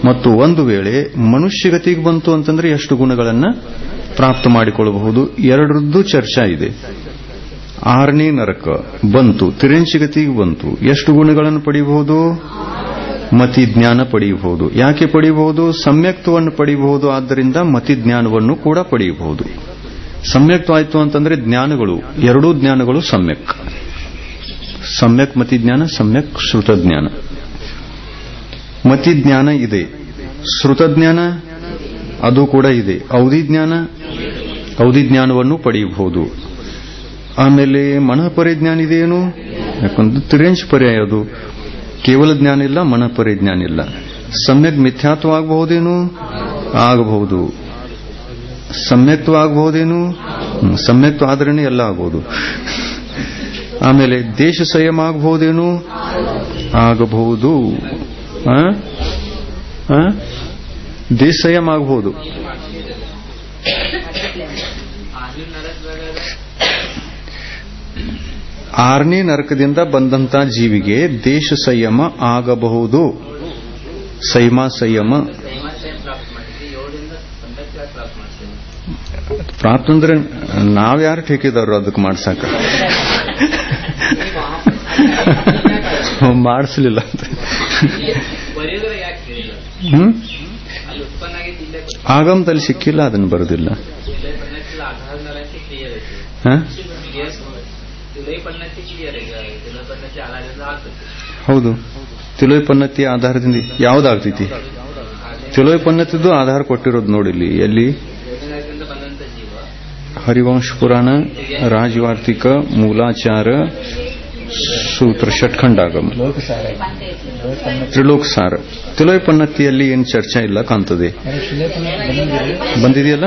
ಮತ್ತು ಒಂದು ವೇಳೆ ಮನುಷ್ಯ ಗತಿಗೆ ಬಂತು ಅಂತಂದ್ರೆ ಎಷ್ಟು ಗುಣಗಳನ್ನು ಪ್ರಾಪ್ತ ಮಾಡಿಕೊಳ್ಳಬಹುದು. ಎರಡರದ್ದು ಚರ್ಚಾ ಇದೆ. 6ನೇ ನರಕ ಬಂತು, ತಿರ್ಯಂಚಿ ಗತಿಗೆ ಬಂತು, ಎಷ್ಟು ಗುಣಗಳನ್ನು ಪಡೆಯಬಹುದು? ಮತಿಜ್ಞಾನ ಪಡೆಯಬಹುದು. ಯಾಕೆ ಪಡೆಯಬಹುದು? ಸಮ್ಯಕ್ತ್ವವನ್ನು ಪಡೆಯಬಹುದು. ಆದ್ದರಿಂದ ಮತಿಜ್ಞಾನವನ್ನು ಕೂಡ ಪಡೆಯಬಹುದು. ಸಮ್ಯಕ್ತ್ವ ಆಯಿತು ಅಂತಂದ್ರೆ ಜ್ಞಾನಗಳು, ಎರಡೂ ಜ್ಞಾನಗಳು ಸಮ್ಯಕ್. ಸಮ್ಯಕ್ ಮತಿಜ್ಞಾನ, ಸಮ್ಯಕ್ ಶ್ರುತಜ್ಞಾನ. ಮತಿಜ್ಞಾನ ಇದೆ, ಶ್ರುತಜ್ಞಾನ ಅದು ಕೂಡ ಇದೆ, ಔದಿಜ್ಞಾನವನ್ನು ಪಡೆಯಬಹುದು. ಆಮೇಲೆ ಮನಃ ಪರಿಜ್ಞಾನ ಇದೆಯೇನು? ಯಾಕಂದ್ರೆ ತಿರ್ಯಂಚ ಪರ್ಯಾಯ ಅದು. ಕೇವಲ ಜ್ಞಾನ ಇಲ್ಲ, ಮನಃ ಪರಿಜ್ಞಾನ ಇಲ್ಲ. ಸಮ್ಯಕ್ ಮಿಥ್ಯಾತ್ವ ಆಗಬಹುದೇನು? ಆಗಬಹುದು. ಸಮ್ಯಕ್ತ್ವ ಆಗಬಹುದೇನು? ಸಮ್ಯಕ್ತ್ವ ಆದ್ರೇನೆ ಎಲ್ಲ ಆಗಬಹುದು. ಆಮೇಲೆ ದೇಶ ಸಂಯಮ ಆಗಬಹುದೇನು? ಆಗಬಹುದು. ದೇಶ ಸಂಯಮ ಆಗಬಹುದು. ಆರನೇ ನರಕದಿಂದ ಬಂದಂತ ಜೀವಿಗೆ ದೇಶ ಸಂಯಮ ಆಗಬಹುದು. ಸಂಯಮ ಪ್ರಾಪ್ತ ಅಂದ್ರೆ ನಾವ್ಯಾರು ಠೇಕೆದಾರರು ಅದಕ್ಕೆ ಮಾಡ್ಸಾಕ? ಮಾಡಿಸ್ಲಿಲ್ಲ ಅಂತ. ಆಗಮದಲ್ಲಿ ಸಿಕ್ಕಿಲ್ಲ, ಅದನ್ನು ಬರುದಿಲ್ಲ. ಹೌದು, ತಿಲೋಪನ್ನತಿ ಆಧಾರದಿಂದ ಯಾವ್ದಾಗ್ತೈತಿ? ತಿಲೋಪನ್ನತಿದ್ದು ಆಧಾರ ಕೊಟ್ಟಿರೋದು ನೋಡಿಲ್ಲಿ. ಎಲ್ಲಿ? ಹರಿವಂಶ ಪುರಾಣ, ರಾಜವಾರ್ತಿಕ, ಮೂಲಾಚಾರ, ಸೂತ್ರ, ಷಟ್ಖಂಡಾಗಮ, ತ್ರಿಲೋಕಸಾರ. ತಿಲೋಪನ್ನತಿಯಲ್ಲಿ ಏನು ಚರ್ಚೆ ಇಲ್ಲ ಕಾಣ್ತದೆ. ಬಂದಿದೆಯಲ್ಲ?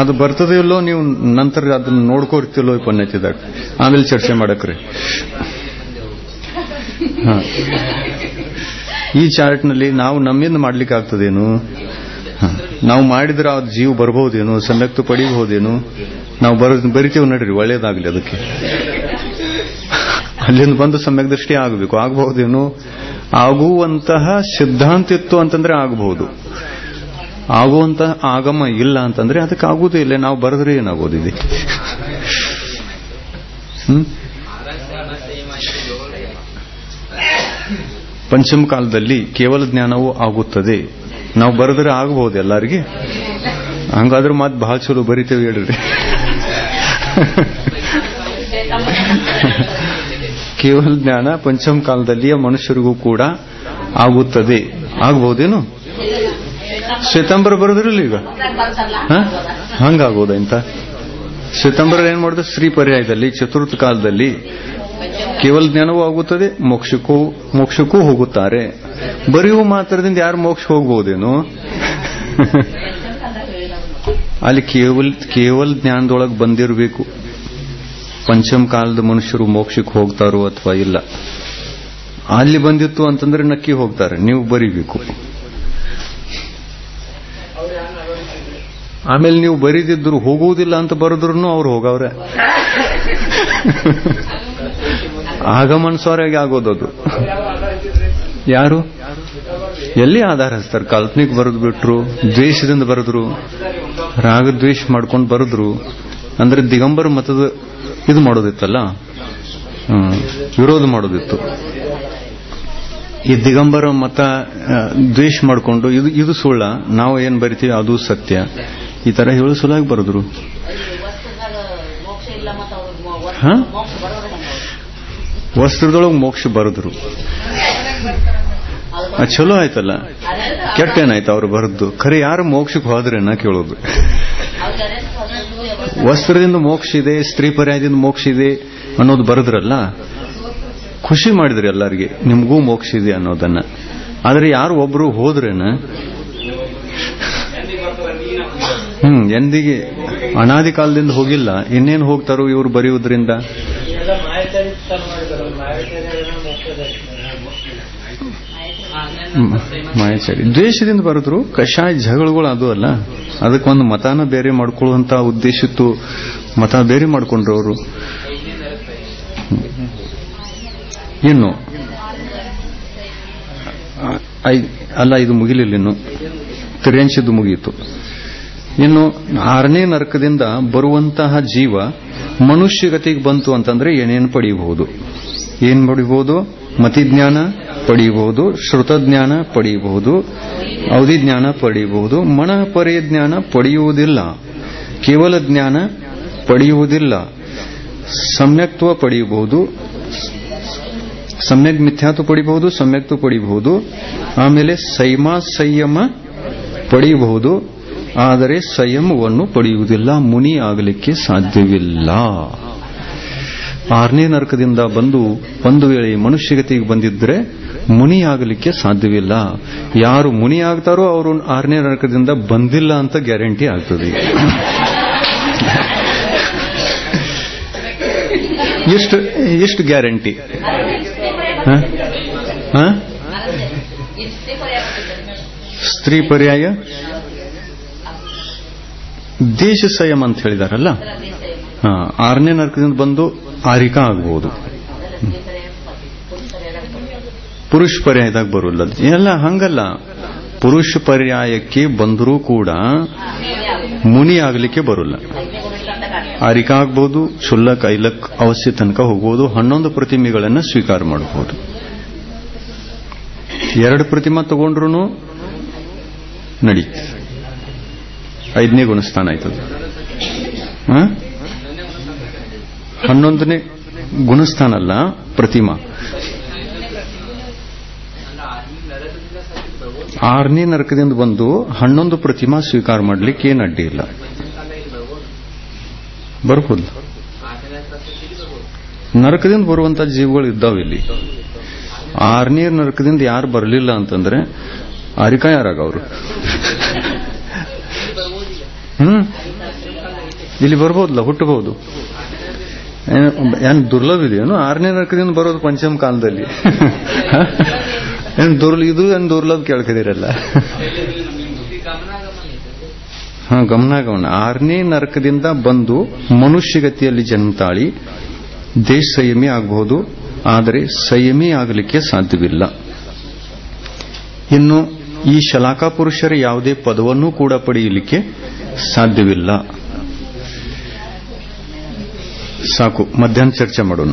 ಅದು ಬರ್ತದೆ ಇಲ್ಲೋ ನೀವು ನಂತರ ಅದನ್ನ ನೋಡ್ಕೋರ್ತಿಲ್ಲೋ ಪನ್ನತಿದಾಗ, ಆಮೇಲೆ ಚರ್ಚೆ ಮಾಡಕ್ರಿ. ಈ ಚಾರ್ಟ್ನಲ್ಲಿ ನಾವು ನಮ್ಮಿಂದ ಮಾಡ್ಲಿಕ್ಕೆ ಆಗ್ತದೇನು? ನಾವು ಮಾಡಿದ್ರೆ ಆ ಜೀವ ಬರ್ಬಹುದೇನು? ಸಮ್ಯಕ್ತು ಪಡಿಬಹುದೇನು? ನಾವು ಬರಿತೇವೆ ನಡ್ರಿ, ಒಳ್ಳೇದಾಗ್ಲಿ. ಅದಕ್ಕೆ ಅಲ್ಲಿಂದ ಬಂದು ಸಮ್ಯಕ್ ದೃಷ್ಟಿ ಆಗಬೇಕು. ಆಗಬಹುದೇನು? ಆಗುವಂತಹ ಸಿದ್ಧಾಂತ ಇತ್ತು ಅಂತಂದ್ರೆ ಆಗಬಹುದು. ಆಗುವಂತಹ ಆಗಮ ಇಲ್ಲ ಅಂತಂದ್ರೆ ಅದಕ್ಕೆ ಆಗುವುದೇ ಇಲ್ಲ. ನಾವು ಬರೆದ್ರೆ ಏನಾಗೋದಿದೆ? ಪಂಚಮ ಕಾಲದಲ್ಲಿ ಕೇವಲ ಜ್ಞಾನವೂ ಆಗುತ್ತದೆ. ನಾವು ಬರೆದ್ರೆ ಆಗಬಹುದು ಎಲ್ಲರಿಗೆ. ಹಂಗಾದ್ರೆ ಮಾತು ಬಹಳ ಚಲೋ ಬರಿತೇವೆ ಹೇಳ್ರಿ. ಕೇವಲ ಜ್ಞಾನ ಪಂಚಮ ಕಾಲದಲ್ಲಿಯ ಮನುಷ್ಯರಿಗೂ ಕೂಡ ಆಗುತ್ತದೆ. ಆಗಬಹುದೇನು? ಶ್ವೇತಾಂಬರ ಬರೋದ್ರಲ್ಲ ಈಗ ಹಂಗಾಗೋದ ಇಂತ? ಶ್ವೇತಾಂಬರ ಏನ್ ಮಾಡಿದ್ರು? ಶ್ರೀ ಪರ್ಯಾಯದಲ್ಲಿ ಚತುರ್ಥ ಕಾಲದಲ್ಲಿ ಕೇವಲ ಜ್ಞಾನವೂ ಆಗುತ್ತದೆ, ಮೋಕ್ಷಕ್ಕೂ ಹೋಗುತ್ತಾರೆ. ಬರೆಯುವ ಮಾತ್ರದಿಂದ ಯಾರು ಮೋಕ್ಷ ಹೋಗಬಹುದೇನು? ಅಲ್ಲಿ ಕೇವಲ ಜ್ಞಾನದೊಳಗೆ ಬಂದಿರಬೇಕು. ಪಂಚಮ ಕಾಲದ ಮನುಷ್ಯರು ಮೋಕ್ಷಕ್ಕೆ ಹೋಗ್ತಾರೋ ಅಥವಾ ಇಲ್ಲ. ಅಲ್ಲಿ ಬಂದಿತ್ತು ಅಂತಂದ್ರೆ ನಕ್ಕಿ ಹೋಗ್ತಾರೆ. ನೀವು ಬರೀಬೇಕು. ಆಮೇಲೆ ನೀವು ಬರೀದಿದ್ರು ಹೋಗುವುದಿಲ್ಲ ಅಂತ ಬರೆದ್ರು ಅವ್ರು ಹೋಗವ್ರೆ. ಆಗ ಮನ್ಸೋರಾಗಿ ಆಗೋದದು. ಯಾರು ಎಲ್ಲಿ ಆಧಾರ ಹಚ್ತಾರೆ? ಕಾಲ್ಪನಿಕ್ ಬರೆದು ಬಿಟ್ರು, ದ್ವೇಷದಿಂದ ಬರೆದ್ರು, ರಾಗದ್ವೇಷ ಮಾಡ್ಕೊಂಡು ಬರೆದ್ರು. ಅಂದ್ರೆ ದಿಗಂಬರ ಮತದ ಇದು ಮಾಡೋದಿತ್ತಲ್ಲ, ವಿರೋಧ ಮಾಡೋದಿತ್ತು. ಈ ದಿಗಂಬರ ಮತ ದ್ವೇಷ ಮಾಡಿಕೊಂಡು ಇದು ಸುಳ್ಳ, ನಾವು ಏನ್ ಬರಿತೀವಿ ಅದು ಸತ್ಯ, ಈ ತರ ಹೇಳು ಸುಳ್ಳಾಗಿ ಬರೆದ್ರು. ವಸ್ತ್ರದೊಳಗೆ ಮೋಕ್ಷ ಬರೆದ್ರು. ಚಲೋ ಆಯ್ತಲ್ಲ, ಕೆಟ್ಟ ಏನಾಯ್ತು ಅವ್ರು ಬರದ್ದು? ಖರೆ ಯಾರು ಮೋಕ್ಷಕ್ಕೆ ಹೋದ್ರೇನ ಕೇಳೋದು. ವಸ್ತ್ರದಿಂದ ಮೋಕ್ಷ ಇದೆ, ಸ್ತ್ರೀ ಪರ್ಯಾಯದಿಂದ ಮೋಕ್ಷ ಇದೆ ಅನ್ನೋದು ಬರೆದ್ರಲ್ಲ, ಖುಷಿ ಮಾಡಿದ್ರಿ ಎಲ್ಲರಿಗೆ, ನಿಮ್ಗೂ ಮೋಕ್ಷ ಇದೆ ಅನ್ನೋದನ್ನ. ಆದ್ರೆ ಯಾರು ಒಬ್ರು ಹೋದ್ರೇನ? ಎಂದಿಗೆ ಅನಾದಿ ಕಾಲದಿಂದ ಹೋಗಿಲ್ಲ, ಇನ್ನೇನು ಹೋಗ್ತಾರೋ ಇವ್ರು ಬರೆಯುವುದರಿಂದ? ಮಾಯಾಚಾರಿ ದ್ವೇಷದಿಂದ ಬರೆದ್ರು. ಕಷಾಯ ಜಗಳಗಳು ಅದು ಅಲ್ಲ, ಅದಕ್ಕೊಂದು ಮತಾನ ಬೇರೆ ಮಾಡ್ಕೊಳ್ಳುವಂತ ಉದ್ದೇಶಿತ್ತು, ಮತ ಬೇರೆ ಮಾಡ್ಕೊಂಡ್ರು ಅವರು. ಇನ್ನು ಅಲ್ಲ, ಇದು ಮುಗಿಲಿಲ್ಲ, ಇನ್ನು ತಿರ್ಯಂಶದ್ದು ಮುಗಿಯಿತು. ಇನ್ನು 6ನೇ ನರಕದಿಂದ ಬರುವಂತಹ ಜೀವ ಮನುಷ್ಯಗತಿಗೆ ಬಂತು ಅಂತಂದ್ರೆ ಏನೇನು ಪಡೆಯಬಹುದು? ಏನ್ ಪಡಿಬಹುದು? ಮತಿಜ್ಞಾನ ಪಡೆಯಬಹುದು, ಶ್ರುತಜ್ಞಾನ ಪಡೆಯಬಹುದು, ಅವಧಿಜ್ಞಾನ ಪಡೆಯಬಹುದು. ಮನಃಪರ್ಯ ಜ್ಞಾನ ಪಡೆಯುವುದಿಲ್ಲ, ಕೇವಲ ಜ್ಞಾನ ಪಡೆಯುವುದಿಲ್ಲ. ಸಮ್ಯಕ್ತ್ವ ಪಡೆಯಬಹುದು, ಸಮ್ಯಕ್ ಮಿಥ್ಯಾತ್ವ ಪಡೆಯಬಹುದು, ಸಮ್ಯಕ್ತ್ವ ಪಡೆಯಬಹುದು. ಆಮೇಲೆ ಸಂಯಮ ಪಡೆಯಬಹುದು, ಆದರೆ ಸಂಯಮವನ್ನು ಪಡೆಯುವುದಿಲ್ಲ, ಮುನಿ ಆಗಲಿಕ್ಕೆ ಸಾಧ್ಯವಿಲ್ಲ. 6ನೇ ನರಕದಿಂದ ಬಂದು ಒಂದು ವೇಳೆ ಮನುಷ್ಯಗತಿಗೆ ಬಂದಿದ್ರೆ ಮುನಿ ಆಗಲಿಕ್ಕೆ ಸಾಧ್ಯವಿಲ್ಲ. ಯಾರು ಮುನಿ ಆಗ್ತಾರೋ ಅವರು 6ನೇ ನರಕದಿಂದ ಬಂದಿಲ್ಲ ಅಂತ ಗ್ಯಾರಂಟಿ ಆಗ್ತದೆ. ಎಷ್ಟು ಗ್ಯಾರಂಟಿ? ಸ್ತ್ರೀ ಪರ್ಯಾಯ ದೇಶ ಸಂಯಮ ಅಂತ ಹೇಳಿದಾರಲ್ಲ, 6ನೇ ನರಕದಿಂದ ಬಂದು ಆರಿಕಾ ಆಗಬಹುದು. ಪುರುಷ ಪರ್ಯಾಯದಾಗ ಬರೋಲ್ಲ ಎಲ್ಲ ಹಂಗಲ್ಲ. ಪುರುಷ ಪರ್ಯಾಯಕ್ಕೆ ಬಂದರೂ ಕೂಡ ಮುನಿ ಆಗಲಿಕ್ಕೆ ಬರೋಲ್ಲ. ಆರಿಕಾ ಆಗ್ಬಹುದು, ಶುಲ್ಲಕ್ ಐಲಕ್ ಅವಶ್ಯ ತನಕ ಹೋಗಬಹುದು, 11 ಪ್ರತಿಮೆಗಳನ್ನು ಸ್ವೀಕಾರ ಮಾಡಬಹುದು. 2 ಪ್ರತಿಮಾ ತಗೊಂಡ್ರು ನಡಿ, 5ನೇ ಗುಣಸ್ಥಾನ ಆಯ್ತದ. 11ನೇ ಗುಣಸ್ಥಾನ ಅಲ್ಲ, ಪ್ರತಿಮಾ. 6ನೇ ನರಕದಿಂದ ಬಂದು 11 ಪ್ರತಿಮಾ ಸ್ವೀಕಾರ ಮಾಡ್ಲಿಕ್ಕೆ ಏನು ಅಡ್ಡಿ ಇಲ್ಲ, ಬರ್ಬೋದು. ನರಕದಿಂದ ಬರುವಂತ ಜೀವಗಳು ಇದ್ದಾವೆ ಇಲ್ಲಿ. 6ನೇ ನರಕದಿಂದ ಯಾರು ಬರಲಿಲ್ಲ ಅಂತಂದ್ರೆ ಆರಿಕಾ ಯಾರಾಗವ್ರು? ಇಲ್ಲಿ ಬರ್ಬೋದಲ್ಲ, ಹುಟ್ಟಬಹುದು. ಏನ್ ದುರ್ಲಭ ಇದೆಯೇನು 6ನೇ ನರಕದಿಂದ ಬರೋದು ಪಂಚಮ ಕಾಲದಲ್ಲಿ? ಇದು ಏನ್ ದುರ್ಲಭ ಕೇಳ್ಕದಿರಲ್ಲ. ಗಮನ. 6ನೇ ನರಕದಿಂದ ಬಂದು ಮನುಷ್ಯಗತಿಯಲ್ಲಿ ಜನ್ಮ ತಾಳಿ ದೇಶ ಸಂಯಮಿ ಆಗಬಹುದು, ಆದರೆ ಸಂಯಮಿ ಆಗಲಿಕ್ಕೆ ಸಾಧ್ಯವಿಲ್ಲ. ಇನ್ನು ಈ ಶಲಾಕಾ ಪುರುಷರ ಯಾವುದೇ ಪದವನ್ನೂ ಕೂಡ ಪಡೆಯಲಿಕ್ಕೆ ಸಾಧ್ಯವಿಲ್ಲ. ಸಾಕು, ಮಧ್ಯಾಹ್ನ ಚರ್ಚೆ ಮಾಡೋಣ.